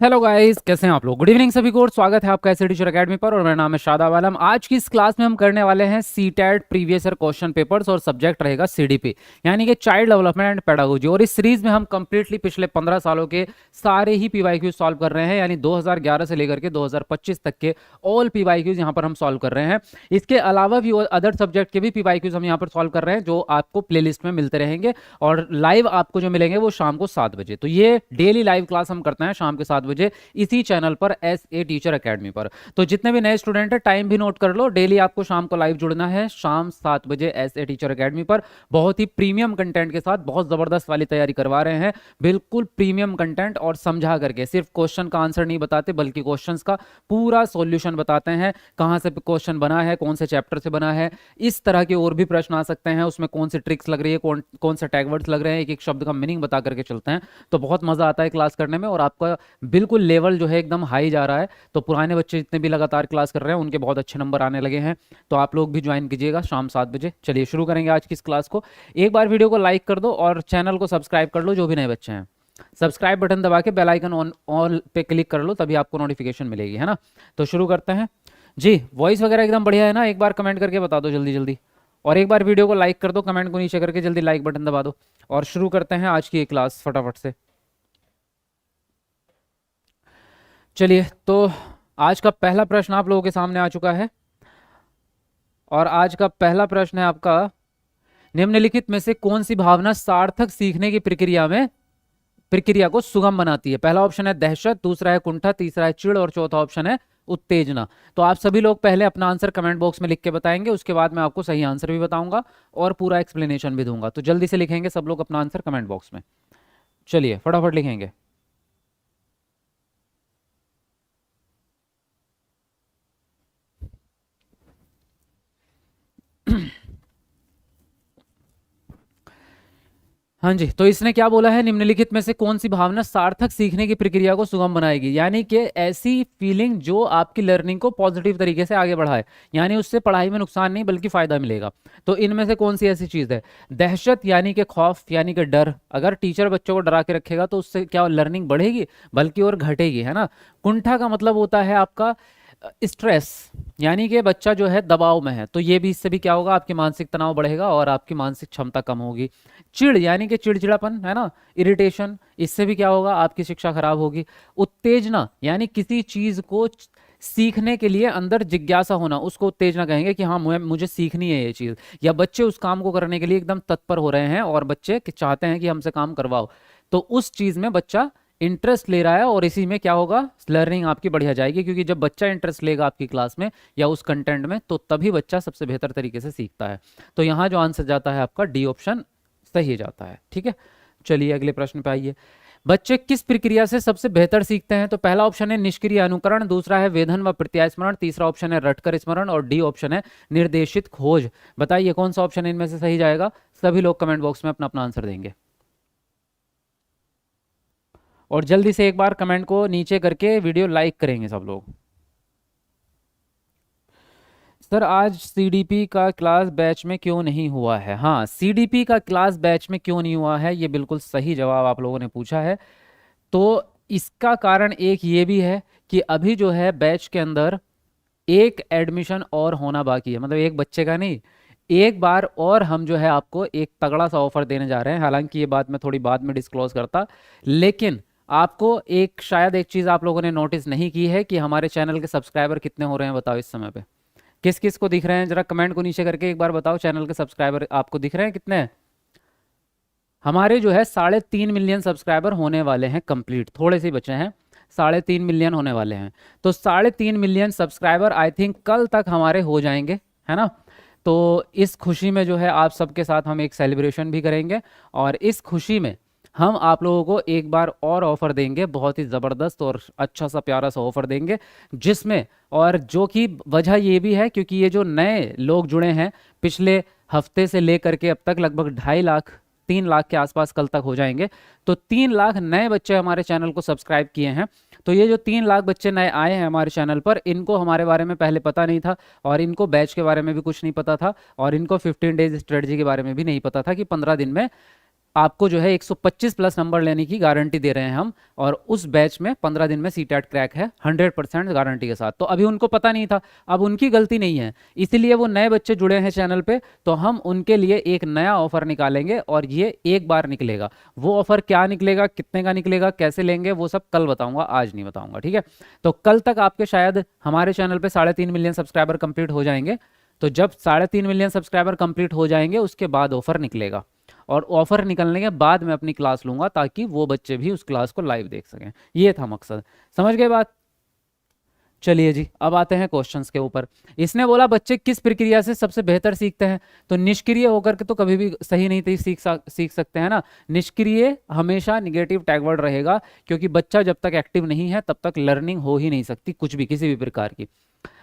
Hello guys, कैसे हैं आप लोग। गुड इवनिंग सभी को, स्वागत है आपका ऐसे टीचर एकेडमी पर और मेरा नाम है शादाब आलम। आज की इस क्लास में हम करने वाले हैं CTET previous year question papers और सब्जेक्ट रहेगा सीडीपी यानी कि चाइल्ड डेवलपमेंट एंड पेडागोजी। और इस सीरीज में हम कंप्लीटली पिछले 15 सालों के सारे ही पीवाईक्यू सॉल्व कर रहे हैं, यानी 2011 से लेकर के 2025 तक के ऑल पीवाईक्यूज यहाँ पर हम सॉल्व कर रहे हैं। इसके अलावा भी अदर सब्जेक्ट के भी पीवाईक्यूज हम यहाँ पर सॉल्व कर रहे हैं, जो आपको प्ले में मिलते रहेंगे और लाइव आपको जो मिलेंगे वो शाम को 7 बजे। तो ये डेली लाइव क्लास हम करते हैं शाम के 7 बजे इसी चैनल पर एस ए टीचर एकेडमी पर। तो जितने भी नए स्टूडेंट हैं टाइम भी नोट कर लो, डेली आपको शाम को लाइव जुड़ना है शाम 7 बजे एस ए टीचर एकेडमी पर। बहुत ही प्रीमियम कंटेंट के साथ बहुत जबरदस्त वाली तैयारी करवा रहे हैं, बिल्कुल प्रीमियम कंटेंट और समझा करके। सिर्फ क्वेश्चन का आंसर नहीं बताते बल्कि क्वेश्चंस का पूरा सॉल्यूशन बताते हैं, कहां से क्वेश्चन बना है, कौन से चैप्टर से बना है, इस तरह के और भी प्रश्न आ सकते हैं, उसमें कौन सी ट्रिक्स लग रही है, कौन से टैग वर्ड्स लग रहे हैं, एक एक शब्द का मीनिंग बता करके चलते हैं। तो बहुत मजा आता है क्लास करने में और आपका बिल्कुल लेवल जो है एकदम हाई जा रहा है। तो पुराने बच्चे जितने भी लगातार क्लास कर रहे हैं उनके बहुत अच्छे नंबर आने लगे हैं। तो आप लोग भी ज्वाइन कीजिएगा शाम 7 बजे। चलिए शुरू करेंगे आज की इस क्लास को। एक बार वीडियो को लाइक कर दो और चैनल को सब्सक्राइब कर लो, जो भी नए बच्चे हैं सब्सक्राइब बटन दबा के बेल आइकन ऑन पे क्लिक कर लो, तभी आपको नोटिफिकेशन मिलेगी, है ना। तो शुरू करते हैं जी। वॉइस वगैरह एकदम बढ़िया है ना, एक बार कमेंट करके बता दो जल्दी जल्दी, और एक बार वीडियो को लाइक कर दो, कमेंट को नीचे करके जल्दी लाइक बटन दबा दो। और शुरू करते हैं आज की ये क्लास फटाफट से। चलिए, तो आज का पहला प्रश्न आप लोगों के सामने आ चुका है और आज का पहला प्रश्न है आपका, निम्नलिखित में से कौन सी भावना सार्थक सीखने की प्रक्रिया को सुगम बनाती है। पहला ऑप्शन है दहशत, दूसरा है कुंठा, तीसरा है चिढ़ और चौथा ऑप्शन है उत्तेजना। तो आप सभी लोग पहले अपना आंसर कमेंट बॉक्स में लिख के बताएंगे, उसके बाद मैं आपको सही आंसर भी बताऊंगा और पूरा एक्सप्लेनेशन भी दूंगा। तो जल्दी से लिखेंगे सब लोग अपना आंसर कमेंट बॉक्स में। चलिए फटाफट लिखेंगे। हाँ जी, तो इसने क्या बोला है, निम्नलिखित में से कौन सी भावना सार्थक सीखने की प्रक्रिया को सुगम बनाएगी, यानी कि ऐसी फीलिंग जो आपकी लर्निंग को पॉजिटिव तरीके से आगे बढ़ाए, यानी उससे पढ़ाई में नुकसान नहीं बल्कि फायदा मिलेगा। तो इनमें से कौन सी ऐसी चीज है। दहशत यानी कि खौफ यानी कि डर, अगर टीचर बच्चों को डरा के रखेगा तो उससे क्या लर्निंग बढ़ेगी बल्कि और घटेगी, है ना। कुंठा का मतलब होता है आपका स्ट्रेस, यानी कि बच्चा जो है दबाव में है, तो ये भी इससे भी क्या होगा, आपकी मानसिक तनाव बढ़ेगा और आपकी मानसिक क्षमता कम होगी। चिढ़ यानी कि चिड़चिड़ापन, है ना, इरिटेशन, इससे भी क्या होगा, आपकी शिक्षा खराब होगी। उत्तेजना यानी किसी चीज को सीखने के लिए अंदर जिज्ञासा होना, उसको उत्तेजना कहेंगे कि हाँ मुझे सीखनी है ये चीज, या बच्चे उस काम को करने के लिए एकदम तत्पर हो रहे हैं और बच्चे चाहते हैं कि हमसे काम करवाओ, तो उस चीज में बच्चा इंटरेस्ट ले रहा है और इसी में क्या होगा, लर्निंग आपकी बढ़िया जाएगी। क्योंकि जब बच्चा इंटरेस्ट लेगा आपकी क्लास में या उस कंटेंट में, तो तभी बच्चा सबसे बेहतर तरीके से सीखता है। तो यहाँ जो आंसर जाता है आपका डी ऑप्शन सही जाता है, ठीक है। चलिए अगले प्रश्न पे आइए। बच्चे किस प्रक्रिया से सबसे बेहतर सीखते हैं। तो पहला ऑप्शन है निष्क्रिय अनुकरण, दूसरा है वेधन व प्रत्याय स्मरण, तीसरा ऑप्शन है रटकर स्मरण और डी ऑप्शन है निर्देशित खोज। बताइए कौन सा ऑप्शन इनमें से सही जाएगा। सभी लोग कमेंट बॉक्स में अपना अपना आंसर देंगे और जल्दी से एक बार कमेंट को नीचे करके वीडियो लाइक करेंगे सब लोग। सर आज सीडीपी का क्लास बैच में क्यों नहीं हुआ है। हाँ, सीडीपी का क्लास बैच में क्यों नहीं हुआ है, ये बिल्कुल सही जवाब आप लोगों ने पूछा है। तो इसका कारण एक ये भी है कि अभी जो है बैच के अंदर एक एडमिशन और होना बाकी है, मतलब एक बच्चे का नहीं, एक बार और हम जो है आपको एक तगड़ा सा ऑफर देने जा रहे हैं। हालांकि ये बात मैं थोड़ी बाद में डिस्क्लोज करता, लेकिन आपको शायद एक चीज आप लोगों ने नोटिस नहीं की है कि हमारे चैनल के सब्सक्राइबर कितने हो रहे हैं, बताओ इस समय पे किस किस को दिख रहे हैं, जरा कमेंट को नीचे करके एक बार बताओ, चैनल के सब्सक्राइबर आपको दिख रहे हैं कितने हैं। हमारे जो है 3.5 मिलियन सब्सक्राइबर होने वाले हैं कंप्लीट, थोड़े से बचे हैं, 3.5 मिलियन होने वाले हैं। तो 3.5 मिलियन सब्सक्राइबर आई थिंक कल तक हमारे हो जाएंगे, है ना। तो इस खुशी में जो है आप सबके साथ हम एक सेलिब्रेशन भी करेंगे और इस खुशी में हम आप लोगों को एक बार और ऑफर देंगे, बहुत ही ज़बरदस्त और अच्छा सा प्यारा सा ऑफर देंगे, जिसमें और जो कि वजह ये भी है क्योंकि ये जो नए लोग जुड़े हैं पिछले हफ्ते से लेकर के अब तक, लगभग 2.5 लाख 3 लाख के आसपास कल तक हो जाएंगे। तो 3 लाख नए बच्चे हमारे चैनल को सब्सक्राइब किए हैं। तो ये जो 3 लाख बच्चे नए आए हैं हमारे चैनल पर, इनको हमारे बारे में पहले पता नहीं था और इनको बैच के बारे में भी कुछ नहीं पता था और इनको 15 डेज स्ट्रेटजी के बारे में भी नहीं पता था कि 15 दिन में आपको जो है 125 प्लस नंबर लेने की गारंटी दे रहे हैं हम, और उस बैच में 15 दिन में सीटेट क्रैक है 100% गारंटी के साथ। तो अभी उनको पता नहीं था, अब उनकी गलती नहीं है, इसीलिए वो नए बच्चे जुड़े हैं चैनल पे, तो हम उनके लिए एक नया ऑफर निकालेंगे और ये एक बार निकलेगा। वो ऑफर क्या निकलेगा, कितने का निकलेगा, कैसे लेंगे, वो सब कल बताऊंगा, आज नहीं बताऊंगा, ठीक है। तो कल तक आपके शायद हमारे चैनल पे 3.5 मिलियन सब्सक्राइबर कंप्लीट हो जाएंगे। तो जब 3.5 मिलियन सब्सक्राइबर कंप्लीट हो जाएंगे उसके बाद ऑफर निकलेगा, और ऑफर निकलने के बाद मैं अपनी क्लास लूंगा ताकि वो बच्चे भी उस क्लास को लाइव देख सकें। ये था मकसद, समझ गए बात। चलिए जी, अब आते हैं क्वेश्चंस के ऊपर। इसने बोला बच्चे किस प्रक्रिया से सबसे बेहतर सीखते हैं, तो निष्क्रिय होकर के तो कभी भी सही नहीं थी सीख सकते हैं ना। निष्क्रिय हमेशा निगेटिव टैगवर्ड रहेगा, क्योंकि बच्चा जब तक एक्टिव नहीं है तब तक लर्निंग हो ही नहीं सकती कुछ भी, किसी भी प्रकार की।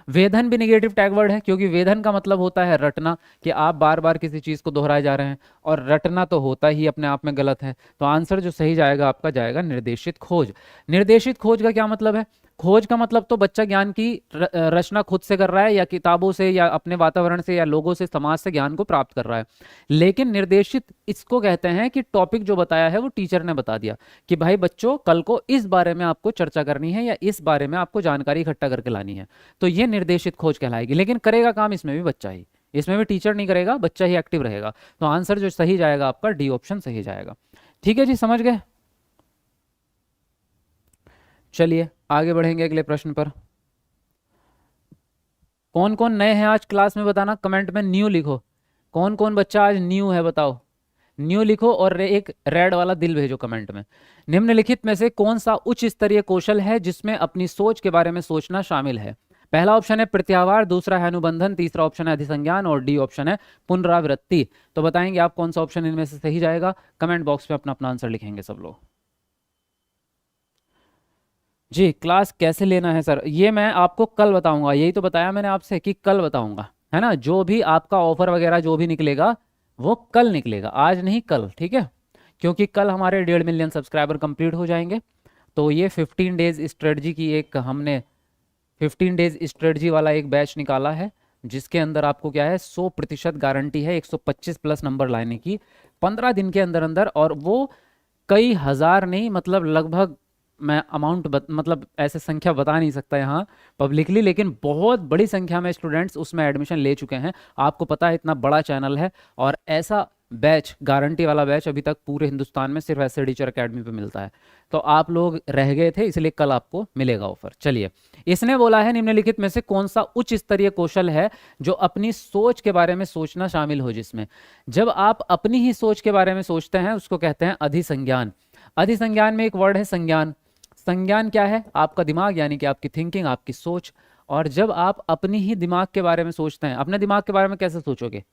वेधन भी निगेटिव टैगवर्ड है, क्योंकि वेधन का मतलब होता है रटना, कि आप बार बार किसी चीज को दोहराए जा रहे हैं, और रटना तो होता ही अपने आप में गलत है। तो आंसर जो सही जाएगा आपका जाएगा निर्देशित खोज। निर्देशित खोज का क्या मतलब है, खोज का मतलब तो बच्चा ज्ञान की रचना खुद से कर रहा है, या किताबों से, या अपने वातावरण से, या लोगों से, समाज से ज्ञान को प्राप्त कर रहा है। लेकिन निर्देशित इसको कहते हैं कि टॉपिक जो बताया है वो टीचर ने बता दिया कि भाई बच्चों कल को इस बारे में आपको चर्चा करनी है, या इस बारे में आपको जानकारी इकट्ठा करके लानी है, तो ये निर्देशित खोज कहलाएगी। लेकिन करेगा काम इसमें भी बच्चा ही, इसमें भी टीचर नहीं करेगा, बच्चा ही एक्टिव रहेगा। तो आंसर जो सही जाएगा आपका डी ऑप्शन सही जाएगा। ठीक है जी, समझ गए। चलिए आगे बढ़ेंगे अगले प्रश्न पर। कौन कौन नए हैं आज क्लास में बताना, कमेंट में न्यू लिखो। कौन कौन बच्चा आज न्यू है बताओ, न्यू लिखो, और एक रेड वाला दिल भेजो कमेंट में। निम्नलिखित में से कौन सा उच्च स्तरीय कौशल है जिसमें अपनी सोच के बारे में सोचना शामिल है। पहला ऑप्शन है प्रत्याहार, दूसरा है अनुबंधन, तीसरा ऑप्शन है अधिसंज्ञान, और डी ऑप्शन है पुनरावृत्ति। तो बताएंगे आप कौन सा ऑप्शन इनमें से सही जाएगा, कमेंट बॉक्स में अपना अपना आंसर लिखेंगे सब लोग। जी क्लास कैसे लेना है सर, ये मैं आपको कल बताऊंगा, यही तो बताया मैंने आपसे कि कल बताऊंगा, है ना। जो भी आपका ऑफर वगैरह जो भी निकलेगा वो कल निकलेगा, आज नहीं कल, ठीक है। क्योंकि कल हमारे 1.5 मिलियन सब्सक्राइबर कंप्लीट हो जाएंगे। तो ये 15 डेज स्ट्रेटजी की एक हमने 15 डेज स्ट्रेटजी वाला एक बैच निकाला है, जिसके अंदर आपको क्या है 100% गारंटी है 125 प्लस नंबर लाने की 15 दिन के अंदर अंदर। और वो कई हजार नहीं, मतलब लगभग मैं अमाउंट मतलब ऐसे संख्या बता नहीं सकता यहाँ पब्लिकली, लेकिन बहुत बड़ी संख्या में स्टूडेंट्स उसमें एडमिशन ले चुके हैं। आपको पता है इतना बड़ा चैनल है, और ऐसा बैच, गारंटी वाला बैच अभी तक पूरे हिंदुस्तान में सिर्फ ऐसे टीचर अकेडमी पे मिलता है। तो आप लोग रह गए थे, इसलिए कल आपको मिलेगा ऑफर। चलिए, इसने बोला है निम्नलिखित में से कौन सा उच्च स्तरीय कौशल है जो अपनी सोच के बारे में सोचना शामिल हो, जिसमें जब आप अपनी ही सोच के बारे में सोचते हैं उसको कहते हैं अधिसंज्ञान। अधिसंज्ञान में एक वर्ड है संज्ञान। संज्ञान क्या है, आपका दिमाग, यानी कि आपकी थिंकिंग, आपकी सोच। और जब आप अपनी ही दिमाग के बारे में सोचते हैं, अपने दिमाग के बारे में कैसे सोचोगे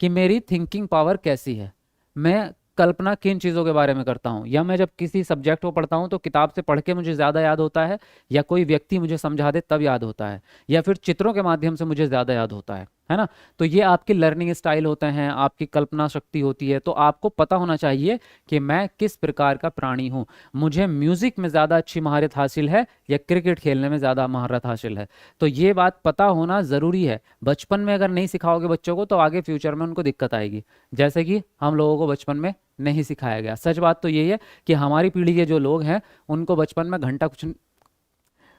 कि मेरी थिंकिंग पावर कैसी है, मैं कल्पना किन चीज़ों के बारे में करता हूँ, या मैं जब किसी सब्जेक्ट को पढ़ता हूँ तो किताब से पढ़ के मुझे ज़्यादा याद होता है, या कोई व्यक्ति मुझे समझा दे तब याद होता है, या फिर चित्रों के माध्यम से मुझे ज़्यादा याद होता है ना। तो ये आपकी लर्निंग स्टाइल होते हैं, आपकी कल्पना शक्ति होती है। तो आपको पता होना चाहिए कि मैं किस प्रकार का प्राणी हूँ, मुझे म्यूजिक में ज़्यादा अच्छी महारत हासिल है या क्रिकेट खेलने में ज़्यादा महारत हासिल है। तो ये बात पता होना ज़रूरी है। बचपन में अगर नहीं सिखाओगे बच्चों को तो आगे फ्यूचर में उनको दिक्कत आएगी, जैसे कि हम लोगों को बचपन में नहीं सिखाया गया। सच बात तो यही है कि हमारी पीढ़ी के जो लोग हैं उनको बचपन में घंटा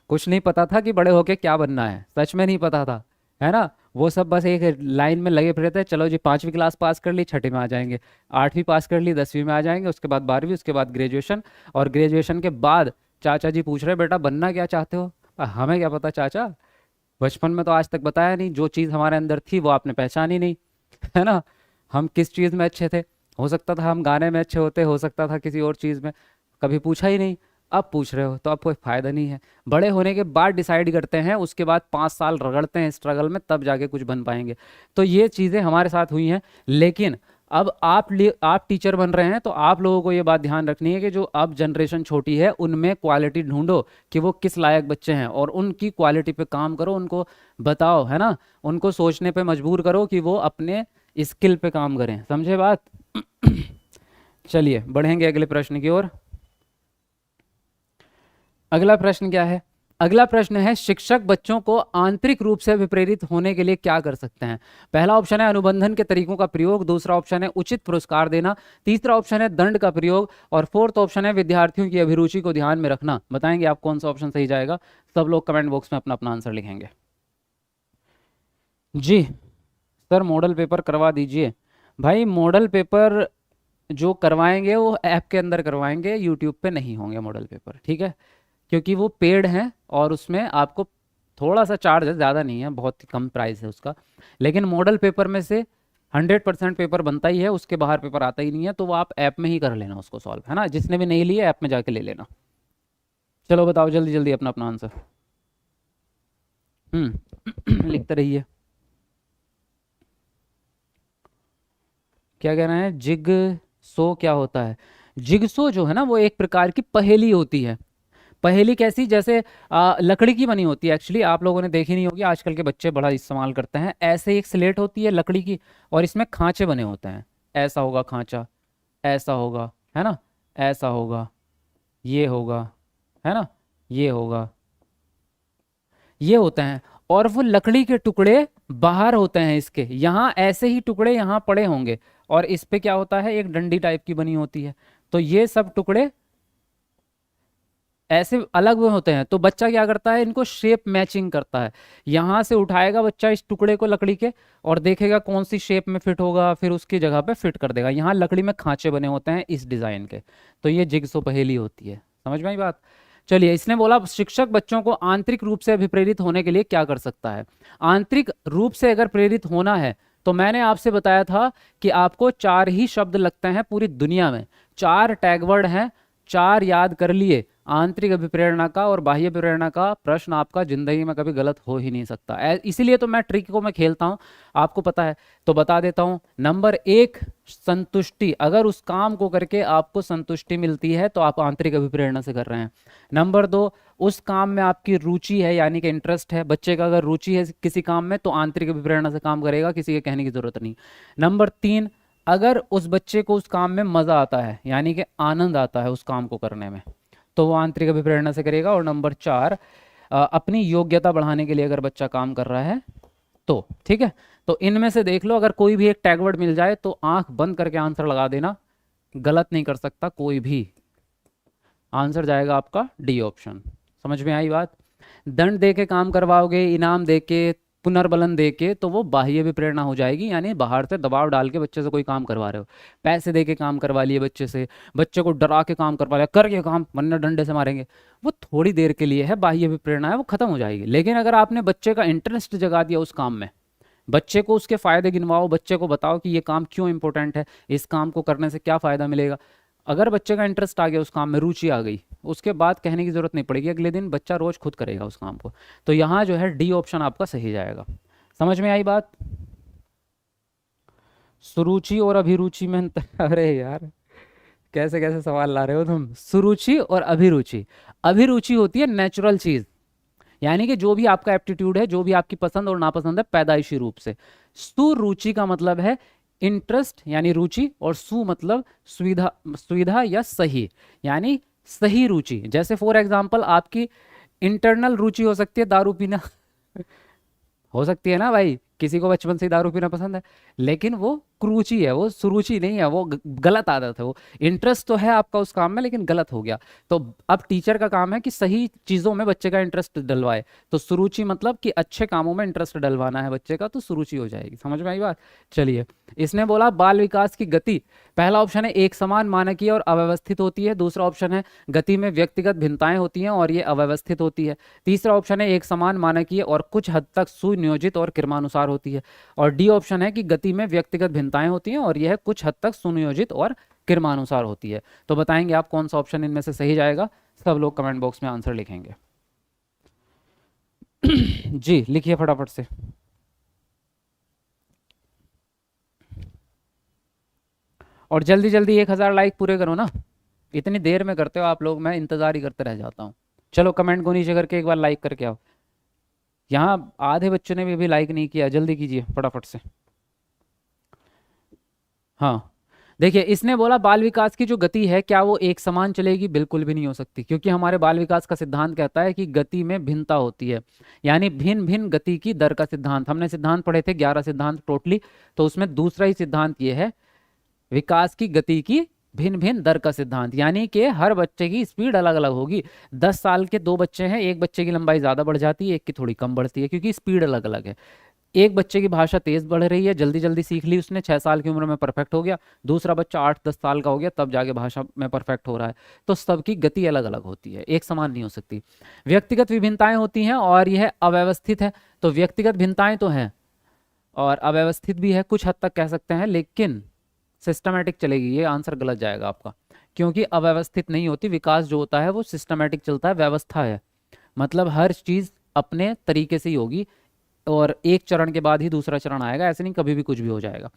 कुछ नहीं पता था कि बड़े होके क्या बनना है, सच में नहीं पता था, है ना। वो सब बस एक लाइन में लगे फिरते थे, चलो जी 5वीं क्लास पास कर ली, 6ठी में आ जाएंगे, 8वीं पास कर ली, 10वीं में आ जाएंगे, उसके बाद 12वीं, उसके बाद ग्रेजुएशन, और ग्रेजुएशन के बाद चाचा जी पूछ रहे बेटा बनना क्या चाहते हो। हमें क्या पता चाचा, बचपन में तो आज तक बताया नहीं, जो चीज़ हमारे अंदर थी वो आपने पहचानी नहीं, है ना। हम किस चीज़ में अच्छे थे, हो सकता था हम गाने में अच्छे होते, हो सकता था किसी और चीज़ में, कभी पूछा ही नहीं। अब पूछ रहे हो तो अब कोई फायदा नहीं है। बड़े होने के बाद डिसाइड करते हैं, उसके बाद 5 साल रगड़ते हैं स्ट्रगल में, तब जाके कुछ बन पाएंगे। तो ये चीज़ें हमारे साथ हुई हैं। लेकिन अब आप टीचर बन रहे हैं तो आप लोगों को ये बात ध्यान रखनी है कि जो अब जनरेशन छोटी है उनमें क्वालिटी ढूंढो कि वो किस लायक बच्चे हैं, और उनकी क्वालिटी पे काम करो, उनको बताओ, है ना, उनको सोचने पे मजबूर करो कि वो अपने स्किल पे काम करें। समझे बात। चलिए बढ़ेंगे अगले प्रश्न की ओर। अगला प्रश्न क्या है, अगला प्रश्न है, शिक्षक बच्चों को आंतरिक रूप से विप्रेरित होने के लिए क्या कर सकते हैं? पहला ऑप्शन है अनुबंधन के तरीकों का प्रयोग, दूसरा ऑप्शन है उचित पुरस्कार देना, तीसरा ऑप्शन है दंड का प्रयोग और फोर्थ ऑप्शन है विद्यार्थियों की अभिरुचि को ध्यान में रखना। बताएंगे आप कौन सा ऑप्शन सही जाएगा? सब लोग कमेंट बॉक्स में अपना अपना आंसर लिखेंगे। जी सर मॉडल पेपर करवा दीजिए। भाई मॉडल पेपर जो करवाएंगे वो ऐप के अंदर करवाएंगे, यूट्यूब पे नहीं होंगे मॉडल पेपर, ठीक है? क्योंकि वो पेड हैं और उसमें आपको थोड़ा सा चार्ज है, ज़्यादा नहीं है, बहुत ही कम प्राइस है उसका। लेकिन मॉडल पेपर में से 100% पेपर बनता ही है, उसके बाहर पेपर आता ही नहीं है, तो वो आप ऐप में ही कर लेना उसको सॉल्व, है ना? जिसने भी नहीं लिए ऐप में जाके ले लेना। चलो बताओ जल्दी जल्दी अपना अपना आंसर। लिखते रहिए। क्या कहना है? जिग सो क्या होता है? जिगसो जो है ना वो एक प्रकार की पहेली होती है। पहेली कैसी? जैसे लकड़ी की बनी होती है, एक्चुअली आप लोगों ने देखी नहीं होगी, आजकल के बच्चे बड़ा इस्तेमाल करते हैं। ऐसे एक स्लेट होती है लकड़ी की और इसमें खांचे बने होते हैं। ऐसा होगा खांचा, ऐसा होगा, है ना, ऐसा होगा, ये होगा, है ना, ये होगा, ये होते हैं। और वो लकड़ी के टुकड़े बाहर होते हैं इसके, यहाँ ऐसे ही टुकड़े यहाँ पड़े होंगे और इस पे क्या होता है, एक डंडी टाइप की बनी होती है। तो ये सब टुकड़े ऐसे अलग में होते हैं। तो बच्चा क्या करता है, इनको शेप मैचिंग करता है। यहाँ से उठाएगा बच्चा इस टुकड़े को लकड़ी के और देखेगा कौन सी शेप में फिट होगा, फिर उसकी जगह पे फिट कर देगा। यहाँ लकड़ी में खांचे बने होते हैं इस डिजाइन के। तो ये जिगसो पहेली होती है। समझ में आई बात? चलिए, इसने बोला शिक्षक बच्चों को आंतरिक रूप से अभिप्रेरित होने के लिए क्या कर सकता है? आंतरिक रूप से अगर प्रेरित होना है तो मैंने आपसे बताया था कि आपको 4 ही शब्द लगते हैं पूरी दुनिया में, 4 टैगवर्ड हैं, 4 याद कर लिए। आंतरिक अभिप्रेरणा का और बाह्य प्रेरणा का प्रश्न आपका जिंदगी में कभी गलत हो ही नहीं सकता। इसीलिए तो मैं ट्रिक को मैं खेलता हूं, आपको पता है तो बता देता हूं। नंबर 1 संतुष्टि, अगर उस काम को करके आपको संतुष्टि मिलती है तो आप आंतरिक अभिप्रेरणा से कर रहे हैं। नंबर 2 उस काम में आपकी रुचि है, यानी कि इंटरेस्ट है। बच्चे का अगर रुचि है किसी काम में तो आंतरिक अभिप्रेरणा से काम करेगा, किसी के कहने की जरूरत नहीं। नंबर 3 अगर उस बच्चे को उस काम में मजा आता है, यानी कि आनंद आता है उस काम को करने में, तो वो आंतरिक अभिप्रेरणा से करेगा। और नंबर 4 अपनी योग्यता बढ़ाने के लिए अगर बच्चा काम कर रहा है तो, ठीक है? तो इनमें से देख लो, अगर कोई भी एक टैगवर्ड मिल जाए तो आंख बंद करके आंसर लगा देना, गलत नहीं कर सकता कोई भी। आंसर जाएगा आपका डी ऑप्शन। समझ में आई बात? दंड दे के काम करवाओगे, इनाम दे के, पुनर्बलन दे के, तो वो बाह्य विप्रेरणा हो जाएगी, यानी बाहर से दबाव डाल के बच्चे से कोई काम करवा रहे हो। पैसे दे के काम करवा लिए बच्चे से, बच्चे को डरा के काम करवा लिया, कर ये काम वरना डंडे से मारेंगे, वो थोड़ी देर के लिए है, बाह्य विप्रेरणा है, वो खत्म हो जाएगी। लेकिन अगर आपने बच्चे का इंटरेस्ट जगा दिया उस काम में, बच्चे को उसके फायदे गिनवाओ, बच्चे को बताओ कि ये काम क्यों इंपॉर्टेंट है, इस काम को करने से क्या फायदा मिलेगा, अगर बच्चे का इंटरेस्ट आ गया उस काम में, रुचि आ गई, उसके बाद कहने की जरूरत नहीं पड़ेगी, अगले दिन बच्चा रोज खुद करेगा उस काम को। तो यहाँ जो है डी ऑप्शन आपका सही जाएगा। समझ में आई बात? सुरुचि और अभिरुचि में अंतर अरे यार कैसे कैसे सवाल ला रहे हो तुम। सुरुचि और अभिरुचि, अभिरुचि होती है नेचुरल चीज, यानी कि जो भी आपका एप्टीट्यूड है, जो भी आपकी पसंद और नापसंद है पैदाइशी रूप से। सुरुचि का मतलब है इंटरेस्ट यानी रुचि, और सु मतलब सुविधा, सुविधा या सही, यानी सही रुचि। जैसे फॉर एग्जांपल आपकी इंटरनल रुचि हो सकती है दारू पीना हो सकती है ना भाई, किसी को बचपन से ही दारू पीना पसंद है, लेकिन वो कुरुचि है, वो सुरुचि नहीं है, वो गलत आदत है। वो इंटरेस्ट तो है आपका उस काम में लेकिन गलत हो गया। तो अब टीचर का काम है कि सही चीजों में बच्चे का इंटरेस्ट डलवाए। तो सुरुचि मतलब कि अच्छे कामों में इंटरेस्ट डलवाना है बच्चे का, तो सुरुचि हो जाएगी। समझ में आई बात? चलिए, इसने बोला बाल विकास की गति, पहला ऑप्शन है एक समान, मानकीय और अव्यवस्थित होती है। दूसरा ऑप्शन है गति में व्यक्तिगत भिन्नताएं होती हैं और ये अव्यवस्थित होती है। तीसरा ऑप्शन है एक समान, मानकीय और कुछ हद तक सुनियोजित और क्रमानुसार होती है। और डी ऑप्शन है कि गति में व्यक्तिगत भिन्नताएं होती हैं और यह कुछ हद तक सुनियोजित और क्रमानुसार होती है। तो बताएंगे आप कौन सा ऑप्शन इनमें से सही जाएगा? सब लोग कमेंट बॉक्स में आंसर लिखेंगे। जी लिखिए फटाफट से। और जल्दी जल्दी 1000 लाइक पूरे करो ना, इतनी देर में करते हो आप लोग, मैं इंतजार ही करते रह जाता हूँ। चलो कमेंट को नीचे करके एक बार लाइक करके आओ। यहाँ आधे बच्चों ने भी अभी लाइक नहीं किया, जल्दी कीजिए फटाफट से। हाँ देखिए इसने बोला बाल विकास की जो गति है क्या वो एक समान चलेगी, बिल्कुल भी नहीं हो सकती, क्योंकि हमारे बाल विकास का सिद्धांत कहता है कि गति में भिन्नता होती है, यानी भिन्न भिन्न गति की दर का सिद्धांत। हमने सिद्धांत पढ़े थे 11 सिद्धांत टोटली, तो उसमें दूसरा ही सिद्धांत ये है विकास की गति की भिन्न भिन्न दर का सिद्धांत, यानी कि हर बच्चे की स्पीड अलग अलग होगी। 10 साल के दो बच्चे हैं, एक बच्चे की लंबाई ज़्यादा बढ़ जाती है, एक की थोड़ी कम बढ़ती है, क्योंकि स्पीड अलग अलग है। एक बच्चे की भाषा तेज बढ़ रही है, जल्दी जल्दी सीख ली उसने, 6 साल की उम्र में परफेक्ट हो गया। दूसरा बच्चा 8-10 साल का हो गया, तब जाके भाषा में परफेक्ट हो रहा है। तो सबकी गति अलग अलग होती है, एक समान नहीं हो सकती। व्यक्तिगत विभिन्नताएं होती हैं और यह अव्यवस्थित है। तो व्यक्तिगत भिन्नताएं तो हैं और अव्यवस्थित भी है, कुछ हद तक कह सकते हैं, लेकिन सिस्टमैटिक चलेगी। ये आंसर गलत जाएगा आपका, क्योंकि अव्यवस्थित नहीं होती। विकास जो होता है वो सिस्टमैटिक चलता है, व्यवस्था है, मतलब हर चीज़ अपने तरीके से ही होगी और एक चरण के बाद ही दूसरा चरण आएगा, ऐसे नहीं कभी भी कुछ भी हो जाएगा।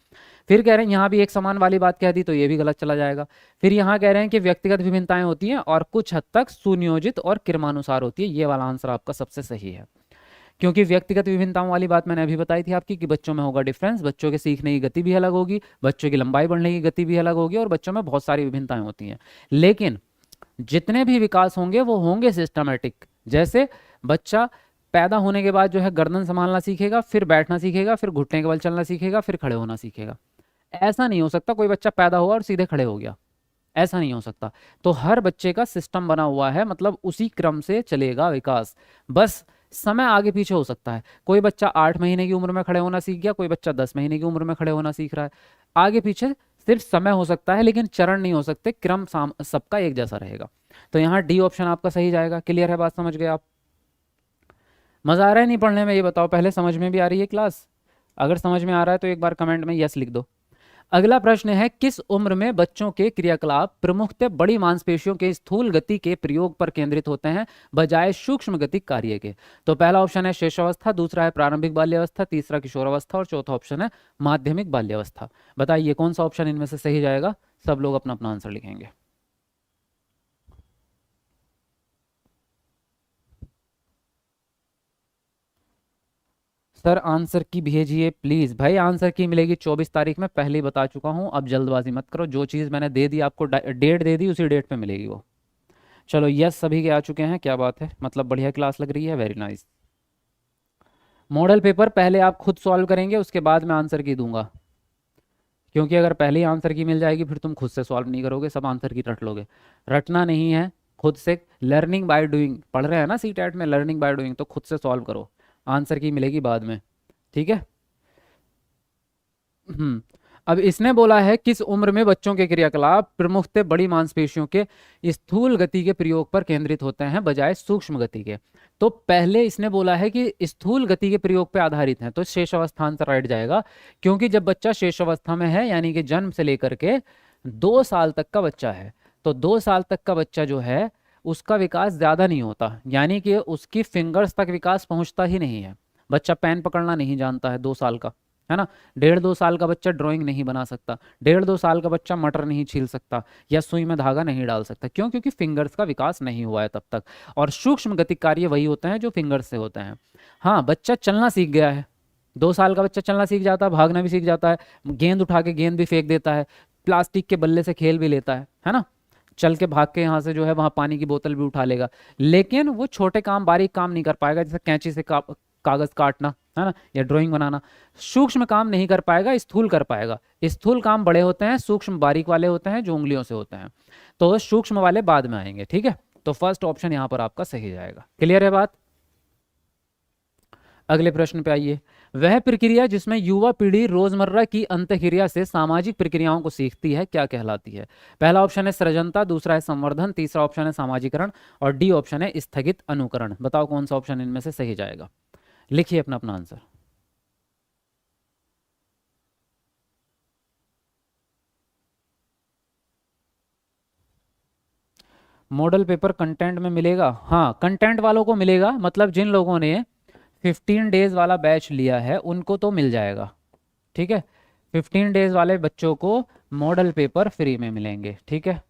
फिर कह रहे हैं यहाँ भी एक समान वाली बात कह दी, तो ये भी गलत चला जाएगा। फिर यहाँ कह रहे हैं कि व्यक्तिगत विभिन्नताएं होती हैं और कुछ हद तक सुनियोजित और क्रमानुसार होती है। ये वाला आंसर आपका सबसे सही है, क्योंकि व्यक्तिगत विभिन्नताओं वाली बात मैंने अभी बताई थी आपकी कि बच्चों में होगा डिफरेंस, बच्चों के सीखने की गति भी अलग होगी, बच्चों की लंबाई बढ़ने की गति भी अलग होगी और बच्चों में बहुत सारी विभिन्नताएं होती हैं। लेकिन जितने भी विकास होंगे वो होंगे सिस्टमैटिक। जैसे बच्चा पैदा होने के बाद जो है गर्दन संभालना सीखेगा, फिर बैठना सीखेगा, फिर घुटने के बल चलना सीखेगा, फिर खड़े होना सीखेगा। ऐसा नहीं हो सकता कोई बच्चा पैदा हुआ और सीधे खड़े हो गया, ऐसा नहीं हो सकता। तो हर बच्चे का सिस्टम बना हुआ है, मतलब उसी क्रम से चलेगा विकास, बस समय आगे पीछे हो सकता है। कोई बच्चा 8 महीने की उम्र में खड़े होना सीख गया, कोई बच्चा 10 महीने की उम्र में खड़े होना सीख रहा है। आगे पीछे सिर्फ समय हो सकता है, लेकिन चरण नहीं हो सकते, क्रम सबका एक जैसा रहेगा। तो यहाँ डी ऑप्शन आपका सही जाएगा। क्लियर है बात, समझ गए आप? मजा आ रहा है नहीं पढ़ने में, ये बताओ पहले। समझ में भी आ रही है क्लास? अगर समझ में आ रहा है तो एक बार कमेंट में यस लिख दो। अगला प्रश्न है, किस उम्र में बच्चों के क्रियाकलाप प्रमुखतः बड़ी मांसपेशियों के स्थूल गति के प्रयोग पर केंद्रित होते हैं बजाय सूक्ष्म गति कार्य के? तो पहला ऑप्शन है शेषावस्था, दूसरा है प्रारंभिक बाल्यावस्था, तीसरा किशोरावस्था और चौथा ऑप्शन है माध्यमिक बाल्यावस्था। बताइए कौन सा ऑप्शन इनमें से सही जाएगा? सब लोग अपना अपना आंसर लिखेंगे। सर आंसर की भेजिए प्लीज। भाई आंसर की मिलेगी 24 तारीख में, पहले ही बता चुका हूं, अब जल्दबाजी मत करो। जो चीज़ मैंने दे दी आपको, डेट दे दी, उसी डेट पे मिलेगी वो। चलो यस सभी के आ चुके हैं, क्या बात है, मतलब बढ़िया क्लास लग रही है, वेरी नाइस। मॉडल पेपर पहले आप खुद सॉल्व करेंगे, उसके बाद मैं आंसर की दूंगा, क्योंकि अगर पहले ही आंसर की मिल जाएगी फिर तुम खुद से सॉल्व नहीं करोगे, सब आंसर की रट लोगे। रटना नहीं है, खुद से लर्निंग बाय डूइंग पढ़ रहे हैं ना सीटेट में, लर्निंग बाय डूइंग, तो खुद से सॉल्व करो, आंसर की मिलेगी बाद में, ठीक है। अब इसने बोला है किस उम्र में बच्चों के क्रियाकलाप प्रमुखतः बड़ी मांसपेशियों के स्थूल गति के प्रयोग पर केंद्रित होते हैं बजाय सूक्ष्म गति के। तो पहले इसने बोला है कि स्थूल गति के प्रयोग पर आधारित है, तो शेष अवस्था आंसर राइट जाएगा, क्योंकि जब बच्चा शेष अवस्था में है, यानी कि जन्म से लेकर के 2 साल तक का बच्चा है, तो 2 साल तक का बच्चा जो है उसका विकास ज़्यादा नहीं होता, यानी कि उसकी फिंगर्स तक विकास पहुंचता ही नहीं है। बच्चा पेन पकड़ना नहीं जानता है 2 साल का, है ना। 1.5-2 साल का बच्चा ड्राइंग नहीं बना सकता, 1.5-2 साल का बच्चा मटर नहीं छील सकता या सुई में धागा नहीं डाल सकता। क्यों? क्योंकि फिंगर्स का विकास नहीं हुआ है तब तक। और सूक्ष्म गतिक कार्य वही होते हैं जो फिंगर्स से होते हैं। हाँ, बच्चा चलना सीख गया है, 2 साल का बच्चा चलना सीख जाता है, भागना भी सीख जाता है, गेंद उठा के गेंद भी फेंक देता है, प्लास्टिक के बल्ले से खेल भी लेता है ना, चल के भाग के यहाँ से जो है वहाँ पानी की बोतल भी उठा लेगा। लेकिन वो छोटे काम, बारीक काम नहीं कर पाएगा, जैसे कैंची से कागज काटना, है ना, या ड्राइंग बनाना। सूक्ष्म काम नहीं कर पाएगा, स्थूल कर पाएगा। स्थूल काम बड़े होते हैं, सूक्ष्म बारीक वाले होते हैं जो उंगलियों से होते हैं, तो सूक्ष्म वाले बाद में आएंगे, ठीक है। तो फर्स्ट ऑप्शन यहाँ पर आपका सही जाएगा। क्लियर है बात? अगले प्रश्न पे आइए। वह प्रक्रिया जिसमें युवा पीढ़ी रोजमर्रा की अंतःक्रिया से सामाजिक प्रक्रियाओं को सीखती है क्या कहलाती है? पहला ऑप्शन है सृजनता, दूसरा है संवर्धन, तीसरा ऑप्शन है सामाजिकरण और डी ऑप्शन है स्थगित अनुकरण। बताओ कौन सा ऑप्शन इनमें से सही जाएगा? लिखिए अपना अपना आंसर। मॉडल पेपर कंटेंट में मिलेगा? हाँ, कंटेंट वालों को मिलेगा, मतलब जिन लोगों ने 15 डेज वाला बैच लिया है उनको तो मिल जाएगा, ठीक है। 15 डेज वाले बच्चों को मॉडल पेपर फ्री में मिलेंगे, ठीक है।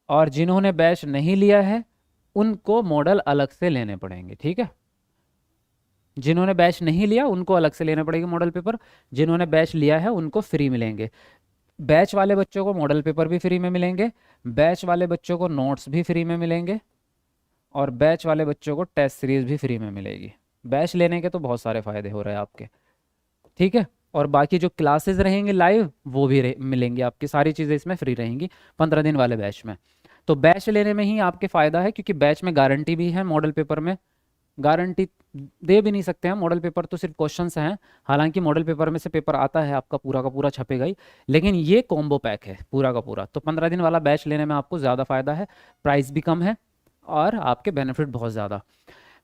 और जिन्होंने बैच नहीं लिया है उनको मॉडल अलग से लेने पड़ेंगे, ठीक है। जिन्होंने बैच नहीं लिया उनको अलग से लेने पड़ेंगे मॉडल पेपर, जिन्होंने बैच लिया है उनको फ्री मिलेंगे। बैच वाले बच्चों को मॉडल पेपर भी फ्री में मिलेंगे, बैच वाले बच्चों को नोट्स भी फ्री में मिलेंगे, और बैच वाले बच्चों को टेस्ट सीरीज भी फ्री में मिलेगी। बैच लेने के तो बहुत सारे फायदे हो रहे हैं आपके, ठीक है। और बाकी जो क्लासेस रहेंगे लाइव वो भी मिलेंगी आपकी, सारी चीज़ें इसमें फ्री रहेंगी 15 दिन वाले बैच में। तो बैच लेने में ही आपके फ़ायदा है, क्योंकि बैच में गारंटी भी है, मॉडल पेपर में गारंटी दे भी नहीं सकते हैं, मॉडल पेपर तो सिर्फ क्वेश्चंस हैं। हालांकि मॉडल पेपर में से पेपर आता है आपका पूरा का पूरा छपेगा ही, लेकिन ये कॉम्बो पैक है पूरा का पूरा। तो 15 दिन वाला बैच लेने में आपको ज़्यादा फायदा है, प्राइस भी कम है और आपके बेनिफिट बहुत ज़्यादा।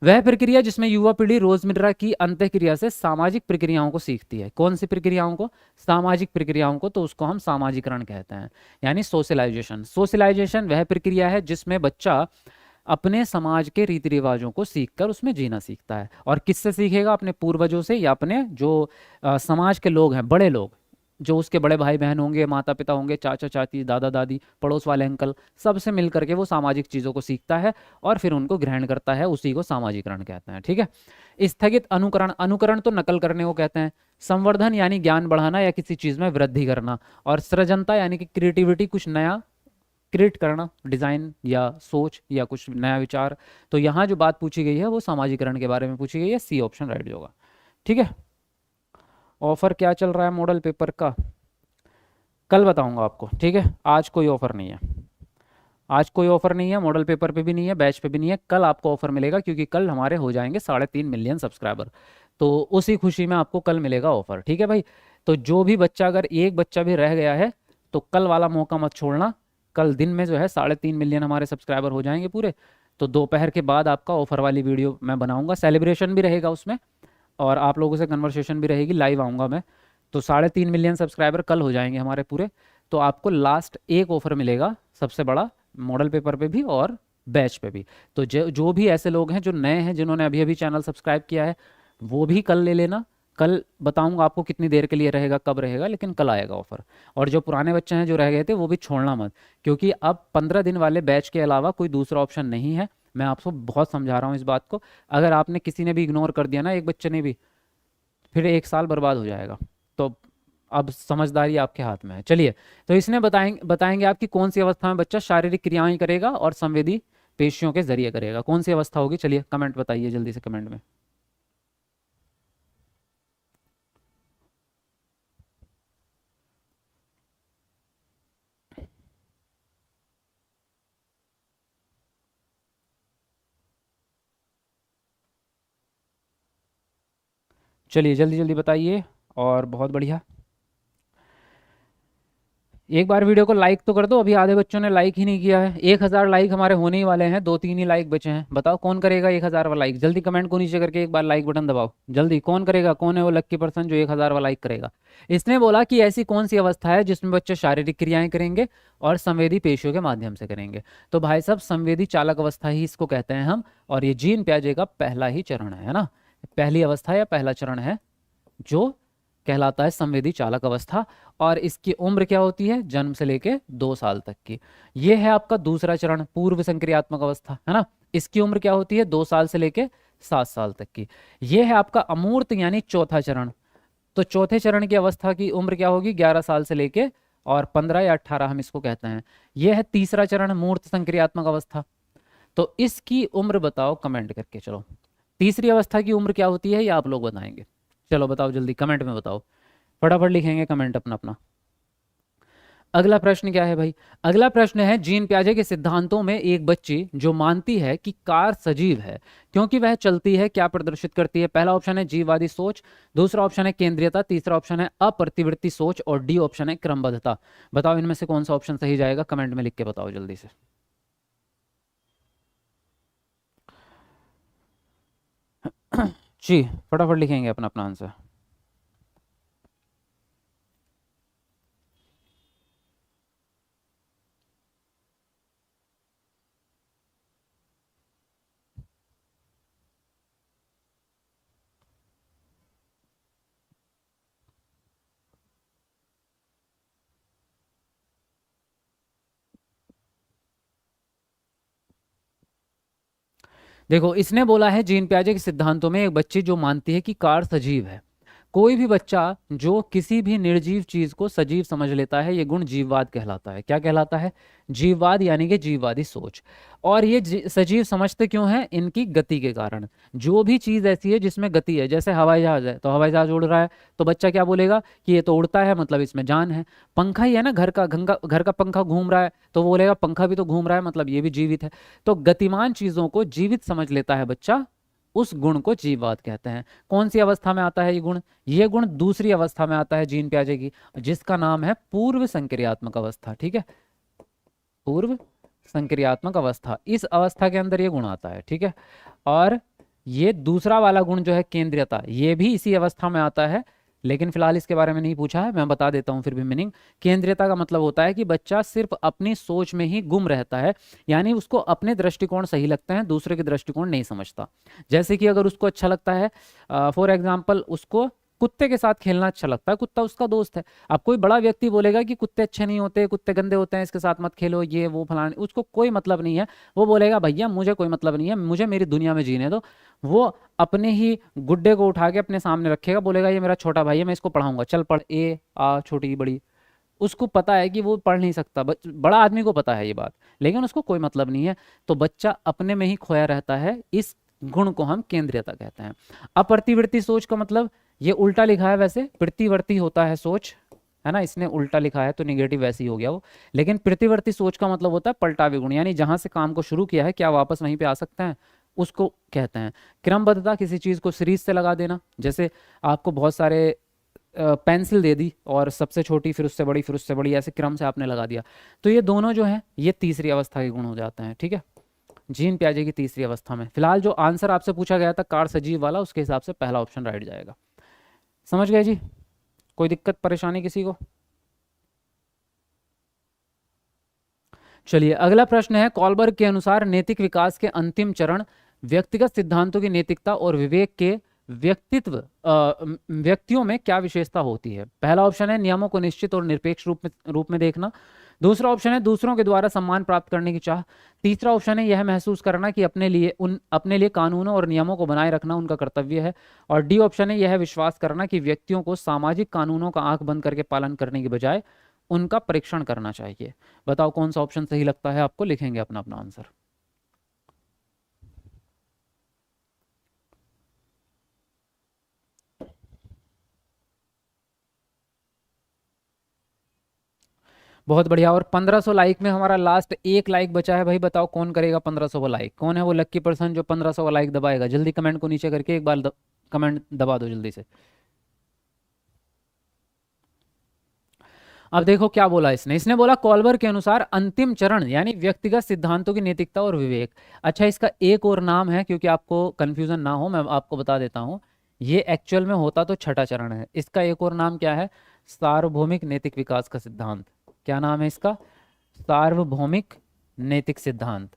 वह प्रक्रिया जिसमें युवा पीढ़ी रोजमर्रा की अंतःक्रिया से सामाजिक प्रक्रियाओं को सीखती है। कौन सी प्रक्रियाओं को? सामाजिक प्रक्रियाओं को। तो उसको हम सामाजिकरण कहते हैं, यानी सोशलाइजेशन। सोशलाइजेशन वह प्रक्रिया है जिसमें बच्चा अपने समाज के रीति रिवाजों को सीखकर उसमें जीना सीखता है। और किससे सीखेगा? अपने पूर्वजों से, या अपने जो समाज के लोग हैं, बड़े लोग, जो उसके बड़े भाई बहन होंगे, माता पिता होंगे, चाचा चाची, दादा दादी, पड़ोस वाले अंकल, सबसे मिल करके वो सामाजिक चीज़ों को सीखता है और फिर उनको ग्रहण करता है। उसी को सामाजिकरण कहते हैं, ठीक है। स्थगित अनुकरण, अनुकरण तो नकल करने को कहते हैं। संवर्धन यानी ज्ञान बढ़ाना या किसी चीज़ में वृद्धि करना। और सृजनता यानी कि क्रिएटिविटी, कुछ नया क्रिएट करना, डिज़ाइन या सोच या कुछ नया विचार। तो यहाँ जो बात पूछी गई है वो सामाजिकरण के बारे में पूछी गई है, सी ऑप्शन राइट होगा, ठीक है। ऑफर क्या चल रहा है मॉडल पेपर का कल बताऊंगा आपको, ठीक है। आज कोई ऑफर नहीं है, आज कोई ऑफर नहीं है, मॉडल पेपर पे भी नहीं है, बैच पे भी नहीं है। कल आपको ऑफर मिलेगा, क्योंकि कल हमारे हो जाएंगे 3.5 मिलियन सब्सक्राइबर। तो उसी खुशी में आपको कल मिलेगा ऑफर, ठीक है भाई। तो जो भी बच्चा, अगर एक बच्चा भी रह गया है तो कल वाला मौका मत छोड़ना। कल दिन में जो है 3.5 मिलियन हमारे सब्सक्राइबर हो जाएंगे पूरे। तो दोपहर के बाद आपका ऑफर वाली वीडियो मैं बनाऊंगा, सेलिब्रेशन भी रहेगा उसमें और आप लोगों से कन्वर्सेशन भी रहेगी, लाइव आऊँगा मैं। तो 3.5 मिलियन सब्सक्राइबर कल हो जाएंगे हमारे पूरे। तो आपको लास्ट एक ऑफर मिलेगा सबसे बड़ा, मॉडल पेपर पे भी और बैच पे भी। तो जो जो भी ऐसे लोग हैं जो नए हैं, जिन्होंने अभी अभी चैनल सब्सक्राइब किया है, वो भी कल ले लेना। कल बताऊंगा आपको कितनी देर के लिए रहेगा, कब रहेगा, लेकिन कल आएगा ऑफर। और जो पुराने बच्चे हैं जो रह गए थे, वो भी छोड़ना मत, क्योंकि अब 15 दिन वाले बैच के अलावा कोई दूसरा ऑप्शन नहीं है। मैं आपको बहुत समझा रहा हूँ इस बात को। अगर आपने किसी ने भी इग्नोर कर दिया ना, एक बच्चे ने भी, फिर 1 साल बर्बाद हो जाएगा। तो अब समझदारी आपके हाथ में है। चलिए, तो इसने बताएंगे आपकी कौन सी अवस्था में बच्चा शारीरिक क्रियाएं करेगा और संवेदी पेशियों के जरिए करेगा। कौन सी अवस्था होगी? चलिए कमेंट बताइए जल्दी से, कमेंट में। चलिए जल्दी जल्दी बताइए। और बहुत बढ़िया, एक बार वीडियो को लाइक तो कर दो। अभी आधे बच्चों ने लाइक ही नहीं किया है। 1,000 लाइक हमारे होने ही वाले हैं, 2-3 ही लाइक बचे हैं। बताओ कौन करेगा 1,000 वाला लाइक? जल्दी कमेंट को नीचे करके एक बार लाइक बटन दबाओ जल्दी। कौन करेगा? कौन है वो लक्की पर्सन जो 1,000 वाला लाइक करेगा? इसने बोला कि ऐसी कौन सी अवस्था है जिसमें बच्चे शारीरिक क्रियाएं करेंगे और संवेदी पेशियों के माध्यम से करेंगे। तो भाई साहब, संवेदी चालक अवस्था ही इसको कहते हैं हम। और ये जीन प्याजे का पहला ही चरण है ना, पहली अवस्था या पहला चरण है जो कहलाता है संवेदी चालक अवस्था। और इसकी उम्र क्या होती है? जन्म से लेके 2 साल तक की। ये है आपका दूसरा चरण, पूर्व संक्रियात्मक अवस्था, है ना। इसकी उम्र क्या होती है? 2 साल से लेके 7 साल तक की। ये है आपका अमूर्त यानी चौथा चरण। तो चौथे चरण की अवस्था की उम्र क्या होगी? 11 साल से लेके और 15 या 18 हम इसको कहते हैं। यह है तीसरा चरण, मूर्त संक्रियात्मक अवस्था। तो इसकी उम्र बताओ कमेंट करके। चलो, तीसरी अवस्था की उम्र क्या होती है ये आप लोग बताएंगे। चलो बताओ जल्दी, कमेंट में बताओ, फटाफट लिखेंगे कमेंट अपना अपना। अगला प्रश्न क्या है भाई? अगला प्रश्न है, जीन प्याजे के सिद्धांतों में एक बच्ची जो मानती है कि कार सजीव है क्योंकि वह चलती है, क्या प्रदर्शित करती है? पहला ऑप्शन है जीववादी सोच, दूसरा ऑप्शन है केंद्रीयता, तीसरा ऑप्शन है अप्रतिवृत्ति सोच और डी ऑप्शन है क्रमबद्धता। बताओ इनमें से कौन सा ऑप्शन सही जाएगा? कमेंट में लिख के बताओ जल्दी से। जी, फटाफट लिखेंगे अपना अपना आंसर। देखो, इसने बोला है जीन प्याजे के सिद्धांतों में एक बच्ची जो मानती है कि कार सजीव है। कोई भी बच्चा जो किसी भी निर्जीव चीज को सजीव समझ लेता है, ये गुण जीववाद कहलाता है। क्या कहलाता है? जीववाद, यानी कि जीववादी सोच। और ये सजीव समझते क्यों हैं? इनकी गति के कारण। जो भी चीज ऐसी है जिसमें गति है, जैसे हवाई जहाज है, तो हवाई जहाज उड़ रहा है, तो बच्चा क्या बोलेगा कि ये तो उड़ता है, मतलब इसमें जान है। पंखा ही है ना, घर का पंखा घूम रहा है, तो वो बोलेगा पंखा भी तो घूम रहा है, मतलब ये भी जीवित है। तो गतिमान चीजों को जीवित समझ लेता है बच्चा, उस गुण को जीववाद कहते हैं। कौन सी अवस्था में आता है ये गुण? ये गुण दूसरी अवस्था में आता है जीन पियाजे की, जिसका नाम है पूर्व संक्रियात्मक अवस्था। ठीक है, पूर्व संक्रियात्मक अवस्था, इस अवस्था के अंदर ये गुण आता है। ठीक है, और ये दूसरा वाला गुण जो है केंद्रीयता, ये भी इसी अवस्था में आता है, लेकिन फिलहाल इसके बारे में नहीं पूछा है, मैं बता देता हूं फिर भी मीनिंग। केंद्रीयता का मतलब होता है कि बच्चा सिर्फ अपनी सोच में ही गुम रहता है, यानी उसको अपने दृष्टिकोण सही लगते हैं, दूसरे के दृष्टिकोण नहीं समझता। जैसे कि अगर उसको अच्छा लगता है, फॉर एग्जाम्पल उसको कुत्ते के साथ खेलना अच्छा लगता है, कुत्ता उसका दोस्त है। अब कोई बड़ा व्यक्ति बोलेगा कि कुत्ते अच्छे नहीं होते, कुत्ते गंदे होते हैं, इसके साथ मत खेलो, ये वो फलाने, उसको कोई मतलब नहीं है। वो बोलेगा भैया मुझे कोई मतलब नहीं है, मुझे मेरी दुनिया में जीने दो। वो अपने ही गुड्डे को उठा के अपने सामने रखेगा, बोलेगा ये मेरा छोटा भाई है, मैं इसको पढ़ाऊंगा, चल पढ़, ए आ छोटी बड़ी। उसको पता है कि वो पढ़ नहीं सकता, बड़ा आदमी को पता है ये बात, लेकिन उसको कोई मतलब नहीं है। तो बच्चा अपने में ही खोया रहता है, इस गुण को हम केंद्रीयता कहते हैं। अप्रतिवर्ती सोच का मतलब, ये उल्टा लिखा है वैसे, प्रतिवर्ती होता है सोच, है ना, इसने उल्टा लिखा है तो निगेटिव वैसे ही हो गया वो। लेकिन प्रतिवर्ती सोच का मतलब होता है पलटावे गुण, यानी जहां से काम को शुरू किया है क्या वापस वहीं पे आ सकते हैं, उसको कहते हैं। क्रमबद्धता, किसी चीज को सीरीज से लगा देना, जैसे आपको बहुत सारे पेंसिल दे दी और सबसे छोटी फिर उससे बड़ी फिर उससे बड़ी, ऐसे क्रम से आपने लगा दिया, तो ये दोनों जो है ये तीसरी अवस्था के गुण हो जाते हैं। ठीक है, जीन पियाजे की तीसरी अवस्था में। फिलहाल जो आंसर आपसे पूछा गया था कार सजीव वाला, उसके हिसाब से पहला ऑप्शन राइट जाएगा। समझ गए जी? कोई दिक्कत परेशानी किसी को? चलिए अगला प्रश्न है, कॉलबर्ग के अनुसार नैतिक विकास के अंतिम चरण व्यक्तिगत सिद्धांतों की नैतिकता और विवेक के व्यक्तियों में क्या विशेषता होती है? पहला ऑप्शन है नियमों को निश्चित और निरपेक्ष रूप में देखना। दूसरा ऑप्शन है दूसरों के द्वारा सम्मान प्राप्त करने की चाह। तीसरा ऑप्शन है यह महसूस करना कि अपने लिए कानूनों और नियमों को बनाए रखना उनका कर्तव्य है। और डी ऑप्शन है यह विश्वास करना कि व्यक्तियों को सामाजिक कानूनों का आंख बंद करके पालन करने के बजाय उनका परीक्षण करना चाहिए। बताओ कौन सा ऑप्शन सही लगता है आपको, लिखेंगे अपना अपना आंसर। बहुत बढ़िया। और 1500 लाइक में हमारा लास्ट एक लाइक बचा है भाई, बताओ कौन करेगा 1500 को लाइक? कौन है वो लक्की पर्सन जो 1500 का लाइक दबाएगा? जल्दी कमेंट को नीचे करके एक बार कमेंट दबा दो जल्दी से। अब देखो क्या बोला इसने बोला कॉलबर्ग के अनुसार अंतिम चरण यानी व्यक्तिगत सिद्धांतों की नैतिकता और विवेक। अच्छा, इसका एक और नाम है, क्योंकि आपको कंफ्यूजन ना हो मैं आपको बता देता हूं, ये एक्चुअल में होता तो छठा चरण है, इसका एक और नाम क्या है? सार्वभौमिक नैतिक विकास का सिद्धांत। क्या नाम है इसका? सार्वभौमिक नैतिक सिद्धांत।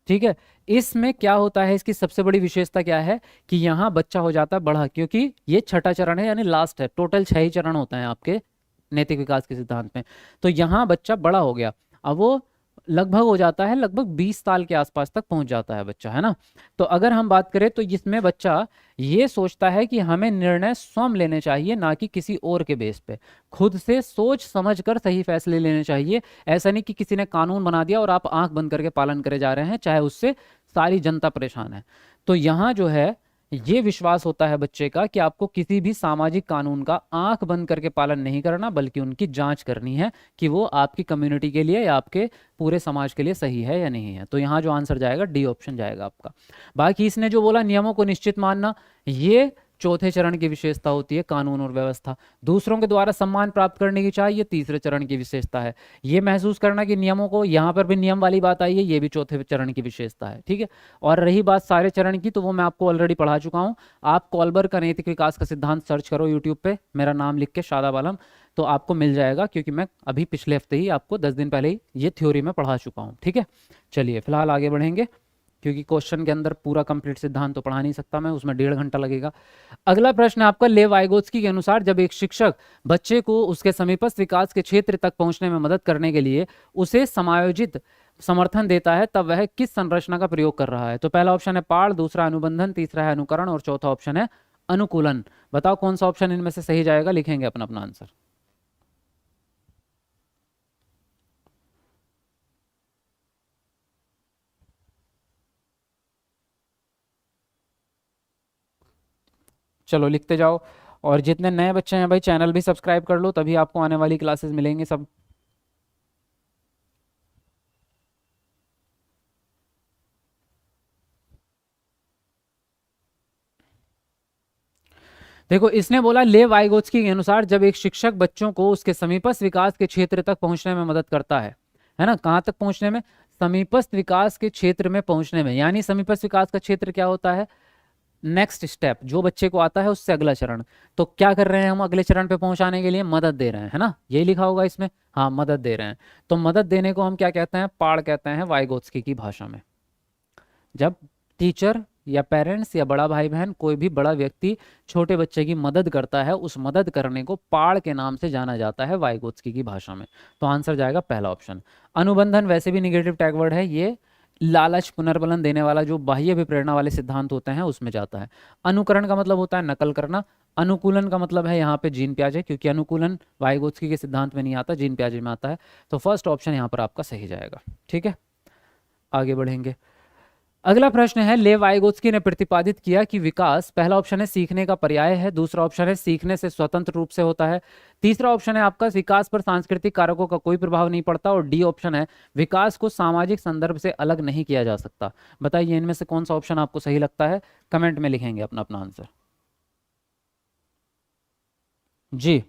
ठीक है, इसमें क्या होता है, इसकी सबसे बड़ी विशेषता क्या है कि यहां बच्चा हो जाता है बड़ा, क्योंकि ये छठा चरण है यानी लास्ट है, टोटल 6 ही चरण होते हैं आपके नैतिक विकास के सिद्धांत में। तो यहां बच्चा बड़ा हो गया, अब वो लगभग हो जाता है, लगभग 20 साल के आसपास तक पहुंच जाता है बच्चा, है ना। तो अगर हम बात करें तो इसमें बच्चा ये सोचता है कि हमें निर्णय स्वयं लेने चाहिए, ना कि किसी और के बेस पे, खुद से सोच समझ कर सही फैसले लेने चाहिए। ऐसा नहीं कि किसी ने कानून बना दिया और आप आंख बंद करके पालन करे जा रहे हैं, चाहे उससे सारी जनता परेशान है। तो यहाँ जो है ये विश्वास होता है बच्चे का कि आपको किसी भी सामाजिक कानून का आंख बंद करके पालन नहीं करना, बल्कि उनकी जांच करनी है कि वो आपकी कम्युनिटी के लिए या आपके पूरे समाज के लिए सही है या नहीं है। तो यहाँ जो आंसर जाएगा डी ऑप्शन जाएगा आपका। बाकी इसने जो बोला नियमों को निश्चित मानना, ये चौथे चरण की विशेषता होती है, कानून और व्यवस्था। दूसरों के द्वारा सम्मान प्राप्त करने की चाह, ये तीसरे चरण की विशेषता है। ये महसूस करना कि नियमों को, यहाँ पर भी नियम वाली बात आई है, ये भी चौथे चरण की विशेषता है। ठीक है, और रही बात सारे चरण की, तो वो मैं आपको ऑलरेडी पढ़ा चुका हूँ। आप कॉलबर्ग का नैतिक विकास का सिद्धांत सर्च करो यूट्यूब पे, मेरा नाम लिख के शादाब आलम, तो आपको मिल जाएगा, क्योंकि मैं अभी पिछले हफ्ते ही आपको 10 दिन पहले ही ये थ्योरी में पढ़ा चुका हूँ। ठीक है, चलिए फिलहाल आगे बढ़ेंगे, क्योंकि क्वेश्चन के अंदर पूरा कंप्लीट सिद्धांत तो पढ़ा नहीं सकता मैं, उसमें 1.5 घंटा लगेगा। अगला प्रश्न है आपका, लेव वाइगोत्स्की के अनुसार जब एक शिक्षक बच्चे को उसके समीपस्थ विकास के क्षेत्र तक पहुंचने में मदद करने के लिए उसे समायोजित समर्थन देता है तब वह किस संरचना का प्रयोग कर रहा है। तो पहला ऑप्शन है पाड़, दूसरा अनुबंधन, तीसरा है अनुकरण और चौथा ऑप्शन है अनुकूलन। बताओ कौन सा ऑप्शन इनमें से सही जाएगा, लिखेंगे अपना अपना आंसर। चलो लिखते जाओ। और जितने नए बच्चे हैं भाई चैनल भी सब्सक्राइब कर लो, तभी आपको आने वाली क्लासेस मिलेंगे सब। देखो इसने बोला ले वाइगोत्स्की के अनुसार जब एक शिक्षक बच्चों को उसके समीपस्थ विकास के क्षेत्र तक पहुंचने में मदद करता है ना, कहां तक पहुंचने में, समीपस्थ विकास के क्षेत्र में पहुंचने में। यानी समीपस्थ विकास का क्षेत्र क्या होता है, नेक्स्ट स्टेप जो बच्चे को आता है उससे अगला चरण। तो क्या कर रहे हैं हम अगले चरण पे पहुंचाने के लिए, मदद दे रहे हैं, है ना, यही लिखा होगा इसमें, हाँ मदद दे रहे हैं। तो मदद देने को हम क्या कहते हैं, पाड़ कहते हैं वाइगोत्स्की की भाषा में। जब टीचर या पेरेंट्स या बड़ा भाई बहन कोई भी बड़ा व्यक्ति छोटे बच्चे की मदद करता है, उस मदद करने को पाड़ के नाम से जाना जाता है वाइगोत्स्की की भाषा में। तो आंसर जाएगा पहला ऑप्शन। अनुबंधन वैसे भी निगेटिव टैग वर्ड है, ये लालच पुनर्बलन देने वाला जो बाह्य विप्रेरणा वाले सिद्धांत होते हैं उसमें जाता है। अनुकरण का मतलब होता है नकल करना। अनुकूलन का मतलब है यहाँ पे जीन प्याजे, क्योंकि अनुकूलन वाइगोत्स्की के सिद्धांत में नहीं आता, जीन प्याजे में आता है। तो फर्स्ट ऑप्शन यहाँ पर आपका सही जाएगा। ठीक है, आगे बढ़ेंगे। अगला प्रश्न है, ले वाइगोत्स्की ने प्रतिपादित किया कि विकास, पहला ऑप्शन है सीखने का पर्याय है, दूसरा ऑप्शन है सीखने से स्वतंत्र रूप से होता है, तीसरा ऑप्शन है आपका विकास पर सांस्कृतिक कारकों का कोई प्रभाव नहीं पड़ता, और डी ऑप्शन है विकास को सामाजिक संदर्भ से अलग नहीं किया जा सकता। बताइए इनमें से कौन सा ऑप्शन आपको सही लगता है, कमेंट में लिखेंगे अपना अपना आंसर जी।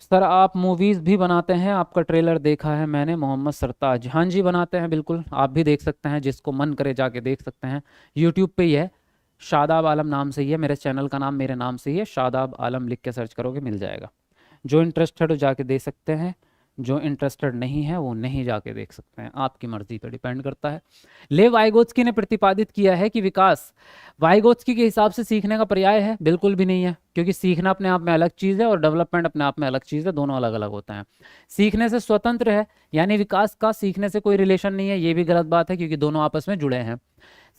सर आप मूवीज़ भी बनाते हैं, आपका ट्रेलर देखा है मैंने, मोहम्मद सरताज। हाँ जी बनाते हैं बिल्कुल, आप भी देख सकते हैं, जिसको मन करे जाके देख सकते हैं। यूट्यूब पे ही है, शादाब आलम नाम से ही है, मेरे चैनल का नाम मेरे नाम से ही है, शादाब आलम लिख के सर्च करोगे मिल जाएगा। जो इंटरेस्टेड हो जाके देख सकते हैं, जो इंटरेस्टेड नहीं है वो नहीं जाके देख सकते हैं, आपकी मर्जी पर डिपेंड करता है। ले वाइगोत्स्की ने प्रतिपादित किया है कि विकास वाइगोत्स्की के हिसाब से सीखने का पर्याय है, बिल्कुल भी नहीं है, क्योंकि सीखना अपने आप में अलग चीज़ है और डेवलपमेंट अपने आप में अलग चीज़ है, दोनों अलग अलग होते हैं। सीखने से स्वतंत्र है, यानी विकास का सीखने से कोई रिलेशन नहीं है, ये भी गलत बात है, क्योंकि दोनों आपस में जुड़े हैं।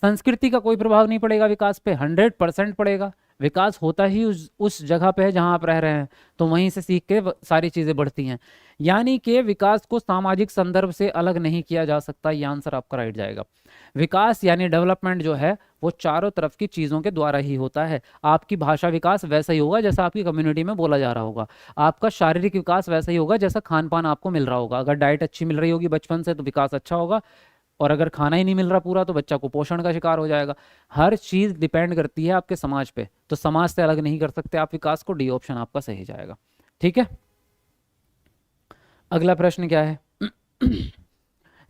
संस्कृति का कोई प्रभाव नहीं पड़ेगा विकास पे, 100% पड़ेगा। विकास होता ही उस जगह पे है जहां आप रह रहे हैं, तो वहीं से सीख के सारी चीज़ें बढ़ती हैं। यानी कि विकास को सामाजिक संदर्भ से अलग नहीं किया जा सकता, ये आंसर आपका राइट जाएगा। विकास यानी डेवलपमेंट जो है वो चारों तरफ की चीज़ों के द्वारा ही होता है। आपकी भाषा विकास वैसा ही होगा जैसा आपकी कम्युनिटी में बोला जा रहा होगा, आपका शारीरिक विकास वैसा ही होगा जैसा खान पान आपको मिल रहा होगा। अगर डाइट अच्छी मिल रही होगी बचपन से तो विकास अच्छा होगा, और अगर खाना ही नहीं मिल रहा पूरा तो बच्चा कुपोषण का शिकार हो जाएगा। हर चीज़ डिपेंड करती है आपके समाज पे, तो समाज से अलग नहीं कर सकते आप विकास को, डी ऑप्शन आपका सही जाएगा। ठीक है, अगला प्रश्न क्या है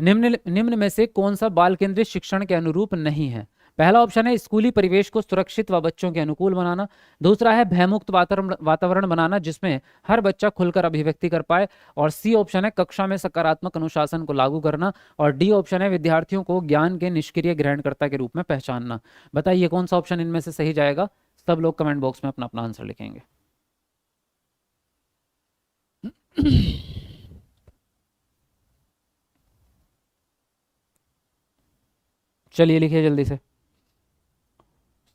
निम्न में से कौन सा बाल केंद्रित शिक्षण के अनुरूप नहीं है। पहला ऑप्शन है स्कूली परिवेश को सुरक्षित व बच्चों के अनुकूल बनाना, दूसरा है भयमुक्त वातावरण बनाना जिसमें हर बच्चा खुलकर अभिव्यक्ति कर पाए, और सी ऑप्शन है कक्षा में सकारात्मक अनुशासन को लागू करना, और डी ऑप्शन है विद्यार्थियों को ज्ञान के निष्क्रिय ग्रहणकर्ता के रूप में पहचानना। बताइए कौन सा ऑप्शन इनमें से सही जाएगा, सब लोग कमेंट बॉक्स में अपना अपना आंसर लिखेंगे। चलिए लिखिए जल्दी से।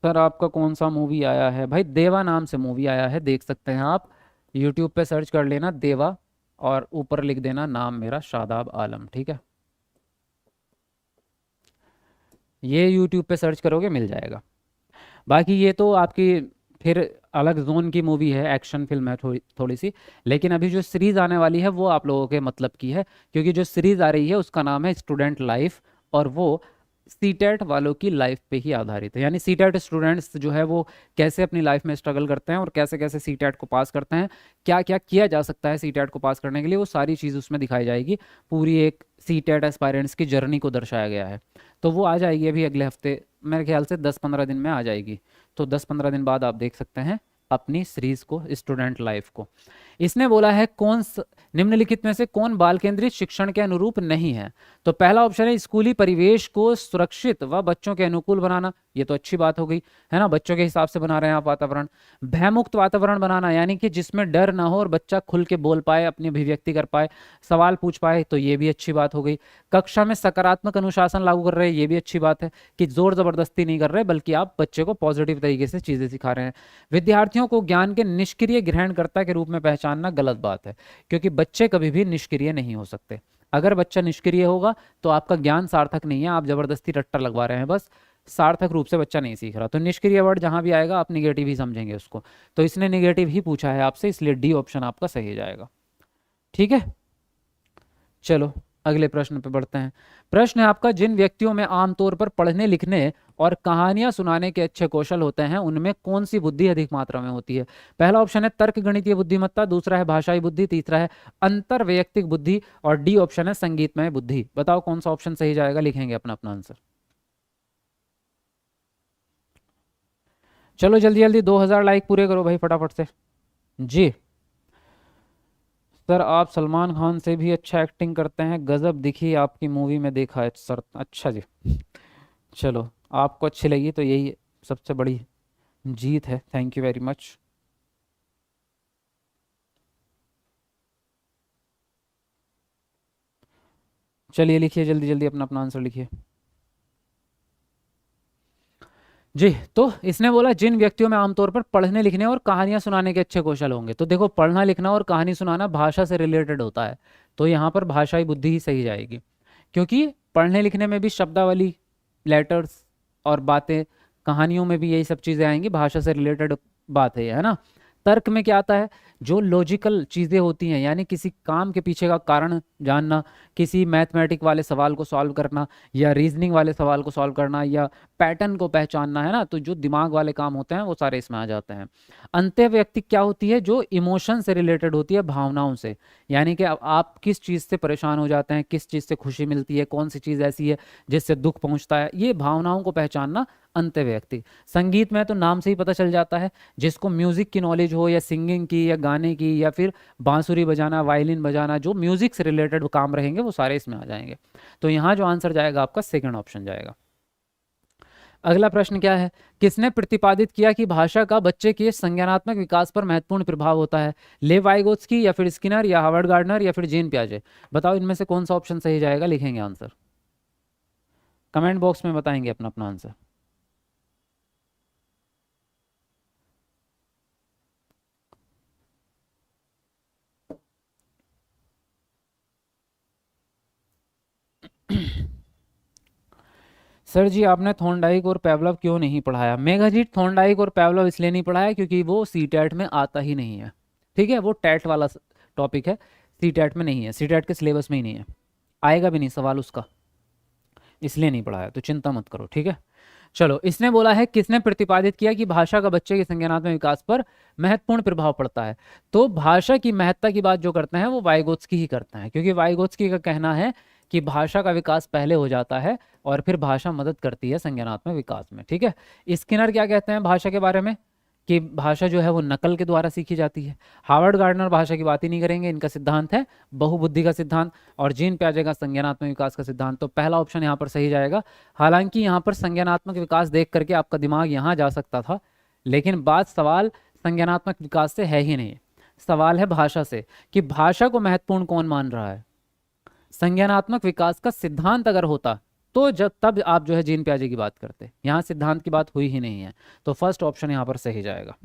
सर आपका कौन सा मूवी आया है, भाई देवा नाम से मूवी आया है, देख सकते हैं आप, यूट्यूब पे सर्च कर लेना देवा और ऊपर लिख देना नाम मेरा शादाब आलम। ठीक है, ये यूट्यूब पे सर्च करोगे मिल जाएगा। बाकी ये तो आपकी फिर अलग जोन की मूवी है, एक्शन फिल्म है थोड़ी थोड़ी सी, लेकिन अभी जो सीरीज़ आने वाली है वो आप लोगों के मतलब की है, क्योंकि जो सीरीज़ आ रही है उसका नाम है स्टूडेंट लाइफ, और वो सीटेट वालों की लाइफ पे ही आधारित है। यानी सीटेट स्टूडेंट्स जो है वो कैसे अपनी लाइफ में स्ट्रगल करते हैं और कैसे कैसे सीटेट को पास करते हैं, क्या क्या किया जा सकता है सीटेट को पास करने के लिए, वो सारी चीज़ उसमें दिखाई जाएगी। पूरी एक सीटेट एस्पायरेंट्स की जर्नी को दर्शाया गया है। तो वो आ जाएगी अभी अगले हफ्ते, मेरे ख्याल से 10-15 दिन में आ जाएगी, तो 10-15 दिन बाद आप देख सकते हैं अपनी सीरीज को, स्टूडेंट लाइफ को। इसने बोला है निम्नलिखित में से कौन बाल केंद्रित शिक्षण के अनुरूप नहीं है। तो पहला ऑप्शन है स्कूली परिवेश को सुरक्षित व बच्चों के अनुकूल बनाना, ये तो अच्छी बात हो गई है ना, बच्चों के हिसाब से बना रहे हैं आप वातावरण। भयमुक्त वातावरण बनाना, यानी कि जिसमें डर ना हो और बच्चा खुल के बोल पाए, अपनी अभिव्यक्ति कर पाए, सवाल पूछ पाए, तो ये भी अच्छी बात हो गई। कक्षा में सकारात्मक अनुशासन लागू कर रहे हैं, ये भी अच्छी बात है कि जोर जबरदस्ती नहीं कर रहे बल्कि आप बच्चे को पॉजिटिव तरीके से चीजें सिखा रहे हैं। विद्यार्थियों को ज्ञान के निष्क्रिय ग्रहणकर्ता के रूप में पहचानना गलत बात है, क्योंकि बच्चे कभी भी निष्क्रिय नहीं हो सकते। अगर बच्चा निष्क्रिय होगा तो आपका ज्ञान सार्थक नहीं है, आप जबरदस्ती रट्टा लगवा रहे हैं, बस सार्थक रूप से बच्चा नहीं सीख रहा। तो निष्क्रिय वर्ड जहां भी आएगा आप निगेटिव ही समझेंगे उसको, तो इसने निगेटिव ही पूछा है आपसे, इसलिए डी ऑप्शन आपका सही जाएगा। ठीक है, चलो अगले प्रश्न पे बढ़ते हैं। प्रश्न है आपका, जिन व्यक्तियों में आमतौर पर पढ़ने लिखने और कहानियां सुनाने के अच्छे कौशल होते हैं उनमें कौन सी बुद्धि अधिक मात्रा में होती है। पहला ऑप्शन है तर्क गणितीय बुद्धिमत्ता, दूसरा है भाषाई बुद्धि, तीसरा है अंतर वैयक्तिक बुद्धि, और डी ऑप्शन है संगीतमय बुद्धि। बताओ कौन सा ऑप्शन सही जाएगा, लिखेंगे अपना अपना आंसर। चलो जल्दी जल्दी 2000 लाइक पूरे करो भाई फटाफट से। जी सर, आप सलमान खान से भी अच्छा एक्टिंग करते हैं, गजब दिखी आपकी मूवी में, देखा है सर। अच्छा जी, चलो आपको अच्छी लगी तो यही सबसे बड़ी जीत है, थैंक यू वेरी मच। चलिए लिखिए जल्दी जल्दी अपना अपना आंसर लिखिए। जी, तो इसने बोला जिन व्यक्तियों में आमतौर पर पढ़ने लिखने और कहानियां सुनाने के अच्छे कौशल होंगे। तो देखो, पढ़ना लिखना और कहानी सुनाना भाषा से रिलेटेड होता है, तो यहाँ पर भाषाई बुद्धि ही सही जाएगी, क्योंकि पढ़ने लिखने में भी शब्दावली, लेटर्स और बातें, कहानियों में भी यही सब चीज़ें आएंगी, भाषा से रिलेटेड बात है ना। तर्क में क्या आता है, जो लॉजिकल चीज़ें होती हैं, यानी किसी काम के पीछे का कारण जानना, किसी मैथमेटिक वाले सवाल को सॉल्व करना, या रीजनिंग वाले सवाल को सॉल्व करना, या पैटर्न को पहचानना, है ना, तो जो दिमाग वाले काम होते हैं वो सारे इसमें आ जाते हैं। अंत्य व्यक्ति क्या होती है, जो इमोशन से रिलेटेड होती है, भावनाओं से, यानी कि आप किस चीज़ से परेशान हो जाते हैं, किस चीज़ से खुशी मिलती है, कौन सी चीज़ ऐसी है जिससे दुख पहुंचता है, ये भावनाओं को पहचानना अंत्य व्यक्ति। संगीत में तो नाम से ही पता चल जाता है, जिसको म्यूजिक की नॉलेज हो, या सिंगिंग की, या गाने की, या फिर बांसुरी बजाना, वायलिन बजाना, जो म्यूजिक से रिलेटेड काम रहेंगे वो सारे इसमें आ जाएंगे। तो यहाँ जो आंसर जाएगा आपका सेकंड ऑप्शन जाएगा। अगला प्रश्न क्या है, किसने प्रतिपादित किया कि भाषा का बच्चे के संज्ञानात्मक विकास पर महत्वपूर्ण प्रभाव होता है। लेव वाइगोत्स्की, या फिर स्किनर, या हावर्ड गार्डनर, या फिर जीन पियाजे। बताओ इनमें से कौन सा ऑप्शन सही जाएगा, लिखेंगे आंसर, कमेंट बॉक्स में बताएंगे अपना अपना आंसर। सर जी, आपने थॉर्नडाइक और पेवलव क्यों नहीं पढ़ाया। मेघाजीत, थॉर्नडाइक और पेवलव इसलिए नहीं पढ़ाया क्योंकि वो सी टैट में आता ही नहीं है। ठीक है, वो टैट वाला टॉपिक है, सी टैट में नहीं है, सी टैट के सिलेबस में ही नहीं है, आएगा भी नहीं सवाल उसका, इसलिए नहीं पढ़ाया, तो चिंता मत करो। ठीक है, चलो, इसने बोला है किसने प्रतिपादित किया कि भाषा का बच्चे के संज्ञानात्मक विकास पर महत्वपूर्ण प्रभाव पड़ता है। तो भाषा की महत्ता की बात जो करते हैं वो वाइगोत्स्की ही करते हैं, क्योंकि वाइगोत्स्की का कहना है कि भाषा का विकास पहले हो जाता है और फिर भाषा मदद करती है संज्ञानात्मक विकास में। ठीक है, स्किनर क्या कहते हैं भाषा के बारे में, कि भाषा जो है वो नकल के द्वारा सीखी जाती है। हार्वर्ड गार्डनर भाषा की बात ही नहीं करेंगे, इनका सिद्धांत है बहुबुद्धि का सिद्धांत, और जीन पियाजे का संज्ञानात्मक विकास का सिद्धांत। तो पहला ऑप्शन यहाँ पर सही जाएगा। हालांकि यहाँ पर संज्ञानात्मक विकास देख करके आपका दिमाग यहाँ जा सकता था, लेकिन बात सवाल संज्ञानात्मक विकास से है ही नहीं, सवाल है भाषा से, कि भाषा को महत्वपूर्ण कौन मान रहा है। संज्ञानात्मक विकास का सिद्धांत अगर होता तो जब तब आप जो है जीन पियाजे की बात करते, यहाँ सिद्धांत की बात हुई ही नहीं है, तो फर्स्ट ऑप्शन यहाँ पर सही जाएगा।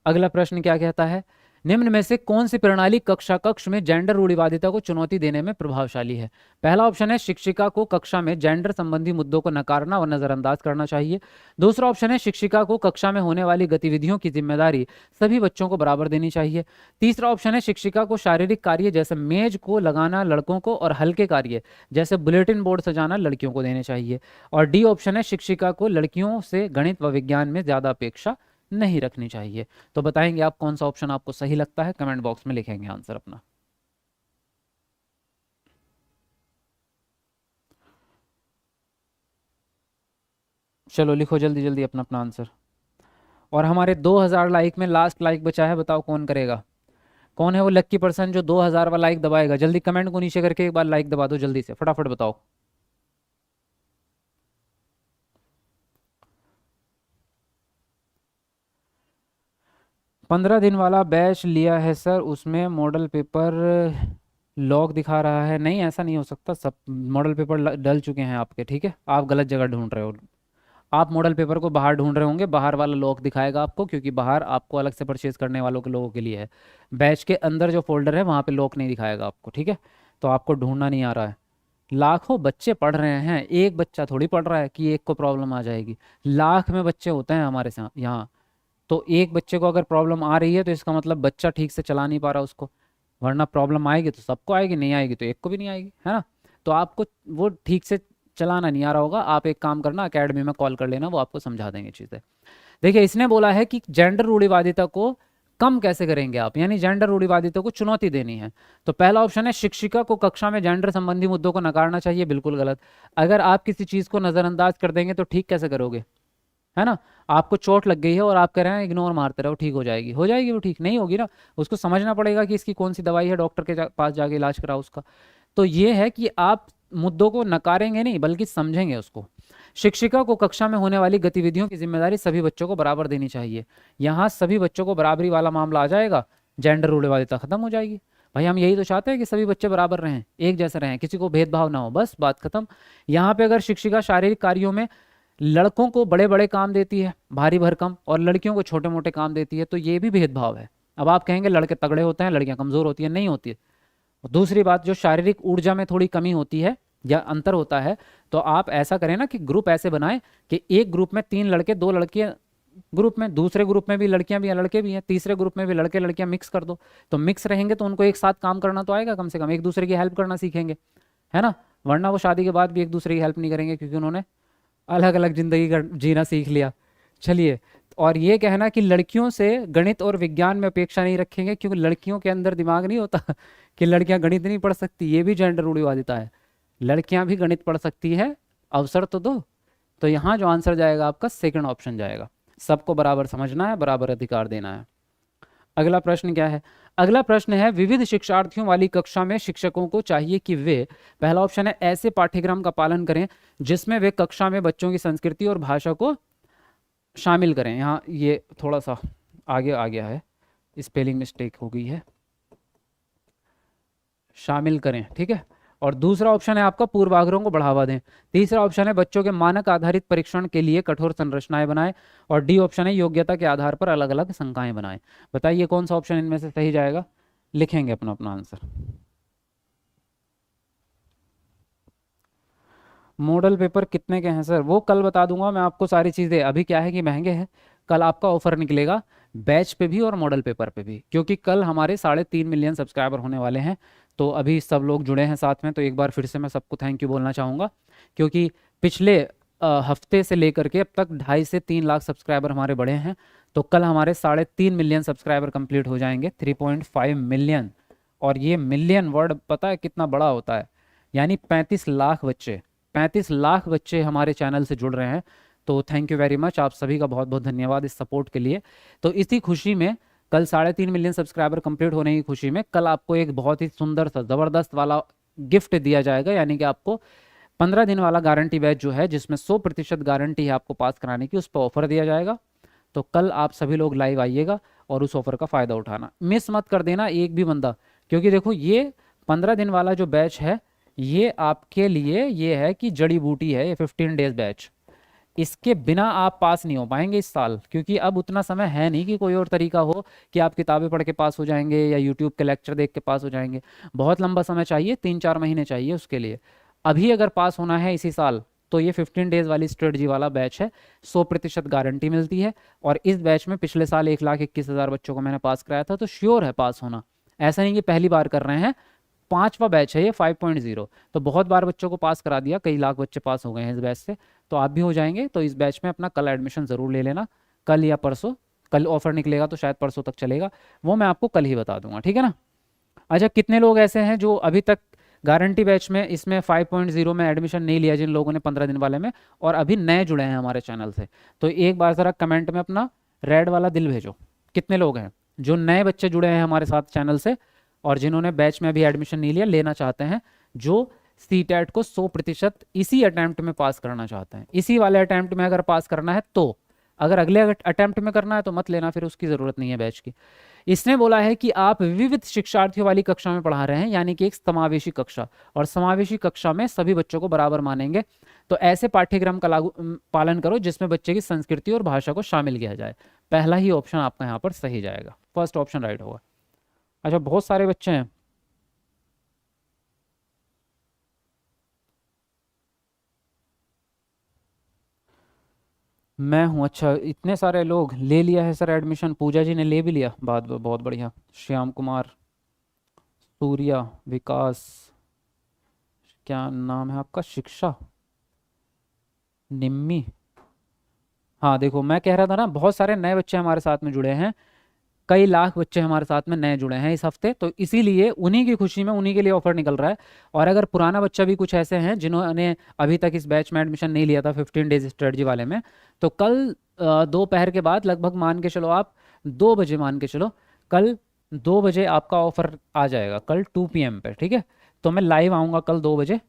अगला प्रश्न क्या कहता है, निम्न में से कौन सी प्रणाली कक्षा कक्ष में जेंडर रूढ़िवादिता को चुनौती देने में प्रभावशाली है। पहला ऑप्शन है शिक्षिका को कक्षा में जेंडर संबंधी मुद्दों को नकारना व नजरअंदाज करना चाहिए। दूसरा ऑप्शन है शिक्षिका को कक्षा में होने वाली गतिविधियों की जिम्मेदारी सभी बच्चों को बराबर देनी चाहिए। तीसरा ऑप्शन है शिक्षिका को शारीरिक कार्य जैसे मेज को लगाना लड़कों को और हल्के कार्य जैसे बुलेटिन बोर्ड सजाना लड़कियों को देने चाहिए। और डी ऑप्शन है शिक्षिका को लड़कियों से गणित व विज्ञान में ज्यादा अपेक्षा नहीं रखनी चाहिए। तो बताएंगे आप कौन सा ऑप्शन आपको सही लगता है, कमेंट बॉक्स में लिखेंगे आंसर अपना। चलो लिखो जल्दी जल्दी अपना अपना आंसर। और हमारे 2000 लाइक में लास्ट लाइक बचा है, बताओ कौन करेगा? कौन है वो लक्की पर्सन जो 2000 वाला लाइक दबाएगा? जल्दी कमेंट को नीचे करके एक बार लाइक दबा दो, जल्दी से फटाफट बताओ। पंद्रह दिन वाला बैच लिया है सर, उसमें मॉडल पेपर लॉक दिखा रहा है। नहीं, ऐसा नहीं हो सकता, सब मॉडल पेपर डल चुके हैं आपके, ठीक है? आप गलत जगह ढूंढ रहे हो। आप मॉडल पेपर को बाहर ढूंढ रहे होंगे, बाहर वाला लॉक दिखाएगा आपको, क्योंकि बाहर आपको अलग से परचेज करने वालों के लोगों के लिए है। बैच के अंदर जो फोल्डर है वहाँ पे लॉक नहीं दिखाएगा आपको, ठीक है? तो आपको ढूंढना नहीं आ रहा है। लाखों बच्चे पढ़ रहे हैं, एक बच्चा थोड़ी पढ़ रहा है कि एक को प्रॉब्लम आ जाएगी। लाख में बच्चे होते हैं हमारे साथ यहाँ। तो एक बच्चे को अगर प्रॉब्लम आ रही है तो इसका मतलब बच्चा ठीक से चला नहीं पा रहा उसको, वरना प्रॉब्लम आएगी तो सबको आएगी, नहीं आएगी तो एक को भी नहीं आएगी, है ना? तो आपको वो ठीक से चलाना नहीं आ रहा होगा, आप एक काम करना, एकेडमी में कॉल कर लेना, वो आपको समझा देंगे चीज़ें। देखिए, इसने बोला है कि जेंडर रूढ़िवादिता को कम कैसे करेंगे आप, यानी जेंडर रूढ़िवादिता को चुनौती देनी है। तो पहला ऑप्शन है, शिक्षिका को कक्षा में जेंडर संबंधी मुद्दों को नकारना चाहिए। बिल्कुल गलत। अगर आप किसी चीज़ को नज़रअंदाज कर देंगे तो ठीक कैसे करोगे, है ना? आपको चोट लग गई है और आप कह रहे हैं इग्नोर मारते रहो, ठीक हो जाएगी। हो जाएगी? वो ठीक नहीं होगी ना। उसको समझना पड़ेगा कि इसकी कौन सी दवाई है, डॉक्टर के पास जाके इलाज कराओ उसका। तो ये है कि आप मुद्दों को नकारेंगे नहीं, बल्कि समझेंगे उसको। शिक्षिका को कक्षा में होने वाली गतिविधियों की जिम्मेदारी सभी बच्चों को बराबर देनी चाहिए। यहाँ सभी बच्चों को बराबरी वाला मामला आ जाएगा, जेंडर रूढ़िवादिता खत्म हो जाएगी। भाई हम यही तो चाहते हैं कि सभी बच्चे बराबर रहें, एक जैसे रहें, किसी को भेदभाव ना हो, बस बात खत्म। यहाँ पे अगर शिक्षिका शारीरिक कार्यों में लड़कों को बड़े बड़े काम देती है, भारी भरकम, और लड़कियों को छोटे मोटे काम देती है, तो ये भी भेदभाव है। अब आप कहेंगे लड़के तगड़े होते हैं, लड़कियां कमजोर होती है, नहीं होती है। दूसरी बात, जो शारीरिक ऊर्जा में थोड़ी कमी होती है या अंतर होता है, तो आप ऐसा करें ना कि ग्रुप ऐसे बनाएं कि एक ग्रुप में 3 लड़के 2 लड़कियां, ग्रुप में दूसरे ग्रुप में भी लड़कियां भी हैं लड़के भी हैं, तीसरे ग्रुप में भी लड़के लड़कियां, मिक्स कर दो। तो मिक्स रहेंगे तो उनको एक साथ काम करना तो आएगा, कम से कम एक दूसरे की हेल्प करना सीखेंगे, है ना? वरना वो शादी के बाद भी एक दूसरे की हेल्प नहीं करेंगे, क्योंकि उन्होंने अलग अलग जिंदगी जीना सीख लिया। चलिए, और ये कहना कि लड़कियों से गणित और विज्ञान में अपेक्षा नहीं रखेंगे क्योंकि लड़कियों के अंदर दिमाग नहीं होता कि लड़कियां गणित नहीं पढ़ सकती, ये भी जेंडर रूढ़िवादिता है। लड़कियां भी गणित पढ़ सकती है, अवसर तो दो। तो यहाँ जो आंसर जाएगा आपका सेकंड ऑप्शन जाएगा, सबको बराबर समझना है, बराबर अधिकार देना है। अगला प्रश्न क्या है? अगला प्रश्न है, विविध शिक्षार्थियों वाली कक्षा में शिक्षकों को चाहिए कि वे, पहला ऑप्शन है, ऐसे पाठ्यक्रम का पालन करें जिसमें वे कक्षा में बच्चों की संस्कृति और भाषा को शामिल करें। यहाँ ये थोड़ा सा आगे आ गया है, स्पेलिंग मिस्टेक हो गई है, शामिल करें, ठीक है। और दूसरा ऑप्शन है आपका, पूर्वाग्रहों को बढ़ावा दें। तीसरा ऑप्शन है, बच्चों के मानक आधारित परीक्षण के लिए कठोर संरचनाएं बनाएं। और डी ऑप्शन है, योग्यता के आधार पर अलग अलग संकायें बनाएं। बताइए कौन सा ऑप्शन इनमें से सही जाएगा? लिखेंगे अपना अपना आंसर। मॉडल पेपर कितने के हैं सर? वो कल बता दूंगा मैं आपको सारी चीज़ें। अभी क्या है कि महंगे हैं, कल आपका ऑफर निकलेगा बैच पे भी और मॉडल पेपर पे भी, क्योंकि कल हमारे 3.5 मिलियन सब्सक्राइबर होने वाले हैं। तो अभी सब लोग जुड़े हैं साथ में, तो एक बार फिर से मैं सबको थैंक यू बोलना चाहूँगा, क्योंकि पिछले हफ्ते से लेकर के अब तक 2.5 से 3 लाख सब्सक्राइबर हमारे बढ़े हैं। तो कल हमारे 3.5 मिलियन सब्सक्राइबर कंप्लीट हो जाएंगे, 3.5 मिलियन। और ये मिलियन वर्ड पता है कितना बड़ा होता है? यानी 35 लाख बच्चे, 35 लाख बच्चे हमारे चैनल से जुड़ रहे हैं। तो थैंक यू वेरी मच, आप सभी का बहुत बहुत धन्यवाद इस सपोर्ट के लिए। तो इसी खुशी में, कल 3.5 मिलियन सब्सक्राइबर कंप्लीट होने की खुशी में, कल आपको एक बहुत ही सुंदर सा ज़बरदस्त वाला गिफ्ट दिया जाएगा। यानी कि आपको 15 दिन वाला गारंटी बैच जो है, जिसमें 100% गारंटी है आपको पास कराने की, उस पर ऑफर दिया जाएगा। तो कल आप सभी लोग लाइव आइएगा और उस ऑफर का फ़ायदा उठाना, मिस मत कर देना एक भी बंदा। क्योंकि देखो, ये 15 दिन वाला जो बैच है, ये आपके लिए ये है कि जड़ी बूटी है, ये 15 डेज बैच। इसके बिना आप पास नहीं हो पाएंगे इस साल, क्योंकि अब उतना समय है नहीं कि कोई और तरीका हो कि आप किताबें पढ़ के पास हो जाएंगे या यूट्यूब के लेक्चर देख के पास हो जाएंगे। बहुत लंबा समय चाहिए, 3-4 महीने चाहिए उसके लिए। अभी अगर पास होना है इसी साल, तो ये 15 डेज वाली स्ट्रेटजी वाला बैच है, 100% गारंटी मिलती है। और इस बैच में पिछले साल 1,21,000 बच्चों को मैंने पास कराया था, तो श्योर है पास होना। ऐसा नहीं कि पहली बार कर रहे हैं, 5वां बैच है ये 5.0। तो बहुत बार बच्चों को पास करा दिया, कई लाख बच्चे पास हो गए हैं इस बैच से। तो आप भी हो जाएंगे। तो इस बैच में अपना कल एडमिशन ज़रूर ले लेना, कल या परसों। कल ऑफर निकलेगा तो शायद परसों तक चलेगा, वो मैं आपको कल ही बता दूंगा, ठीक है ना? अच्छा, कितने लोग ऐसे हैं जो अभी तक गारंटी बैच में, इसमें 5.0 में एडमिशन नहीं लिया, जिन लोगों ने 15 दिन वाले में, और अभी नए जुड़े हैं हमारे चैनल से? तो एक बार ज़रा कमेंट में अपना रेड वाला दिल भेजो। कितने लोग हैं जो नए बच्चे जुड़े हैं हमारे साथ चैनल से और जिन्होंने बैच में अभी एडमिशन नहीं लिया, लेना चाहते हैं, जो सीटेट को 100% इसी अटेम्प्ट में पास करना चाहते हैं। इसी वाले अटेम्प्ट में अगर पास करना है तो, अगर अगले अटेम्प्ट में करना है तो मत लेना, फिर उसकी ज़रूरत नहीं है बैच की। इसने बोला है कि आप विविध शिक्षार्थियों वाली कक्षा में पढ़ा रहे हैं, यानी कि एक समावेशी कक्षा, और समावेशी कक्षा में सभी बच्चों को बराबर मानेंगे। तो ऐसे पाठ्यक्रम का पालन करो जिसमें बच्चे की संस्कृति और भाषा को शामिल किया जाए। पहला ही ऑप्शन आपका यहाँ पर सही जाएगा, फर्स्ट ऑप्शन राइट होगा। अच्छा, बहुत सारे बच्चे हैं। मैं हूँ, अच्छा इतने सारे लोग ले लिया है सर एडमिशन। पूजा जी ने ले भी लिया, बात बहुत बढ़िया। श्याम कुमार, सूर्या, विकास, क्या नाम है आपका, शिक्षा, निम्मी। हाँ देखो, मैं कह रहा था ना, बहुत सारे नए बच्चे हमारे साथ में जुड़े हैं, कई लाख बच्चे हमारे साथ में नए जुड़े हैं इस हफ्ते, तो इसीलिए उन्हीं की खुशी में उन्हीं के लिए ऑफर निकल रहा है। और अगर पुराना बच्चा भी कुछ ऐसे हैं जिन्होंने अभी तक इस बैच में एडमिशन नहीं लिया था 15 डेज स्ट्रेटजी वाले में, तो कल दोपहर के बाद लगभग मान के चलो आप 2 बजे, मान के चलो कल 2 बजे आपका ऑफर आ जाएगा, कल 2 PM पे, ठीक है। तो मैं लाइव आऊँगा कल 2 बजे,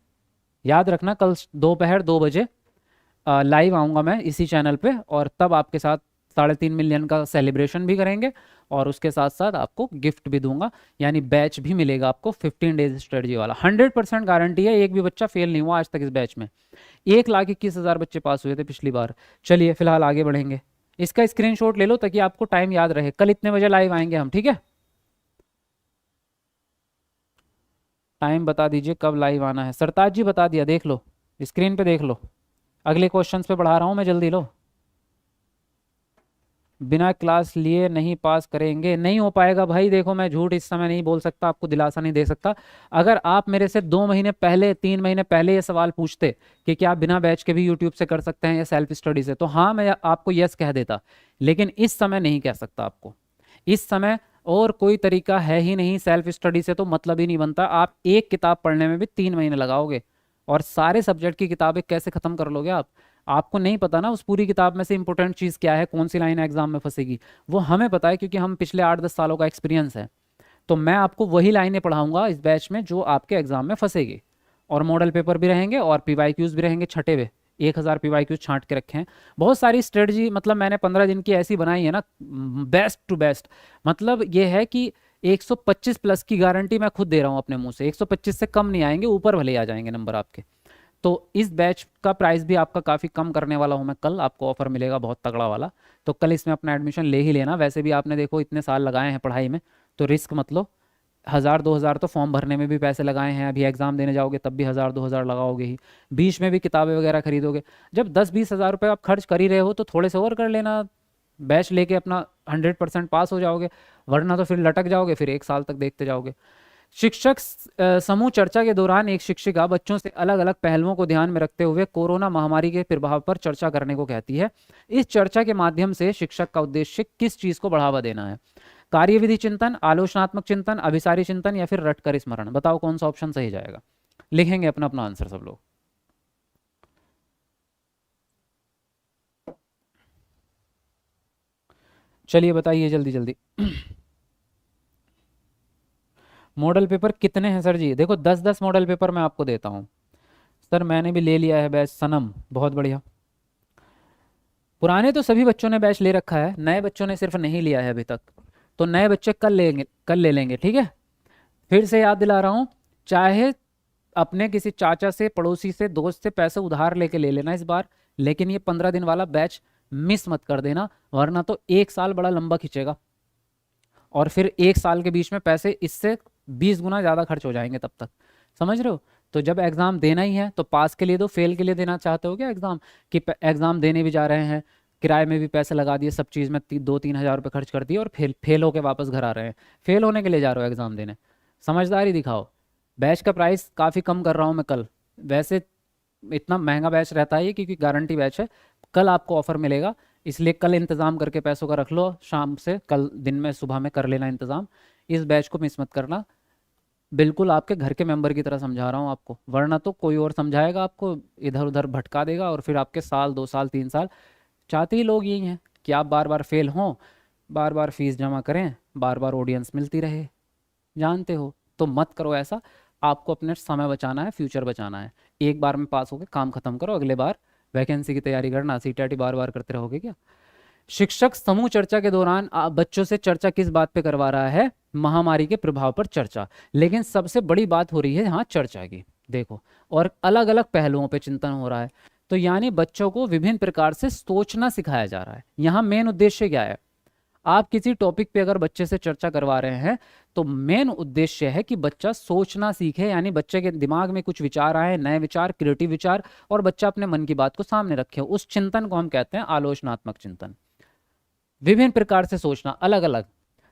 याद रखना, कल दोपहर 2 बजे लाइव आऊँगा मैं इसी चैनल पे, और तब आपके साथ 3.5 मिलियन का सेलिब्रेशन भी करेंगे, और उसके साथ साथ आपको गिफ्ट भी दूंगा, यानी बैच भी मिलेगा आपको 15 डेज स्ट्रेटजी वाला। 100% गारंटी है, एक भी बच्चा फेल नहीं हुआ आज तक इस बैच में। 1,21,000 बच्चे पास हुए थे पिछली बार। चलिए फिलहाल आगे बढ़ेंगे, इसका स्क्रीनशॉट ले लो ताकि आपको टाइम याद रहे। कल इतने बजे लाइव आएंगे हम, ठीक है। टाइम बता दीजिए कब लाइव आना है। सरताज जी बता दिया, देख लो स्क्रीन पे, देख लो। अगले क्वेश्चंस पे बढ़ा रहा हूँ मैं, जल्दी लो। बिना क्लास लिए नहीं पास करेंगे, नहीं हो पाएगा भाई। देखो मैं झूठ इस समय नहीं बोल सकता, आपको दिलासा नहीं दे सकता। अगर आप मेरे से 2 महीने पहले, 3 महीने पहले ये सवाल पूछते कि क्या आप बिना बैच के भी यूट्यूब से कर सकते हैं या सेल्फ स्टडी से, तो हाँ मैं आपको यस कह देता। लेकिन इस समय नहीं कह सकता आपको, इस समय और कोई तरीका है ही नहीं। सेल्फ स्टडी से तो मतलब ही नहीं बनता। आप एक किताब पढ़ने में भी 3 महीने लगाओगे, और सारे सब्जेक्ट की किताबें कैसे ख़त्म कर लोगे आप? आपको नहीं पता ना उस पूरी किताब में से इंपॉर्टेंट चीज़ क्या है, कौन सी लाइन एग्जाम में फंसेगी। वो हमें पता है क्योंकि हम पिछले 8-10 सालों का एक्सपीरियंस है। तो मैं आपको वही लाइनें पढ़ाऊंगा इस बैच में जो आपके एग्जाम में फंसेगी। और मॉडल पेपर भी रहेंगे और पीवाईक्यूज भी रहेंगे छटे हुए। 1,000 पीवाईक्यूज छांट के रखे हैं। बहुत सारी स्ट्रेटजी, मतलब मैंने 15 दिन की ऐसी बनाई है ना, बेस्ट टू बेस्ट। मतलब ये है कि 125 प्लस की गारंटी मैं खुद दे रहा हूँ अपने मुंह से। 125 से कम नहीं आएंगे, ऊपर भले आ जाएंगे नंबर आपके। तो इस बैच का प्राइस भी आपका काफ़ी कम करने वाला हूँ मैं। कल आपको ऑफर मिलेगा बहुत तगड़ा वाला, तो कल इसमें अपना एडमिशन ले ही लेना। वैसे भी आपने देखो इतने साल लगाए हैं पढ़ाई में, तो रिस्क मत लो। 1,000-2,000 तो फॉर्म भरने में भी पैसे लगाए हैं, अभी एग्जाम देने जाओगे तब भी 1,000-2,000 लगाओगे ही। बीच में भी किताबें वगैरह खरीदोगे। जब 10-20 हज़ार रुपये आप खर्च कर ही रहे हो तो थोड़े से और कर लेना, बैच लेके अपना 100% पास हो जाओगे। वरना तो फिर लटक जाओगे, फिर 1 साल तक देखते जाओगे। शिक्षक समूह चर्चा के दौरान एक शिक्षिका बच्चों से अलग अलग पहलुओं को ध्यान में रखते हुए कोरोना महामारी के प्रभाव पर चर्चा करने को कहती है। इस चर्चा के माध्यम से शिक्षक का उद्देश्य किस चीज को बढ़ावा देना है? कार्यविधि चिंतन, आलोचनात्मक चिंतन, अभिसारी चिंतन, या फिर रटकर स्मरण? बताओ कौन सा ऑप्शन सही जाएगा। लिखेंगे अपना अपना आंसर सब लोग। चलिए बताइए जल्दी जल्दी। मॉडल पेपर कितने हैं सर जी? देखो 10-10 मॉडल पेपर मैं आपको देता हूँ। सर मैंने भी ले लिया है बैच, सनम बहुत बढ़िया। पुराने तो सभी बच्चों ने बैच ले रखा है, नए बच्चों ने सिर्फ नहीं लिया है अभी तक। तो नए बच्चे कल लेंगे, कल ले लेंगे, ठीक है। फिर से याद दिला रहा हूँ, चाहे अपने किसी चाचा से, पड़ोसी से, दोस्त से पैसे उधार लेके ले लेना इस बार, लेकिन ये 15 दिन वाला बैच मिस मत कर देना, वरना तो 1 साल बड़ा लंबा खिंचेगा, और फिर 1 साल के बीच में पैसे इससे 20 गुना ज़्यादा खर्च हो जाएंगे तब तक। समझ रहे हो? तो जब एग्ज़ाम देना ही है तो पास के लिए दो, फेल के लिए देना चाहते हो क्या एग्ज़ाम? कि एग्ज़ाम देने भी जा रहे हैं, किराए में भी पैसे लगा दिए, सब चीज़ में 2-3 हज़ार रुपये खर्च कर दिए, और फेल होके वापस घर आ रहे हैं। फेल होने के लिए जा रहे हो एग्ज़ाम देने? समझदारी दिखाओ। बैच का प्राइस काफ़ी कम कर रहा हूँ मैं कल। वैसे इतना महंगा बैच रहता है ये क्योंकि गारंटी बैच है। कल आपको ऑफर मिलेगा, इसलिए कल इंतज़ाम करके पैसों का रख लो, शाम से कल दिन में सुबह में कर लेना इंतज़ाम। इस बैच को मिस मत करना। बिल्कुल आपके घर के मेंबर की तरह समझा रहा हूँ आपको, वरना तो कोई और समझाएगा आपको, इधर उधर भटका देगा, और फिर आपके साल 2 साल 3 साल। चाहते ही लोग यही हैं कि आप बार बार फेल हों, बार बार फीस जमा करें, बार बार ऑडियंस मिलती रहे, जानते हो, तो मत करो ऐसा। आपको अपने समय बचाना है, फ्यूचर बचाना है। एक बार में पास होकर काम खत्म करो, अगले बार वैकेंसी की तैयारी करना। सीटेट बार बार करते रहोगे क्या? शिक्षक समूह चर्चा के दौरान बच्चों से चर्चा किस बात पे करवा रहा है? महामारी के प्रभाव पर चर्चा। लेकिन सबसे बड़ी बात हो रही है यहाँ चर्चा की, देखो, और अलग अलग पहलुओं पे चिंतन हो रहा है। तो यानी बच्चों को विभिन्न प्रकार से सोचना सिखाया जा रहा है। यहाँ मेन उद्देश्य क्या है? आप किसी टॉपिक पे अगर बच्चे से चर्चा करवा रहे हैं तो मेन उद्देश्य है कि बच्चा सोचना सीखे, यानी बच्चे के दिमाग में कुछ विचार आए, नए विचार, क्रिएटिव विचार, और बच्चा अपने मन की बात को सामने रखे। उस चिंतन को हम कहते हैं आलोचनात्मक चिंतन। विभिन्न प्रकार से सोचना, अलग अलग।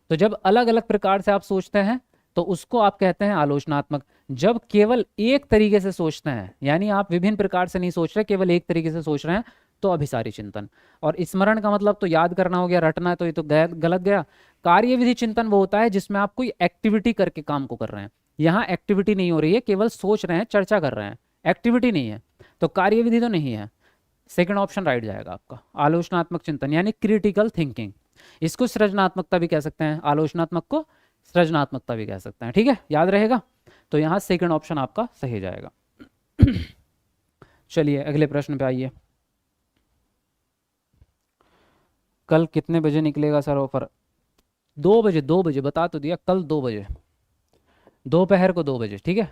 तो जब अलग अलग प्रकार से आप सोचते हैं तो उसको आप कहते हैं आलोचनात्मक। जब केवल एक तरीके से सोचते हैं, यानी आप विभिन्न प्रकार से नहीं सोच रहे, केवल एक तरीके से सोच रहे हैं, तो अभिसारी चिंतन। और स्मरण का मतलब तो याद करना हो गया, रटना है तो ये तो गलत गया। कार्यविधि चिंतन वो होता है जिसमें आप कोई एक्टिविटी करके काम को कर रहे हैं। यहाँ एक्टिविटी नहीं हो रही है, केवल सोच रहे हैं, चर्चा कर रहे हैं, एक्टिविटी नहीं है, तो कार्यविधि तो नहीं है। सेकंड ऑप्शन राइट जाएगा आपका, आलोचनात्मक चिंतन यानी क्रिटिकल थिंकिंग। इसको सृजनात्मकता भी कह सकते हैं, आलोचनात्मक को सृजनात्मकता भी कह सकते हैं, ठीक है, याद रहेगा। तो यहाँ सेकंड ऑप्शन आपका सही जाएगा। चलिए अगले प्रश्न पे आइए। कल कितने बजे निकलेगा सर ऑफर? 2 बजे, 2 बजे बता तो दिया, कल 2 बजे, दोपहर को 2 बजे, ठीक है।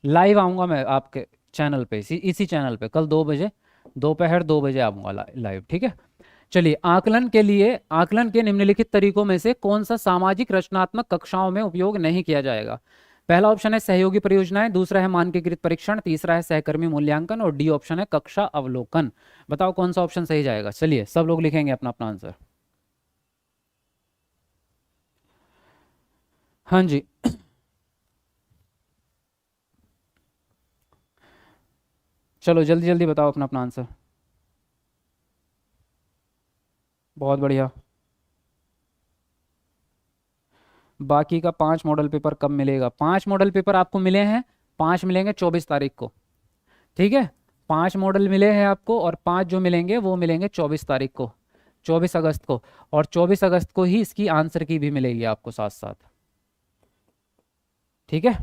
लाइव आऊँगा मैं आपके चैनल पे, इसी चैनल पे कल 2 बजे, दोपहर 2 बजे आऊँगा लाइव, ठीक है। चलिए, आकलन के निम्नलिखित तरीकों में से कौन सा सामाजिक रचनात्मक कक्षाओं में उपयोग नहीं किया जाएगा? पहला ऑप्शन है सहयोगी परियोजनाएं, दूसरा है मानकीकृत परीक्षण, तीसरा है सहकर्मी मूल्यांकन, और डी ऑप्शन है कक्षा अवलोकन। बताओ कौन सा ऑप्शन सही जाएगा? चलिए सब लोग लिखेंगे अपना अपना आंसर। हाँ जी, चलो जल्दी जल्दी बताओ अपना अपना आंसर। बहुत बढ़िया। बाकी का 5 मॉडल पेपर कब मिलेगा? 5 मॉडल पेपर आपको मिले हैं, 5 मिलेंगे 24 तारीख को, ठीक है। 5 मॉडल मिले हैं आपको, और 5 जो मिलेंगे वो मिलेंगे 24 तारीख को, 24 अगस्त को। और 24 अगस्त को ही इसकी आंसर की भी मिलेगी आपको साथ साथ, ठीक है,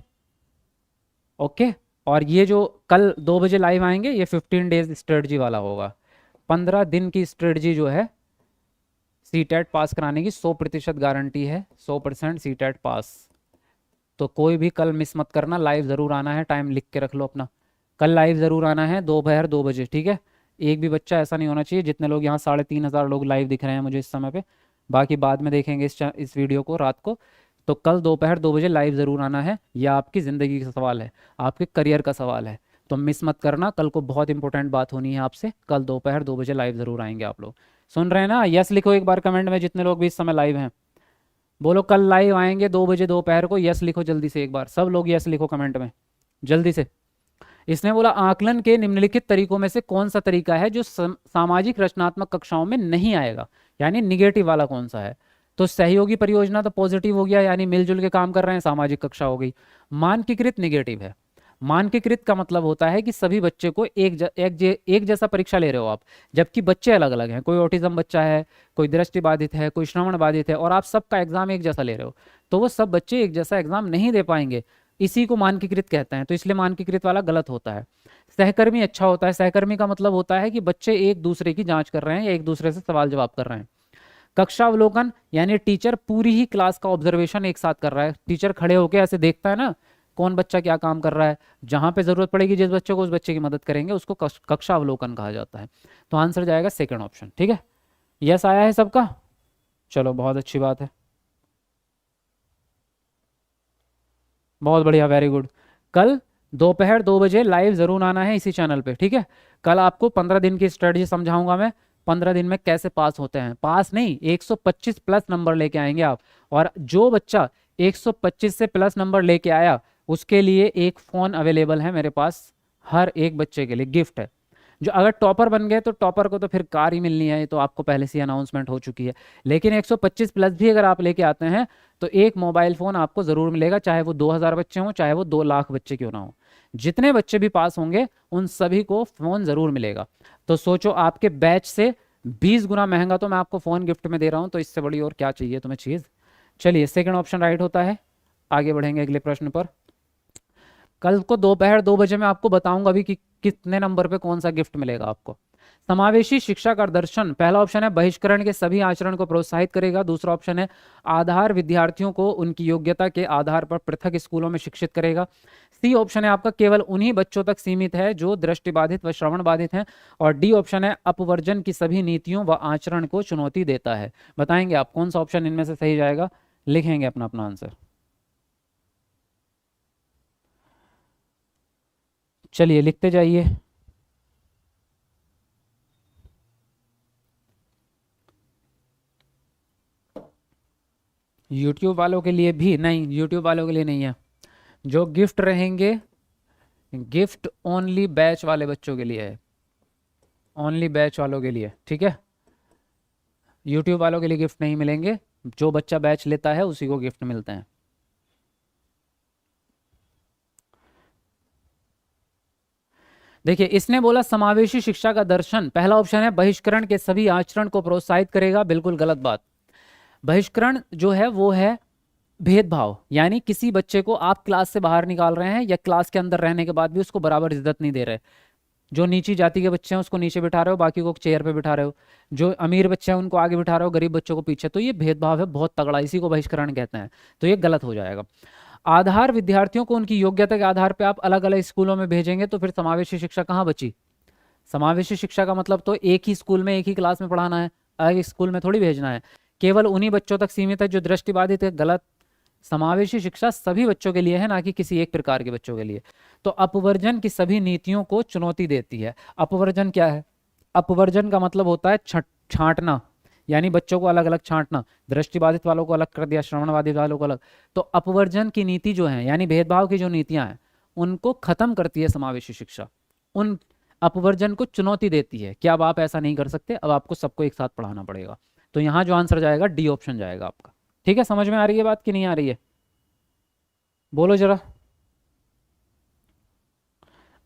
ओके। और ये जो कल 2 बजे लाइव आएंगे, ये 15 डेज स्ट्रेटजी वाला होगा। 15 दिन की स्ट्रेटजी जो है सीटेट पास कराने की 100% गारंटी है, 100% सीटेट पास। तो कोई भी कल मिस मत करना, लाइव ज़रूर आना है, टाइम लिख के रख लो अपना, कल लाइव ज़रूर आना है दोपहर 2 बजे, ठीक है। एक भी बच्चा ऐसा नहीं होना चाहिए, जितने लोग यहाँ 3,500 लोग लाइव दिख रहे हैं मुझे इस समय पे, बाकी बाद में देखेंगे इस वीडियो को रात को। तो कल दोपहर 2 बजे लाइव ज़रूर आना है, यह आपकी ज़िंदगी का सवाल है, आपके करियर का सवाल है, तो मिस मत करना। कल को बहुत इंपॉर्टेंट बात होनी है आपसे, कल दोपहर 2 बजे लाइव ज़रूर आएंगे आप लोग। सुन रहे हैं ना? यस लिखो एक बार कमेंट में, जितने लोग भी इस समय लाइव हैं, बोलो कल लाइव आएंगे 2 बजे दोपहर को, यस लिखो जल्दी से एक बार, सब लोग यस लिखो कमेंट में जल्दी से। इसने बोला आकलन के निम्नलिखित तरीकों में से कौन सा तरीका है जो सामाजिक रचनात्मक कक्षाओं में नहीं आएगा, यानी निगेटिव वाला कौन सा है? तो सहयोगी परियोजना तो पॉजिटिव हो गया, यानी मिलजुल के काम कर रहे हैं, सामाजिक कक्षा हो गई। मानकीकृत निगेटिव है। मानकीकृत का मतलब होता है कि सभी बच्चे को एक जैसा परीक्षा ले रहे हो आप, जबकि बच्चे अलग अलग हैं, कोई ऑटिज्म बच्चा है, कोई दृष्टि बाधित है, कोई श्रवण बाधित है, और आप सबका एग्जाम एक जैसा ले रहे हो, तो वो सब बच्चे एक जैसा एग्जाम नहीं दे पाएंगे, इसी को मानकीकृत कहते हैं। तो इसलिए मानकीकृत वाला गलत होता है। सहकर्मी अच्छा होता है। सहकर्मी का मतलब होता है कि बच्चे एक दूसरे की जांच कर रहे हैं या एक दूसरे से सवाल जवाब कर रहे हैं। कक्षा अवलोकन यानी टीचर पूरी ही क्लास का ऑब्जर्वेशन एक साथ कर रहा है, टीचर खड़े होकर ऐसे देखता है ना कौन बच्चा क्या काम कर रहा है, जहां पे जरूरत पड़ेगी जिस बच्चे को, उस बच्चे की मदद करेंगे, उसको कक्षा अवलोकन कहा जाता है। तो आंसर जाएगा सेकंड ऑप्शन, ठीक है। यस आया है सबका? चलो बहुत अच्छी बात है, बहुत बढ़िया, वेरी गुड। कल दोपहर 2 बजे लाइव जरूर आना है इसी चैनल पे, ठीक है। कल आपको 15 दिन की स्ट्रेटजी समझाऊंगा मैं, 15 दिन में कैसे पास होते हैं। पास नहीं, 125 प्लस नंबर लेके आएंगे आप, और जो बच्चा 125 से प्लस नंबर लेके आया उसके लिए एक फ़ोन अवेलेबल है मेरे पास, हर एक बच्चे के लिए गिफ्ट है। जो अगर टॉपर बन गए तो टॉपर को तो फिर कार ही मिलनी है, ये तो आपको पहले से अनाउंसमेंट हो चुकी है। लेकिन 125 प्लस भी अगर आप लेके आते हैं तो एक मोबाइल फ़ोन आपको ज़रूर मिलेगा, चाहे वो 2000 बच्चे हों, चाहे वो 2 लाख बच्चे क्यों ना हो। जितने बच्चे भी पास होंगे उन सभी को फ़ोन ज़रूर मिलेगा। तो सोचो आपके बैच से 20 गुना महंगा तो मैं आपको फ़ोन गिफ्ट में दे रहा हूँ, तो इससे बड़ी और क्या चाहिए तुम्हें चीज़। चलिए सेकंड ऑप्शन राइट होता है। आगे बढ़ेंगे अगले प्रश्न पर। कल को दोपहर 2 बजे मैं आपको बताऊंगा अभी कि कितने नंबर पे कौन सा गिफ्ट मिलेगा आपको। समावेशी शिक्षा का दर्शन, पहला ऑप्शन है बहिष्करण के सभी आचरण को प्रोत्साहित करेगा। दूसरा ऑप्शन है आधार विद्यार्थियों को उनकी योग्यता के आधार पर पृथक स्कूलों में शिक्षित करेगा। सी ऑप्शन है आपका केवल उन्हीं बच्चों तक सीमित है जो दृष्टिबाधित व श्रवण बाधित हैं। और डी ऑप्शन है अपवर्जन की सभी नीतियों व आचरण को चुनौती देता है। बताएंगे आप कौन सा ऑप्शन इनमें से सही जाएगा, लिखेंगे अपना अपना आंसर। चलिए लिखते जाइए। यूट्यूब वालों के लिए भी नहीं, यूट्यूब वालों के लिए नहीं है। जो गिफ्ट रहेंगे, गिफ्ट ओनली बैच वाले बच्चों के लिए है, ओनली बैच वालों के लिए, ठीक है। यूट्यूब वालों के लिए गिफ्ट नहीं मिलेंगे, जो बच्चा बैच लेता है उसी को गिफ्ट मिलते हैं। देखिए इसने बोला समावेशी शिक्षा का दर्शन, पहला ऑप्शन है बहिष्करण के सभी आचरण को प्रोत्साहित करेगा, बिल्कुल गलत बात। बहिष्करण जो है वो है भेदभाव, यानी किसी बच्चे को आप क्लास से बाहर निकाल रहे हैं या क्लास के अंदर रहने के बाद भी उसको बराबर इज्जत नहीं दे रहे। जो नीची जाति के बच्चे हैं उसको नीचे बिठा रहे हो, बाकी को चेयर पे बिठा रहे हो। जो अमीर बच्चे हैं उनको आगे बिठा रहे हो, गरीब बच्चों को पीछे। तो ये भेदभाव है बहुत तगड़ा, इसी को बहिष्करण कहते हैं। तो ये गलत हो जाएगा। आधार विद्यार्थियों को उनकी योग्यता के आधार पर आप अलग अलग स्कूलों में भेजेंगे तो फिर समावेशी शिक्षा कहाँ बची। समावेशी शिक्षा का मतलब तो एक ही स्कूल में एक ही क्लास में पढ़ाना है, अलग स्कूल में थोड़ी भेजना है। केवल उन्हीं बच्चों तक सीमित है जो दृष्टिबाधित है, गलत। समावेशी शिक्षा सभी बच्चों के लिए है, ना कि किसी एक प्रकार के बच्चों के लिए। तो अपवर्जन की सभी नीतियों को चुनौती देती है। अपवर्जन क्या है, अपवर्जन का मतलब होता है छांटना, यानी बच्चों को अलग अलग छांटना। दृष्टिबाधित वालों को अलग कर दिया, श्रवणबाधित वालों को अलग। तो अपवर्जन की नीति जो है, यानी भेदभाव की जो नीतियां हैं, उनको खत्म करती है समावेशी शिक्षा। उन अपवर्जन को चुनौती देती है कि अब आप ऐसा नहीं कर सकते, अब आपको सबको एक साथ पढ़ाना पड़ेगा। तो यहां जो आंसर जाएगा डी ऑप्शन जाएगा आपका। ठीक है, समझ में आ रही है बात कि नहीं आ रही है, बोलो जरा।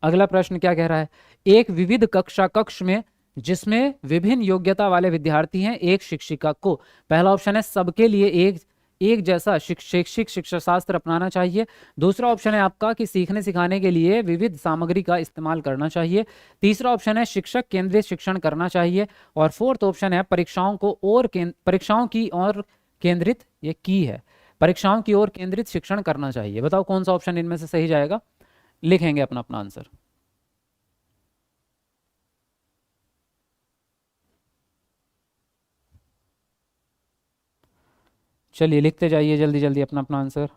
अगला प्रश्न क्या कह रहा है, एक विविध कक्षा कक्ष में जिसमें विभिन्न योग्यता वाले विद्यार्थी हैं, एक शिक्षिका को, पहला ऑप्शन है सबके लिए एक एक जैसा शैक्षिक शिक्षा शास्त्र अपनाना चाहिए। दूसरा ऑप्शन है आपका कि सीखने सिखाने के लिए विविध सामग्री का इस्तेमाल करना चाहिए। तीसरा ऑप्शन है शिक्षक केंद्रित शिक्षण करना चाहिए। और फोर्थ ऑप्शन है परीक्षाओं की और केंद्रित, ये की है, परीक्षाओं की ओर केंद्रित शिक्षण करना चाहिए। बताओ कौन सा ऑप्शन इनमें से सही जाएगा, लिखेंगे अपना अपना आंसर। चलिए लिखते जाइए जल्दी जल्दी अपना अपना आंसर।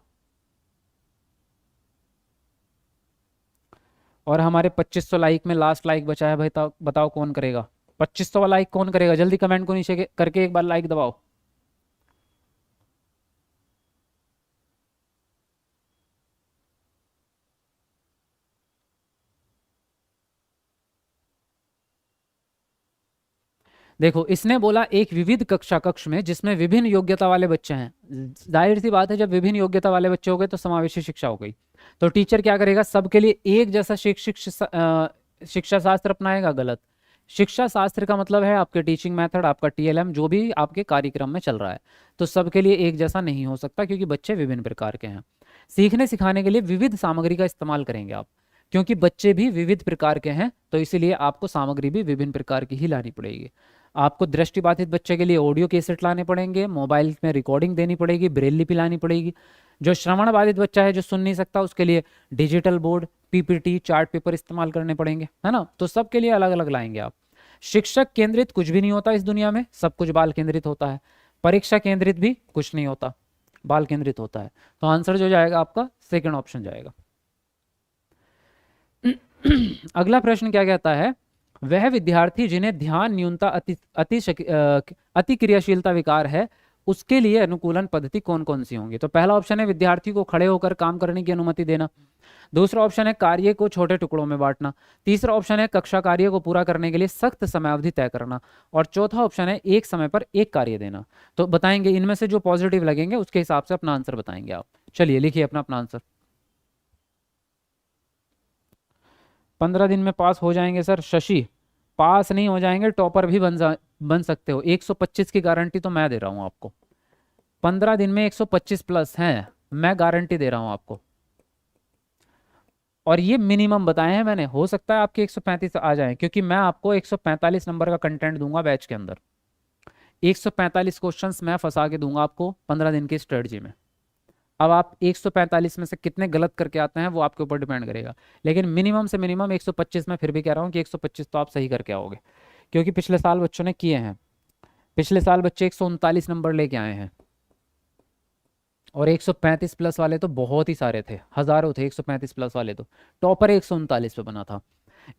और हमारे 2500 लाइक में लास्ट लाइक बचा है भाई, बताओ कौन करेगा 2500 लाइक, कौन करेगा जल्दी कमेंट को नीचे करके एक बार लाइक दबाओ। देखो इसने बोला एक विविध कक्षा कक्ष में जिसमें विभिन्न योग्यता वाले बच्चे हैं। जाहिर सी बात है, जब विभिन्न योग्यता वाले बच्चे हो गए तो समावेशी शिक्षा हो गई। तो टीचर क्या करेगा, सबके लिए एक जैसा शिक्षा शास्त्र अपनाएगा, गलत। शिक्षा शास्त्र का मतलब है आपके टीचिंग मेथड, आपका टीएलएम, जो भी आपके कार्यक्रम में चल रहा है। तो सबके लिए एक जैसा नहीं हो सकता क्योंकि बच्चे विभिन्न प्रकार के हैं। सीखने सिखाने के लिए विविध सामग्री का इस्तेमाल करेंगे आप, क्योंकि बच्चे भी विविध प्रकार के हैं, तो इसीलिए आपको सामग्री भी विभिन्न प्रकार की ही लानी पड़ेगी। आपको दृष्टिबाधित बच्चे के लिए ऑडियो कैसेट लाने पड़ेंगे, मोबाइल में रिकॉर्डिंग देनी पड़ेगी, ब्रेल लिपि लानी पड़ेगी। जो श्रवण बाधित बच्चा है जो सुन नहीं सकता, उसके लिए digital board, PPT, chart paper इस्तेमाल करने पड़ेंगे, है ना। तो सबके लिए अलग अलग लाएंगे आप। शिक्षक केंद्रित कुछ भी नहीं होता इस दुनिया में, सब कुछ बाल केंद्रित होता है। परीक्षा केंद्रित भी कुछ नहीं होता, बाल केंद्रित होता है। तो आंसर जो जाएगा आपका सेकंड ऑप्शन जाएगा। अगला प्रश्न क्या कहता है, वह विद्यार्थी जिन्हें ध्यान न्यूनता अति क्रियाशीलता विकार है, उसके लिए अनुकूलन पद्धति कौन कौन सी होंगी। तो पहला ऑप्शन है विद्यार्थी को खड़े होकर काम करने की अनुमति देना। दूसरा ऑप्शन है कार्य को छोटे टुकड़ों में बांटना। तीसरा ऑप्शन है कक्षा कार्य को पूरा करने के लिए सख्त समयावधि तय करना। और चौथा ऑप्शन है एक समय पर एक कार्य देना। तो बताएंगे इनमें से जो पॉजिटिव लगेंगे उसके हिसाब से अपना आंसर बताएंगे आप। चलिए लिखिए अपना अपना आंसर। 15 दिन में पास हो जाएंगे सर, शशि पास नहीं हो जाएंगे, टॉपर भी बन सकते हो। 125 की गारंटी तो मैं दे रहा हूँ आपको, 15 दिन में 125 प्लस हैं, मैं गारंटी दे रहा हूँ आपको। और ये मिनिमम बताए हैं मैंने, हो सकता है आपके 135 आ जाएं, क्योंकि मैं आपको 145 नंबर का कंटेंट दूंगा बैच के अंदर। 145 क्वेश्चंस मैं फंसा के दूंगा आपको 15 दिन की स्ट्रेटजी में। अब आप 145 में से कितने गलत करके आते हैं वो आपके ऊपर डिपेंड करेगा, लेकिन मिनिमम से मिनिमम 125 में फिर भी कह रहा हूँ कि 125 तो आप सही करके आओगे, क्योंकि पिछले साल बच्चों ने किए हैं। पिछले साल बच्चे 139 नंबर लेके आए हैं, और 135 प्लस वाले तो बहुत ही सारे थे, हजारों थे 135 प्लस वाले तो। टॉपर 139 पे बना था।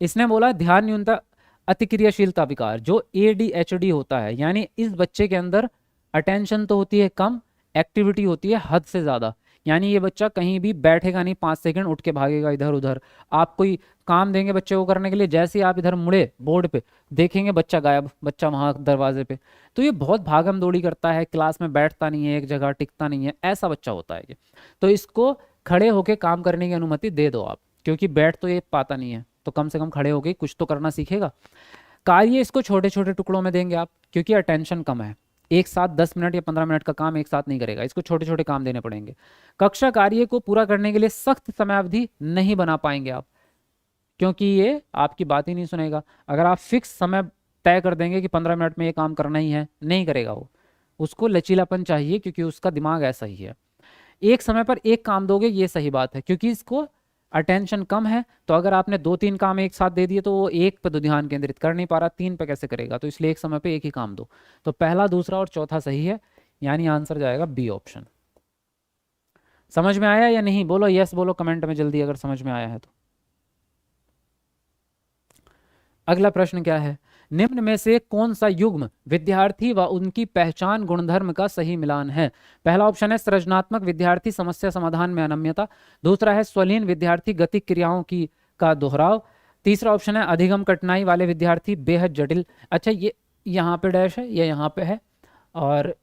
इसने बोला ध्यान न्यूनता अतिक्रियाशीलता विकार, जो ADHD होता है, यानी इस बच्चे के अंदर अटेंशन तो होती है कम, एक्टिविटी होती है हद से ज़्यादा। यानी ये बच्चा कहीं भी बैठेगा नहीं, 5 सेकंड उठ के भागेगा इधर उधर। आप कोई काम देंगे बच्चे को करने के लिए, जैसे ही आप इधर मुड़े बोर्ड पे देखेंगे बच्चा गायब, बच्चा वहाँ दरवाजे पे। तो ये बहुत भागम दौड़ी करता है, क्लास में बैठता नहीं है, एक जगह टिकता नहीं है, ऐसा बच्चा होता है ये। तो इसको खड़े होके काम करने की अनुमति दे दो आप, क्योंकि बैठ तो ये पाता नहीं है, तो कम से कम खड़े होके कुछ तो करना सीखेगा। कार्य इसको छोटे छोटे टुकड़ों में देंगे आप, क्योंकि अटेंशन कम है। एक साथ 10 मिनट या 15 मिनट का काम एक साथ नहीं करेगा, इसको छोटे छोटे काम देने पड़ेंगे। कक्षा कार्य को पूरा करने के लिए सख्त समयावधि नहीं बना पाएंगे आप, क्योंकि ये आपकी बात ही नहीं सुनेगा। अगर आप फिक्स समय तय कर देंगे कि 15 मिनट में ये काम करना ही है, नहीं करेगा वो। उसको लचीलापन चाहिए, क्योंकि उसका दिमाग ऐसा ही है। एक समय पर एक काम दोगे ये सही बात है, क्योंकि इसको अटेंशन कम है। तो अगर आपने 2-3 काम एक साथ दे दिए तो वो एक पे तो ध्यान केंद्रित कर नहीं पा रहा, 3 पे कैसे करेगा, तो इसलिए एक समय पे एक ही काम दो। तो पहला, दूसरा और चौथा सही है, यानी आंसर जाएगा बी ऑप्शन। समझ में आया या नहीं? बोलो यस, बोलो कमेंट में जल्दी अगर समझ में आया है तो। अगला प्रश्न क्या है? निम्न में से कौन सा युग्म विद्यार्थी व उनकी पहचान गुणधर्म का सही मिलान है? पहला ऑप्शन है सृजनात्मक विद्यार्थी समस्या समाधान में अनम्यता। दूसरा है स्वलीन विद्यार्थी गति क्रियाओं की का दोहराव। तीसरा ऑप्शन है अधिगम कठिनाई वाले विद्यार्थी बेहद जटिल। अच्छा, ये यहाँ पे डैश है, ये यहाँ पे है, और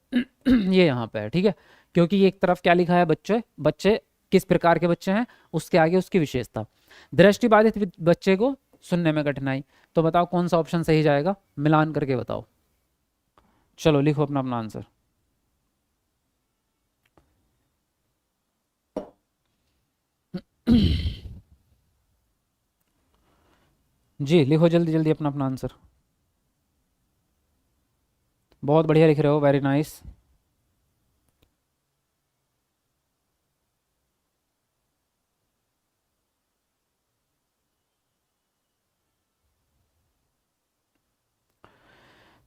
ये यहाँ पे है, ठीक है। क्योंकि ये एक तरफ क्या लिखा है, बच्चे बच्चे किस प्रकार के बच्चे हैं, उसके आगे उसकी विशेषता। दृष्टिबाधित बच्चे को सुनने में कठिनाई। तो बताओ कौन सा ऑप्शन सही जाएगा, मिलान करके बताओ। चलो लिखो अपना अपना आंसर। जी लिखो जल्दी जल्दी अपना अपना आंसर। बहुत बढ़िया लिख रहे हो, वेरी नाइस।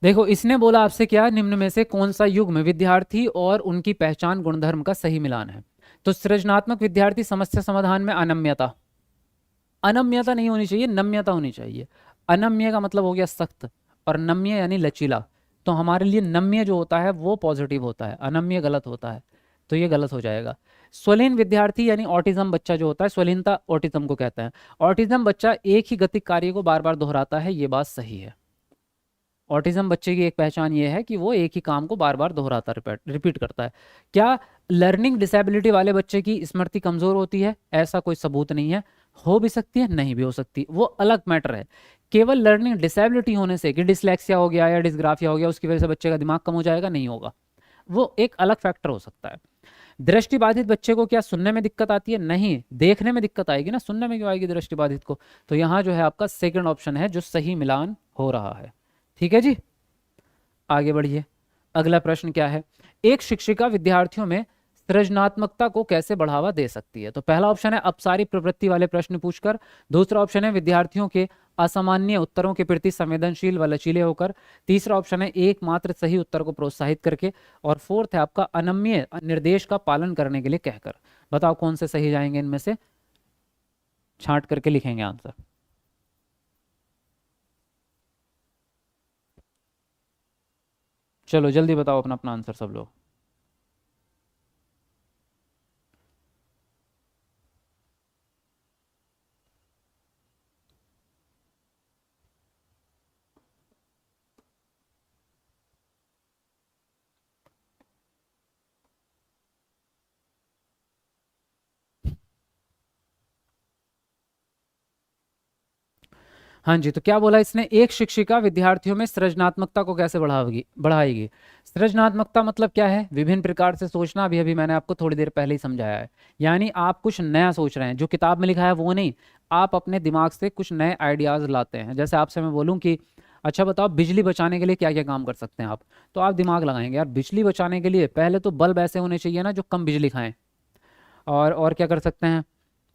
देखो इसने बोला आपसे क्या, निम्न में से कौन सा युग्म विद्यार्थी और उनकी पहचान गुणधर्म का सही मिलान है? तो सृजनात्मक विद्यार्थी समस्या समाधान में अनम्यता। अनम्यता नहीं होनी चाहिए, नम्यता होनी चाहिए। अनम्य का मतलब हो गया सख्त, और नम्य यानी लचीला। तो हमारे लिए नम्य जो होता है वो पॉजिटिव होता है, अनम्य गलत होता है, तो ये गलत हो जाएगा। स्वलीन विद्यार्थी यानी ऑटिज्म बच्चा जो होता है, स्वलीनता ऑटिज्म को कहते हैं। ऑटिज्म बच्चा एक ही गति कार्य को बार बार दोहराता है, ये बात सही है। ऑटिज्म बच्चे की एक पहचान ये है कि वो एक ही काम को बार बार दोहराता, रिपीट करता है। क्या लर्निंग डिसेबिलिटी वाले बच्चे की स्मृति कमजोर होती है? ऐसा कोई सबूत नहीं है। हो भी सकती है, नहीं भी हो सकती, वो अलग मैटर है। केवल लर्निंग डिसेबिलिटी होने से कि डिसलेक्सिया हो गया या डिसग्राफिया हो गया उसकी वजह से बच्चे का दिमाग कम हो जाएगा, नहीं होगा। वो एक अलग फैक्टर हो सकता है। दृष्टिबाधित बच्चे को क्या सुनने में दिक्कत आती है? नहीं, देखने में दिक्कत आएगी ना, सुनने में क्यों आएगी दृष्टिबाधित को? तो यहाँ जो है आपका सेकंड ऑप्शन है जो सही मिलान हो रहा है। ठीक है जी, आगे बढ़िए। अगला प्रश्न क्या है? एक शिक्षिका विद्यार्थियों में सृजनात्मकता को कैसे बढ़ावा दे सकती है? तो पहला ऑप्शन है अपसारी प्रवृत्ति वाले प्रश्न पूछकर। दूसरा ऑप्शन है विद्यार्थियों के असामान्य उत्तरों के प्रति संवेदनशील व लचीले होकर। तीसरा ऑप्शन है एकमात्र सही उत्तर को प्रोत्साहित करके। और फोर्थ है आपका अनम्य निर्देश का पालन करने के लिए कहकर। बताओ कौन से सही जाएंगे इनमें से, छांट करके लिखेंगे आंसर। चलो जल्दी बताओ अपना अपना आंसर सब लोग। हाँ जी, तो क्या बोला इसने, एक शिक्षिका विद्यार्थियों में सृजनात्मकता को कैसे बढ़ाएगी। सृजनात्मकता मतलब क्या है, विभिन्न प्रकार से सोचना। अभी अभी मैंने आपको थोड़ी देर पहले ही समझाया है। यानी आप कुछ नया सोच रहे हैं, जो किताब में लिखा है वो नहीं, आप अपने दिमाग से कुछ नए आइडियाज लाते हैं। जैसे आपसे मैं बोलूँ कि अच्छा बताओ बिजली बचाने के लिए क्या क्या काम कर सकते हैं आप, तो आप दिमाग लगाएंगे यार बिजली बचाने के लिए पहले तो बल्ब ऐसे होने चाहिए ना जो कम बिजली खाएं। और क्या कर सकते हैं,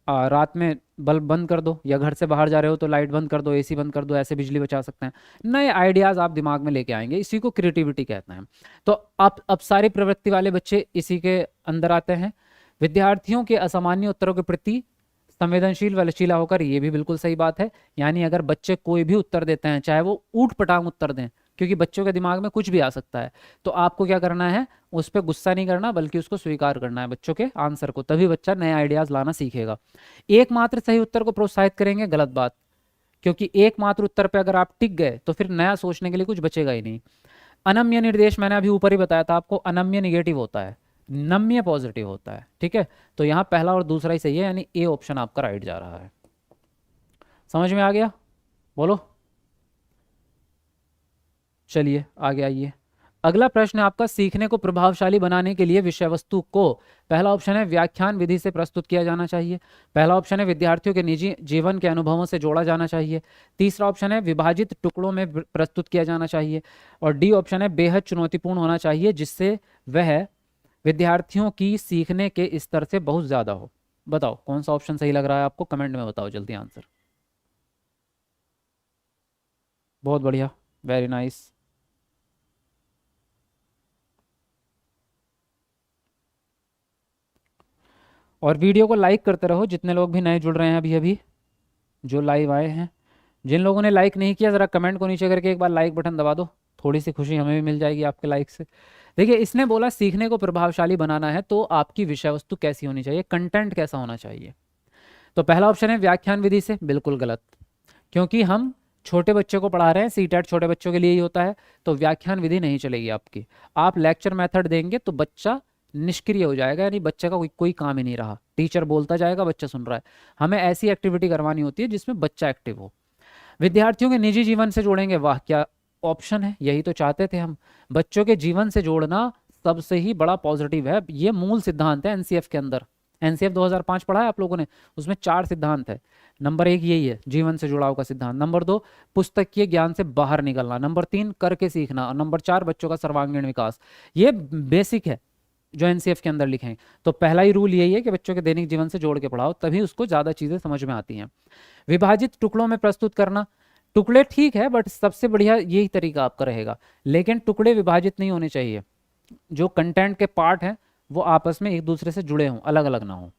रात में बल्ब बंद कर दो, या घर से बाहर जा रहे हो तो लाइट बंद कर दो, एसी बंद कर दो, ऐसे बिजली बचा सकते हैं। नए आइडियाज आप दिमाग में लेके आएंगे, इसी को क्रिएटिविटी कहते हैं। तो आप अब सारी प्रवृत्ति वाले बच्चे इसी के अंदर आते हैं। विद्यार्थियों के असामान्य उत्तरों के प्रति संवेदनशील व लचीला होकर, ये भी बिल्कुल सही बात है। यानी अगर बच्चे कोई भी उत्तर देते हैं, चाहे वो ऊट पटांग उत्तर दें, क्योंकि बच्चों के दिमाग में कुछ भी आ सकता है, तो आपको क्या करना है, उस पर गुस्सा नहीं करना बल्कि उसको स्वीकार करना है बच्चों के आंसर को, तभी बच्चा नए आइडियाज लाना सीखेगा। एकमात्र सही उत्तर को प्रोत्साहित करेंगे, गलत बात। क्योंकि एकमात्र उत्तर पे अगर आप टिक गए तो फिर नया सोचने के लिए कुछ बचेगा ही नहीं। अनम्य निर्देश मैंने अभी ऊपर ही बताया था आपको, अनम्य निगेटिव होता है, नम्य पॉजिटिव होता है। ठीक है, तो यहाँ पहला और दूसरा ही सही है, यानी ए ऑप्शन आपका राइट जा रहा है। समझ में आ गया, बोलो। चलिए आगे आइए। अगला प्रश्न है आपका, सीखने को प्रभावशाली बनाने के लिए विषय वस्तु को, पहला ऑप्शन है व्याख्यान विधि से प्रस्तुत किया जाना चाहिए, पहला ऑप्शन है विद्यार्थियों के निजी जीवन के अनुभवों से जोड़ा जाना चाहिए, तीसरा ऑप्शन है विभाजित टुकड़ों में प्रस्तुत किया जाना चाहिए, और डी ऑप्शन है बेहद चुनौतीपूर्ण होना चाहिए जिससे वह विद्यार्थियों की सीखने के स्तर से बहुत ज्यादा हो। बताओ कौन सा ऑप्शन सही लग रहा है आपको, कमेंट में बताओ जल्दी आंसर। बहुत बढ़िया, वेरी नाइस। और वीडियो को लाइक करते रहो, जितने लोग भी नए जुड़ रहे हैं अभी अभी जो लाइव आए हैं। जिन लोगों ने लाइक नहीं किया ज़रा कमेंट को नीचे करके एक बार लाइक बटन दबा दो, थोड़ी सी खुशी हमें भी मिल जाएगी आपके लाइक से। देखिए इसने बोला सीखने को प्रभावशाली बनाना है तो आपकी विषय वस्तु कैसी होनी चाहिए, कंटेंट कैसा होना चाहिए। तो पहला ऑप्शन है व्याख्यान विधि से, बिल्कुल गलत। क्योंकि हम छोटे बच्चे को पढ़ा रहे हैं, सीटेट छोटे बच्चों के लिए ही होता है, तो व्याख्यान विधि नहीं चलेगी आपकी। आप लेक्चर मेथड देंगे तो बच्चा निष्क्रिय हो जाएगा, यानी बच्चे का कोई काम ही नहीं रहा, टीचर बोलता जाएगा बच्चा सुन रहा है। हमें ऐसी एक्टिविटी करवानी होती है जिसमें बच्चा एक्टिव हो। विद्यार्थियों के निजी जीवन से जोड़ेंगे, वाह क्या ऑप्शन है, यही तो चाहते थे हम। बच्चों के जीवन से जोड़ना सबसे ही बड़ा पॉजिटिव है, ये मूल सिद्धांत है एनसीएफ के अंदर। एनसीएफ 2005 पढ़ा है आप लोगों ने, उसमें 4 सिद्धांत है। नंबर 1 यही है, जीवन से जुड़ाव का सिद्धांत। नंबर 2 पुस्तकीय ज्ञान से बाहर निकलना। नंबर 3 करके सीखना। और नंबर 4 बच्चों का सर्वांगीण विकास। ये बेसिक है जो एनसीएफ के अंदर लिखे हैं। तो पहला ही रूल यही है कि बच्चों के दैनिक जीवन से जोड़ के पढ़ाओ, तभी उसको ज़्यादा चीज़ें समझ में आती हैं। विभाजित टुकड़ों में प्रस्तुत करना, टुकड़े ठीक है बट सबसे बढ़िया यही तरीका आपका रहेगा, लेकिन टुकड़े विभाजित नहीं होने चाहिए। जो कंटेंट के पार्ट हैं वो आपस में एक दूसरे से जुड़े हों, अलग अलग ना हो।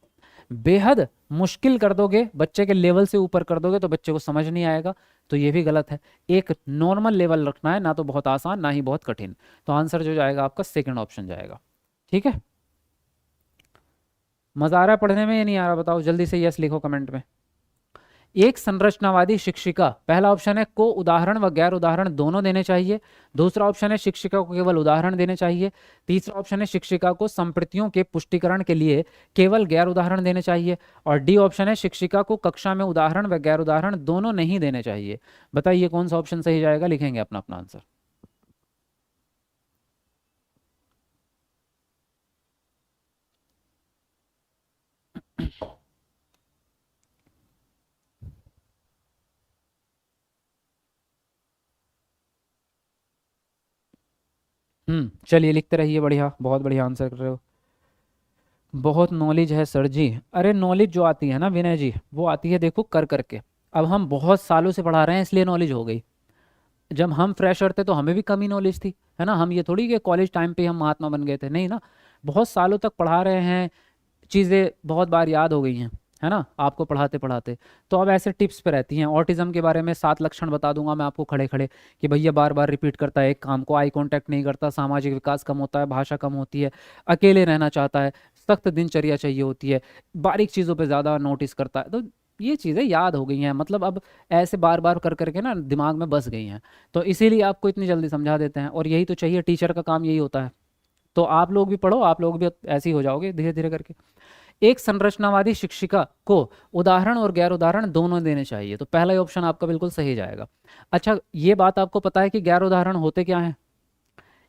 बेहद मुश्किल कर दोगे, बच्चे के लेवल से ऊपर कर दोगे तो बच्चे को समझ नहीं आएगा, तो ये भी गलत है। एक नॉर्मल लेवल रखना है, ना तो बहुत आसान ना ही बहुत कठिन। तो आंसर जो जाएगा आपका सेकंड ऑप्शन जाएगा। ठीक है, मजा आ रहा है पढ़ने में या नहीं आ रहा, बताओ जल्दी से यस लिखो कमेंट में। एक संरचनावादी शिक्षिका, पहला ऑप्शन है को उदाहरण व गैर उदाहरण दोनों देने चाहिए, दूसरा ऑप्शन है शिक्षिका को केवल उदाहरण देने चाहिए, तीसरा ऑप्शन है शिक्षिका को संप्रतियों के पुष्टिकरण के लिए केवल गैर उदाहरण देने चाहिए, और डी ऑप्शन है शिक्षिका को कक्षा में उदाहरण व गैर उदाहरण दोनों नहीं देने चाहिए। बताइए कौन सा ऑप्शन सही जाएगा, लिखेंगे अपना अपना आंसर। चलिए लिखते रहिए, बढ़िया, बहुत बढ़िया आंसर कर रहे हो। बहुत नॉलेज है सर जी। अरे नॉलेज जो आती है ना विनय जी, वो आती है देखो कर करके। अब हम बहुत सालों से पढ़ा रहे हैं इसलिए नॉलेज हो गई। जब हम फ्रेशर थे तो हमें भी कमी नॉलेज थी, है ना। हम ये थोड़ी कि कॉलेज टाइम पे हम महात्मा बन गए थे, नहीं ना। बहुत सालों तक पढ़ा रहे हैं, चीज़ें बहुत बार याद हो गई हैं, है ना, आपको पढ़ाते पढ़ाते। तो अब ऐसे टिप्स पे रहती हैं। ऑटिज्म के बारे में 7 लक्षण बता दूंगा मैं आपको खड़े खड़े, कि भैया बार बार रिपीट करता है एक काम को, आई कांटेक्ट नहीं करता, सामाजिक विकास कम होता है, भाषा कम होती है, अकेले रहना चाहता है, सख्त दिनचर्या चाहिए होती है, बारीक चीज़ों पे ज़्यादा नोटिस करता है। तो ये चीज़ें याद हो गई हैं, मतलब अब ऐसे बार बार कर करके ना दिमाग में बस गई हैं, तो इसीलिए आपको इतनी जल्दी समझा देते हैं। और यही तो चाहिए, टीचर का काम यही होता है। तो आप लोग भी पढ़ो, आप लोग भी ऐसे ही हो जाओगे धीरे धीरे करके। एक संरचनावादी शिक्षिका को उदाहरण और गैर उदाहरण दोनों देने चाहिए। तो पहला ही ऑप्शन आपका बिल्कुल सही जाएगा। अच्छा, ये बात आपको पता है कि गैर उदाहरण होते क्या हैं?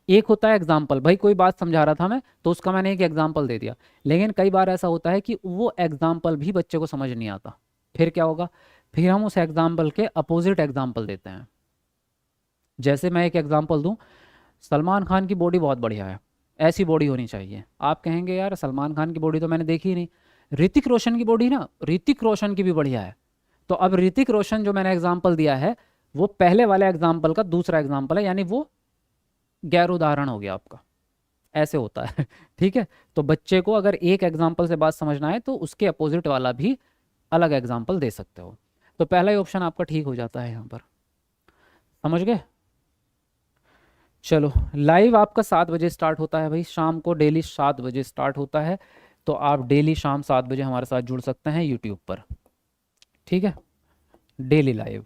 एक होता है एग्जाम्पल, भाई कोई बात समझा रहा था मैं तो उसका मैंने एक एग्जाम्पल दे दिया, लेकिन कई बार ऐसा होता है कि वो एग्जाम्पल भी बच्चे को समझ नहीं आता। फिर क्या होगा? फिर हम उस एग्जाम्पल के अपोजिट एग्जाम्पल देते हैं। जैसे मैं एक एग्जाम्पल दूं, सलमान खान की बॉडी बहुत बढ़िया है, ऐसी बॉडी होनी चाहिए। आप कहेंगे यार सलमान खान की बॉडी तो मैंने देखी ही नहीं। ऋतिक रोशन की बॉडी ना, ऋतिक रोशन की भी बढ़िया है। तो अब ऋतिक रोशन जो मैंने एग्जाम्पल दिया है वो पहले वाले एग्जाम्पल का दूसरा एग्जाम्पल है, यानी वो गैर उदाहरण हो गया आपका। ऐसे होता है ठीक है। तो बच्चे को अगर एक एग्जाम्पल से बात समझना है तो उसके अपोजिट वाला भी अलग एग्जाम्पल दे सकते हो। तो पहला ही ऑप्शन आपका ठीक हो जाता है यहाँ पर। समझ गए? चलो, लाइव आपका 7 बजे स्टार्ट होता है भाई, शाम को डेली 7 बजे स्टार्ट होता है। तो आप डेली शाम 7 बजे हमारे साथ जुड़ सकते हैं यूट्यूब पर। ठीक है, डेली लाइव।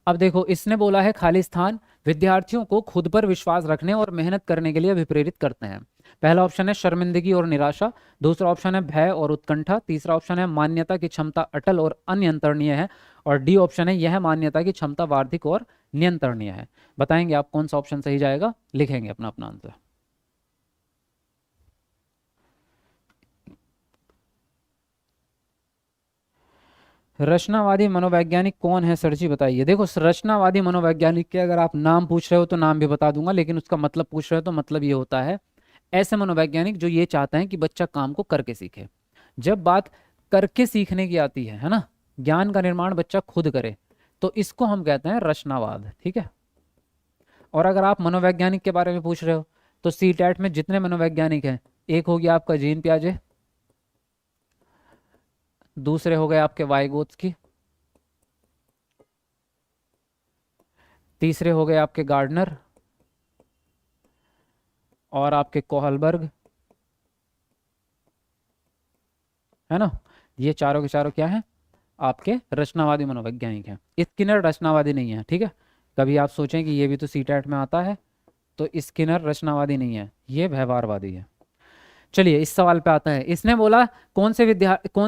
अब देखो, इसने बोला है खाली स्थान विद्यार्थियों को खुद पर विश्वास रखने और मेहनत करने के लिए अभिप्रेरित करते हैं। पहला ऑप्शन है शर्मिंदगी और निराशा, दूसरा ऑप्शन है भय और उत्कंठा, तीसरा ऑप्शन है मान्यता की क्षमता अटल और अनियंत्रणीय है, और डी ऑप्शन है यह मान्यता की क्षमता वार्षिक और नियंत्रणीय है। बताएंगे आप कौन सा ऑप्शन सही जाएगा? लिखेंगे अपना अपना आंसर। रचनावादी मनोवैज्ञानिक कौन है सर जी, बताइए। देखो, रचनावादी मनोवैज्ञानिक के अगर आप नाम पूछ रहे हो तो नाम भी बता दूंगा, लेकिन उसका मतलब पूछ रहे हो तो मतलब ये होता है ऐसे मनोवैज्ञानिक जो ये चाहते हैं कि बच्चा काम को करके सीखे। जब बात करके सीखने की आती है ना, ज्ञान का निर्माण बच्चा खुद करे, तो इसको हम कहते हैं रचनावाद। ठीक है। और अगर आप मनोवैज्ञानिक के बारे में पूछ रहे हो तो सीटेट में जितने मनोवैज्ञानिक हैं, एक हो गया आपका जीन पियाजे, दूसरे हो गए आपके वाइगोत्स्की, तीसरे हो गए आपके गार्डनर, और आपके कोहलबर्ग, है ना। ये चारों के चारों क्या हैं? आपके रचनावादी मनोवैज्ञानिक हैं। स्किनर रचनावादी नहीं है, ठीक है। कभी आप सोचें कि ये भी तो सीटेट में आता है, तो स्किनर रचनावादी नहीं है, ये व्यवहारवादी है। चलिए इस सवाल पे आता है। इसने बोला कौन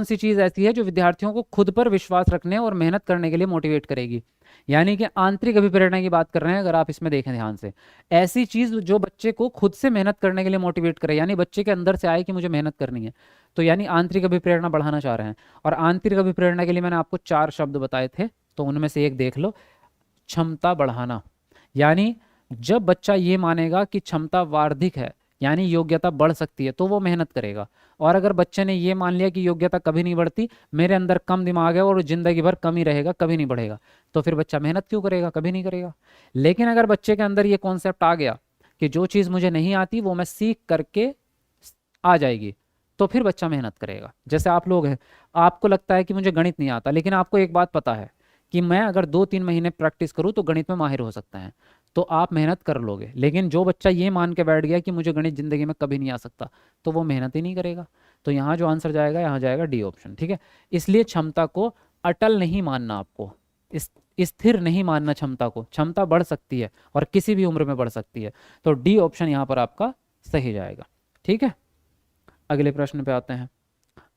सी चीज ऐसी है जो विद्यार्थियों को खुद पर विश्वास रखने और मेहनत करने के लिए मोटिवेट करेगी। यानी कि आंतरिक अभिप्रेरणा की बात कर रहे हैं, अगर आप इसमें देखें ध्यान से। ऐसी चीज जो बच्चे को खुद से मेहनत करने के लिए मोटिवेट करे, यानी बच्चे के अंदर से आए कि मुझे मेहनत करनी है, तो यानी आंतरिक अभिप्रेरणा बढ़ाना चाह रहे हैं। और आंतरिक अभिप्रेरणा के लिए मैंने आपको 4 शब्द बताए थे, तो उनमें से एक देख लो, क्षमता बढ़ाना। यानी जब बच्चा ये मानेगा कि क्षमता वार्षिक है, यानी योग्यता बढ़ सकती है, तो वो मेहनत करेगा। और अगर बच्चे ने ये मान लिया कि योग्यता कभी नहीं बढ़ती, मेरे अंदर कम दिमाग है और जिंदगी भर कम ही रहेगा, कभी नहीं बढ़ेगा, तो फिर बच्चा मेहनत क्यों करेगा? कभी नहीं करेगा। लेकिन अगर बच्चे के अंदर ये कॉन्सेप्ट आ गया कि जो चीज़ मुझे नहीं आती वो मैं सीख करके आ जाएगी, तो फिर बच्चा मेहनत करेगा। जैसे आप लोग हैं, आपको लगता है कि मुझे गणित नहीं आता, लेकिन आपको एक बात पता है कि मैं अगर 2-3 महीने प्रैक्टिस करूँ तो गणित में माहिर हो सकता है, तो आप मेहनत कर लोगे। लेकिन जो बच्चा ये मान के बैठ गया कि मुझे गणित जिंदगी में कभी नहीं आ सकता, तो वो मेहनत ही नहीं करेगा। तो यहाँ जो आंसर जाएगा, यहाँ जाएगा डी ऑप्शन। ठीक है। इसलिए क्षमता को अटल नहीं मानना, आपको इस स्थिर नहीं मानना। क्षमता को, क्षमता बढ़ सकती है और किसी भी उम्र में बढ़ सकती है। तो डी ऑप्शन यहाँ पर आपका सही जाएगा। ठीक है, अगले प्रश्न पे आते हैं।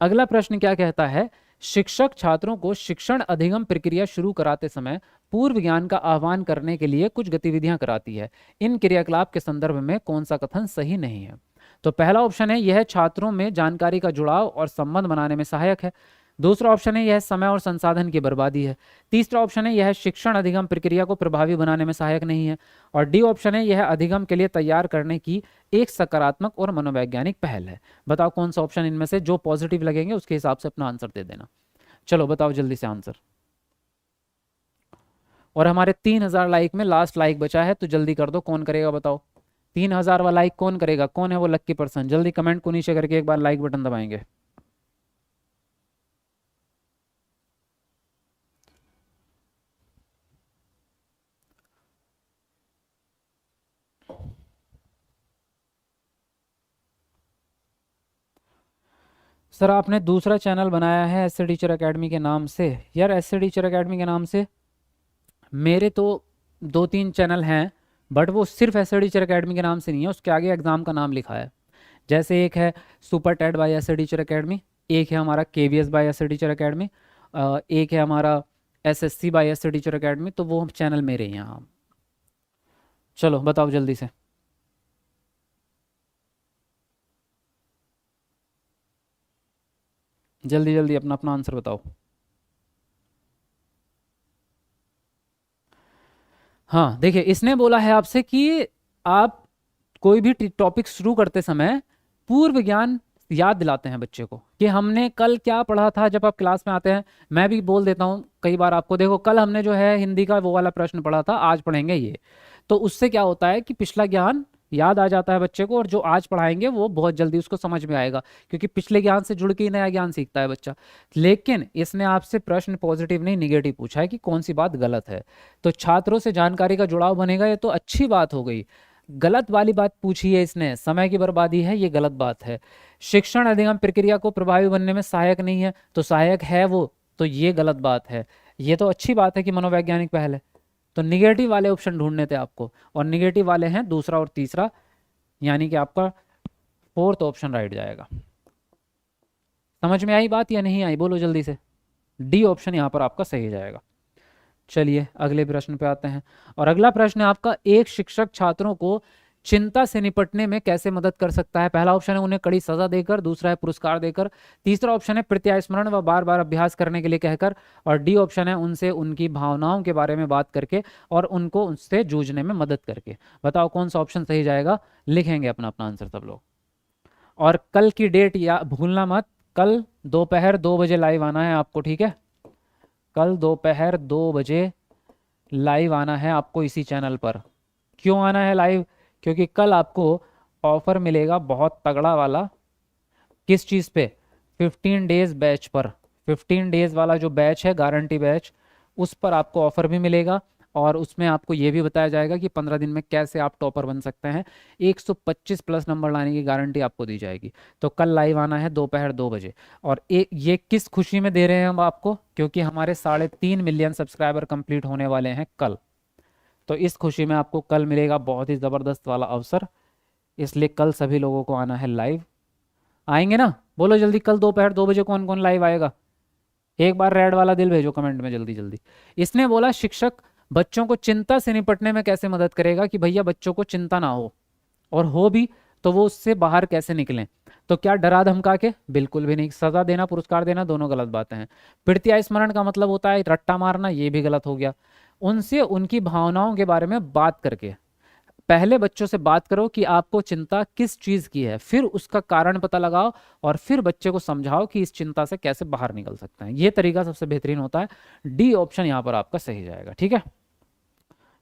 अगला प्रश्न क्या कहता है? शिक्षक छात्रों को शिक्षण अधिगम प्रक्रिया शुरू कराते समय पूर्व ज्ञान का आह्वान करने के लिए कुछ गतिविधियां कराती है। इन क्रियाकलाप के संदर्भ में कौन सा कथन सही नहीं है? तो पहला ऑप्शन है यह छात्रों में जानकारी का जुड़ाव और संबंध बनाने में सहायक है। दूसरा ऑप्शन है यह समय और संसाधन की बर्बादी है। तीसरा ऑप्शन है यह शिक्षण अधिगम प्रक्रिया को प्रभावी बनाने में सहायक नहीं है। और डी ऑप्शन है यह अधिगम के लिए तैयार करने की एक सकारात्मक और मनोवैज्ञानिक पहल है। बताओ कौन सा ऑप्शन इनमें से जो पॉजिटिव लगेंगे उसके हिसाब से अपना आंसर दे देना। चलो बताओ जल्दी से आंसर। और हमारे 3000 लाइक में लास्ट लाइक बचा है, तो जल्दी कर दो। कौन करेगा बताओ? 3000 वाला लाइक कौन करेगा? कौन है वो लक्की पर्सन? जल्दी कमेंट को नीचे करके एक बार लाइक बटन दबाएंगे। सर आपने दूसरा चैनल बनाया है एसए टीचर एकेडमी के नाम से। यार एसए टीचर एकेडमी के नाम से मेरे तो 2-3 चैनल हैं, बट वो सिर्फ एस टीचर अकेडमी के नाम से नहीं है, उसके आगे एग्ज़ाम का नाम लिखा है। जैसे एक है super TET by S teacher academy, एक है हमारा KVS by S teacher academy, एक है हमारा SSC by S teacher academy, तो वो चैनल मेरे हैं यहाँ। चलो बताओ जल्दी से। जल्दी जल्दी अपना अपना आंसर बताओ। हाँ देखिए, इसने बोला है आपसे कि आप कोई भी टॉपिक शुरू करते समय पूर्व ज्ञान याद दिलाते हैं बच्चे को कि हमने कल क्या पढ़ा था। जब आप क्लास में आते हैं, मैं भी बोल देता हूँ कई बार आपको, देखो कल हमने जो है हिंदी का वो वाला प्रश्न पढ़ा था, आज पढ़ेंगे ये। तो उससे क्या होता है कि पिछला ज्ञान याद आ जाता है बच्चे को, और जो आज पढ़ाएंगे वो बहुत जल्दी उसको समझ में आएगा, क्योंकि पिछले ज्ञान से जुड़ के ही नया ज्ञान सीखता है बच्चा। लेकिन इसने आपसे प्रश्न पॉजिटिव नहीं निगेटिव पूछा है कि कौन सी बात गलत है। तो छात्रों से जानकारी का जुड़ाव बनेगा, ये तो अच्छी बात हो गई। गलत वाली बात पूछी है इसने, समय की बर्बादी है, ये गलत बात है। शिक्षण अधिगम प्रक्रिया को प्रभावी बनने में सहायक नहीं है, तो सहायक है वो, तो ये गलत बात है। ये तो अच्छी बात है कि मनोवैज्ञानिक पहल है। तो निगेटिव वाले ऑप्शन ढूंढने थे आपको, और निगेटिव वाले हैं दूसरा और तीसरा, यानी कि आपका फोर्थ ऑप्शन राइट जाएगा। समझ में आई बात या नहीं आई, बोलो जल्दी से। डी ऑप्शन यहाँ पर आपका सही जाएगा। चलिए अगले प्रश्न पे आते हैं, और अगला प्रश्न है आपका, एक शिक्षक छात्रों को चिंता से निपटने में कैसे मदद कर सकता है। पहला ऑप्शन है उन्हें कड़ी सजा देकर, दूसरा है पुरस्कार देकर, तीसरा ऑप्शन है प्रत्याय स्मरण व बार बार अभ्यास करने के लिए कहकर, और डी ऑप्शन है उनसे उनकी भावनाओं के बारे में बात करके और उनको उससे जूझने में मदद करके। बताओ कौन सा ऑप्शन सही जाएगा, लिखेंगे अपना अपना आंसर सब लोग। और कल की डेट या भूलना मत, कल दोपहर 2 बजे लाइव आना है आपको, ठीक है। कल दोपहर 2 बजे लाइव आना है आपको इसी चैनल पर। क्यों आना है लाइव, क्योंकि कल आपको ऑफर मिलेगा बहुत तगड़ा वाला। किस चीज़ पे, 15 डेज बैच पर। 15 डेज वाला जो बैच है गारंटी बैच, उस पर आपको ऑफर भी मिलेगा, और उसमें आपको ये भी बताया जाएगा कि 15 दिन में कैसे आप टॉपर बन सकते हैं। 125 प्लस नंबर लाने की गारंटी आपको दी जाएगी। तो कल लाइव आना है दोपहर 2 बजे। और ये किस खुशी में दे रहे हैं हम आपको, क्योंकि हमारे 3.5 मिलियन सब्सक्राइबर कंप्लीट होने वाले हैं कल। तो इस खुशी में आपको कल मिलेगा बहुत ही ज़बरदस्त वाला अवसर, इसलिए कल सभी लोगों को आना है लाइव। आएंगे ना, बोलो जल्दी, कल दोपहर 2 बजे कौन कौन लाइव आएगा। एक बार रेड वाला दिल भेजो कमेंट में जल्दी जल्दी। इसने बोला शिक्षक बच्चों को चिंता से निपटने में कैसे मदद करेगा, कि भैया बच्चों को चिंता ना हो, और हो भी तो वो उससे बाहर कैसे निकलें। तो क्या डरा धमका के, बिल्कुल भी नहीं। सजा देना पुरस्कार देना दोनों गलत बातें हैं। प्रत्याय स्मरण का मतलब होता है रट्टा मारना, ये भी गलत हो गया। उनसे उनकी भावनाओं के बारे में बात करके, पहले बच्चों से बात करो कि आपको चिंता किस चीज की है, फिर उसका कारण पता लगाओ, और फिर बच्चे को समझाओ कि इस चिंता से कैसे बाहर निकल सकते हैं। ये तरीका सबसे बेहतरीन होता है। डी ऑप्शन यहाँ पर आपका सही जाएगा, ठीक है।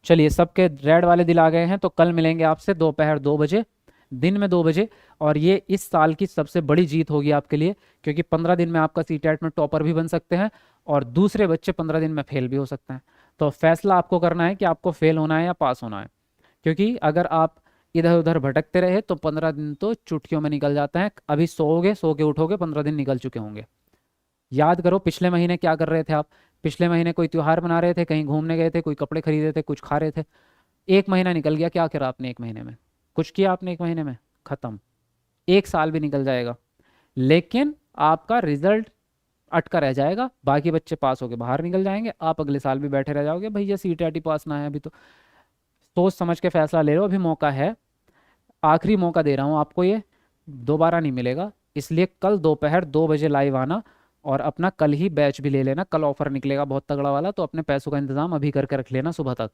चलिए सबके रेड वाले दिल आ गए हैं, तो कल मिलेंगे आपसे दोपहर 2 बजे, दिन में 2 बजे। और ये इस साल की सबसे बड़ी जीत होगी आपके लिए, क्योंकि 15 दिन में आपका सीटेट में टॉपर भी बन सकते हैं, और दूसरे बच्चे 15 दिन में फेल भी हो सकते हैं। तो फैसला आपको करना है कि आपको फेल होना है या पास होना है, क्योंकि अगर आप इधर उधर भटकते रहे तो 15 दिन तो चुटकियों में निकल जाते हैं। अभी सोओगे, सो के उठोगे, 15 दिन निकल चुके होंगे। याद करो पिछले महीने क्या कर रहे थे आप। पिछले महीने कोई त्योहार मना रहे थे, कहीं घूमने गए थे, कोई कपड़े खरीदे थे, कुछ खा रहे थे। एक महीना निकल गया, क्या करा आपने एक महीने में, कुछ किया आपने एक महीने में, खत्म। एक साल भी निकल जाएगा, लेकिन आपका रिजल्ट अटका रह जाएगा। बाकी बच्चे पास होके बाहर निकल जाएंगे, आप अगले साल भी बैठे रह जाओगे, भैया सीटेट ही पास ना है अभी। तो सोच समझ के फैसला ले लो, अभी मौका है, आखिरी मौका दे रहा हूँ आपको, ये दोबारा नहीं मिलेगा। इसलिए कल दोपहर 2 बजे लाइव आना, और अपना कल ही बैच भी ले लेना। कल ऑफर निकलेगा बहुत तगड़ा वाला, तो अपने पैसों का इंतजाम अभी करके रख लेना सुबह तक।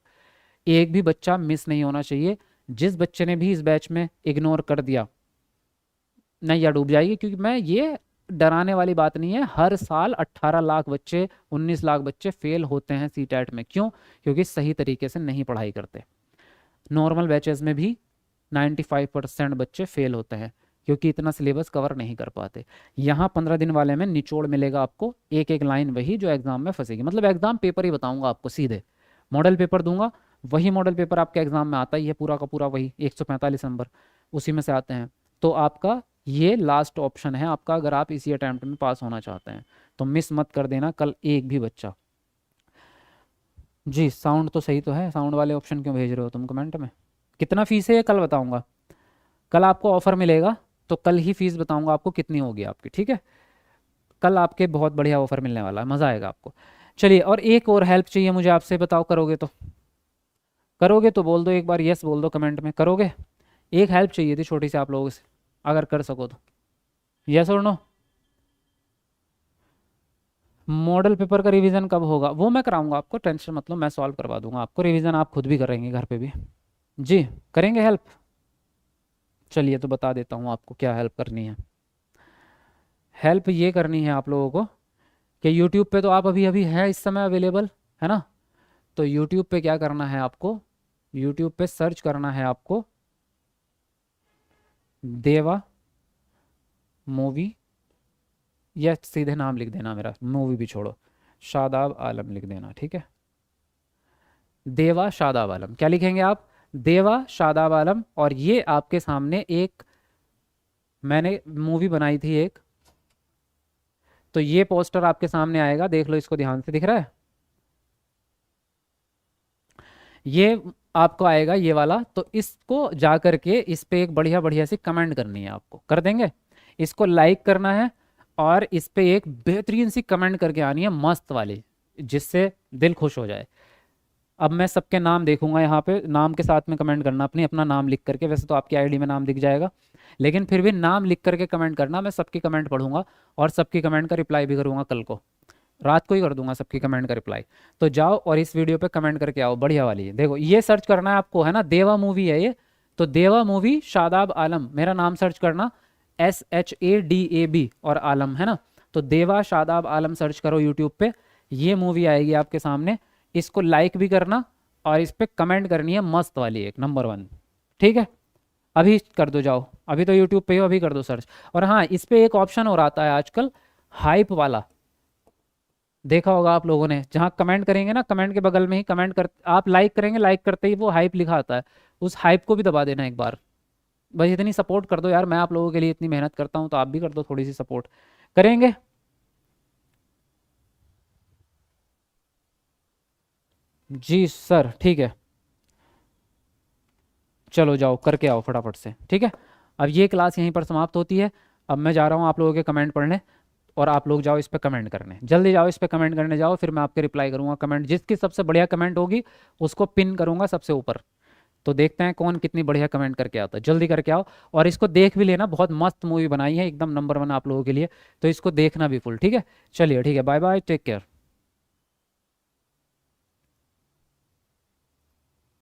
एक भी बच्चा मिस नहीं होना चाहिए। जिस बच्चे ने भी इस बैच में इग्नोर कर दिया, नैया डूब जाएगी। क्योंकि मैं ये डराने वाली बात नहीं है, हर साल 18 लाख बच्चे, 19 लाख बच्चे फेल होते हैं सीटेट में। क्यों, क्योंकि सही तरीके से नहीं पढ़ाई करते। नॉर्मल बैचेस में भी 95% बच्चे फेल होते हैं, क्योंकि इतना सिलेबस कवर नहीं कर पाते। यहाँ 15 दिन वाले में निचोड़ मिलेगा आपको, एक एक लाइन वही जो एग्जाम में फंसेगी। मतलब एग्जाम पेपर ही बताऊंगा आपको सीधे, मॉडल पेपर दूंगा, वही मॉडल पेपर आपके एग्जाम में आता ही है, पूरा का पूरा वही 145 नंबर उसी में से आते हैं। तो आपका ये लास्ट ऑप्शन है आपका, अगर आप इसी अटैम्प्ट में पास होना चाहते हैं तो मिस मत कर देना कल एक भी बच्चा। जी साउंड तो सही तो है, साउंड वाले ऑप्शन क्यों भेज रहे हो तुम कमेंट में। कितना फीस है ये कल बताऊंगा, कल आपको ऑफर मिलेगा तो कल ही फीस बताऊंगा आपको कितनी होगी आपकी, ठीक है। कल आपके बहुत बढ़िया ऑफर मिलने वाला है, मज़ा आएगा आपको। चलिए, और एक और हेल्प चाहिए मुझे आपसे, बताओ करोगे तो? करोगे तो बोल दो एक बार, यस बोल दो कमेंट में, करोगे? एक हेल्प चाहिए थी छोटी सी आप लोगों से, अगर कर सको तो, यस और नो। मॉडल पेपर का रिवीजन कब होगा? वो मैं कराऊंगा आपको, टेंशन मत लो, मैं सॉल्व करवा दूंगा आपको। रिवीजन आप खुद भी करेंगे घर पे भी? जी करेंगे हेल्प। चलिए तो बता देता हूँ आपको क्या हेल्प करनी है। हेल्प ये करनी है आप लोगों को कि यूट्यूब पे तो आप अभी अभी है इस समय अवेलेबल, है ना? तो यूट्यूब पे क्या करना है आपको, यूट्यूब पे सर्च करना है आपको देवा मूवी, या सीधे नाम लिख देना मेरा, मूवी भी छोड़ो, शादाब आलम लिख देना, ठीक है। देवा शादाब आलम, क्या लिखेंगे आप? देवा शादाब आलम। और ये आपके सामने एक मैंने मूवी बनाई थी एक, तो ये पोस्टर आपके सामने आएगा, देख लो इसको ध्यान से, दिख रहा है? ये आपको आएगा ये वाला, तो इसको जा करके इस पे एक बढ़िया बढ़िया सी कमेंट करनी है आपको, कर देंगे? इसको लाइक करना है और इस पे एक बेहतरीन सी कमेंट करके आनी है मस्त वाली, जिससे दिल खुश हो जाए। अब मैं सबके नाम देखूंगा यहाँ पे, नाम के साथ में कमेंट करना अपनी, अपना नाम लिख करके, वैसे तो आपकी आईडी में नाम दिख जाएगा, लेकिन फिर भी नाम लिख करके कमेंट करना। मैं सबकी कमेंट पढ़ूंगा और सबकी कमेंट का रिप्लाई भी करूंगा, कल को रात को ही कर दूंगा सबकी कमेंट का रिप्लाई। तो जाओ और इस वीडियो पे कमेंट करके आओ, बढ़िया वाली है। देखो ये सर्च करना है आपको, है ना, देवा मूवी है ये, तो देवा मूवी शादाब आलम, मेरा नाम सर्च करना, SHADAB और आलम, है ना। तो देवा शादाब आलम सर्च करो यूट्यूब पे, ये मूवी आएगी आपके सामने। इसको लाइक भी करना और इस पे कमेंट करनी है मस्त वाली एक, नंबर 1, ठीक है। अभी कर दो, जाओ अभी तो यूट्यूब पे हो, अभी कर दो सर्च। और हाँ, इस पे एक ऑप्शन और आता है आजकल, हाइप वाला, देखा होगा आप लोगों ने, जहाँ कमेंट करेंगे ना, कमेंट के बगल में ही कमेंट कर, आप लाइक करेंगे, लाइक करते ही वो हाइप लिखा आता है, उस हाइप को भी दबा देना एक बार। बस इतनी सपोर्ट कर दो यार, मैं आप लोगों के लिए इतनी मेहनत करता हूँ, तो आप भी कर दो थोड़ी सी सपोर्ट, करेंगे? जी सर, ठीक है, चलो जाओ करके आओ फटाफट से, ठीक है। अब ये क्लास यहीं पर समाप्त होती है। अब मैं जा रहा हूँ आप लोगों के कमेंट पढ़ने, और आप लोग जाओ इस पे कमेंट करने, जल्दी जाओ इस पे कमेंट करने जाओ, फिर मैं आपके रिप्लाई करूंगा। कमेंट जिसकी सबसे बढ़िया कमेंट होगी उसको पिन करूंगा सबसे ऊपर। तो देखते हैं कौन कितनी बढ़िया कमेंट करके आता है, जल्दी करके आओ। और इसको देख भी लेना, बहुत मस्त मूवी बनाई है, एकदम नंबर 1 आप लोगों के लिए, तो इसको देखना भी फुल, ठीक है। चलिए ठीक है, बाय बाय, टेक केयर।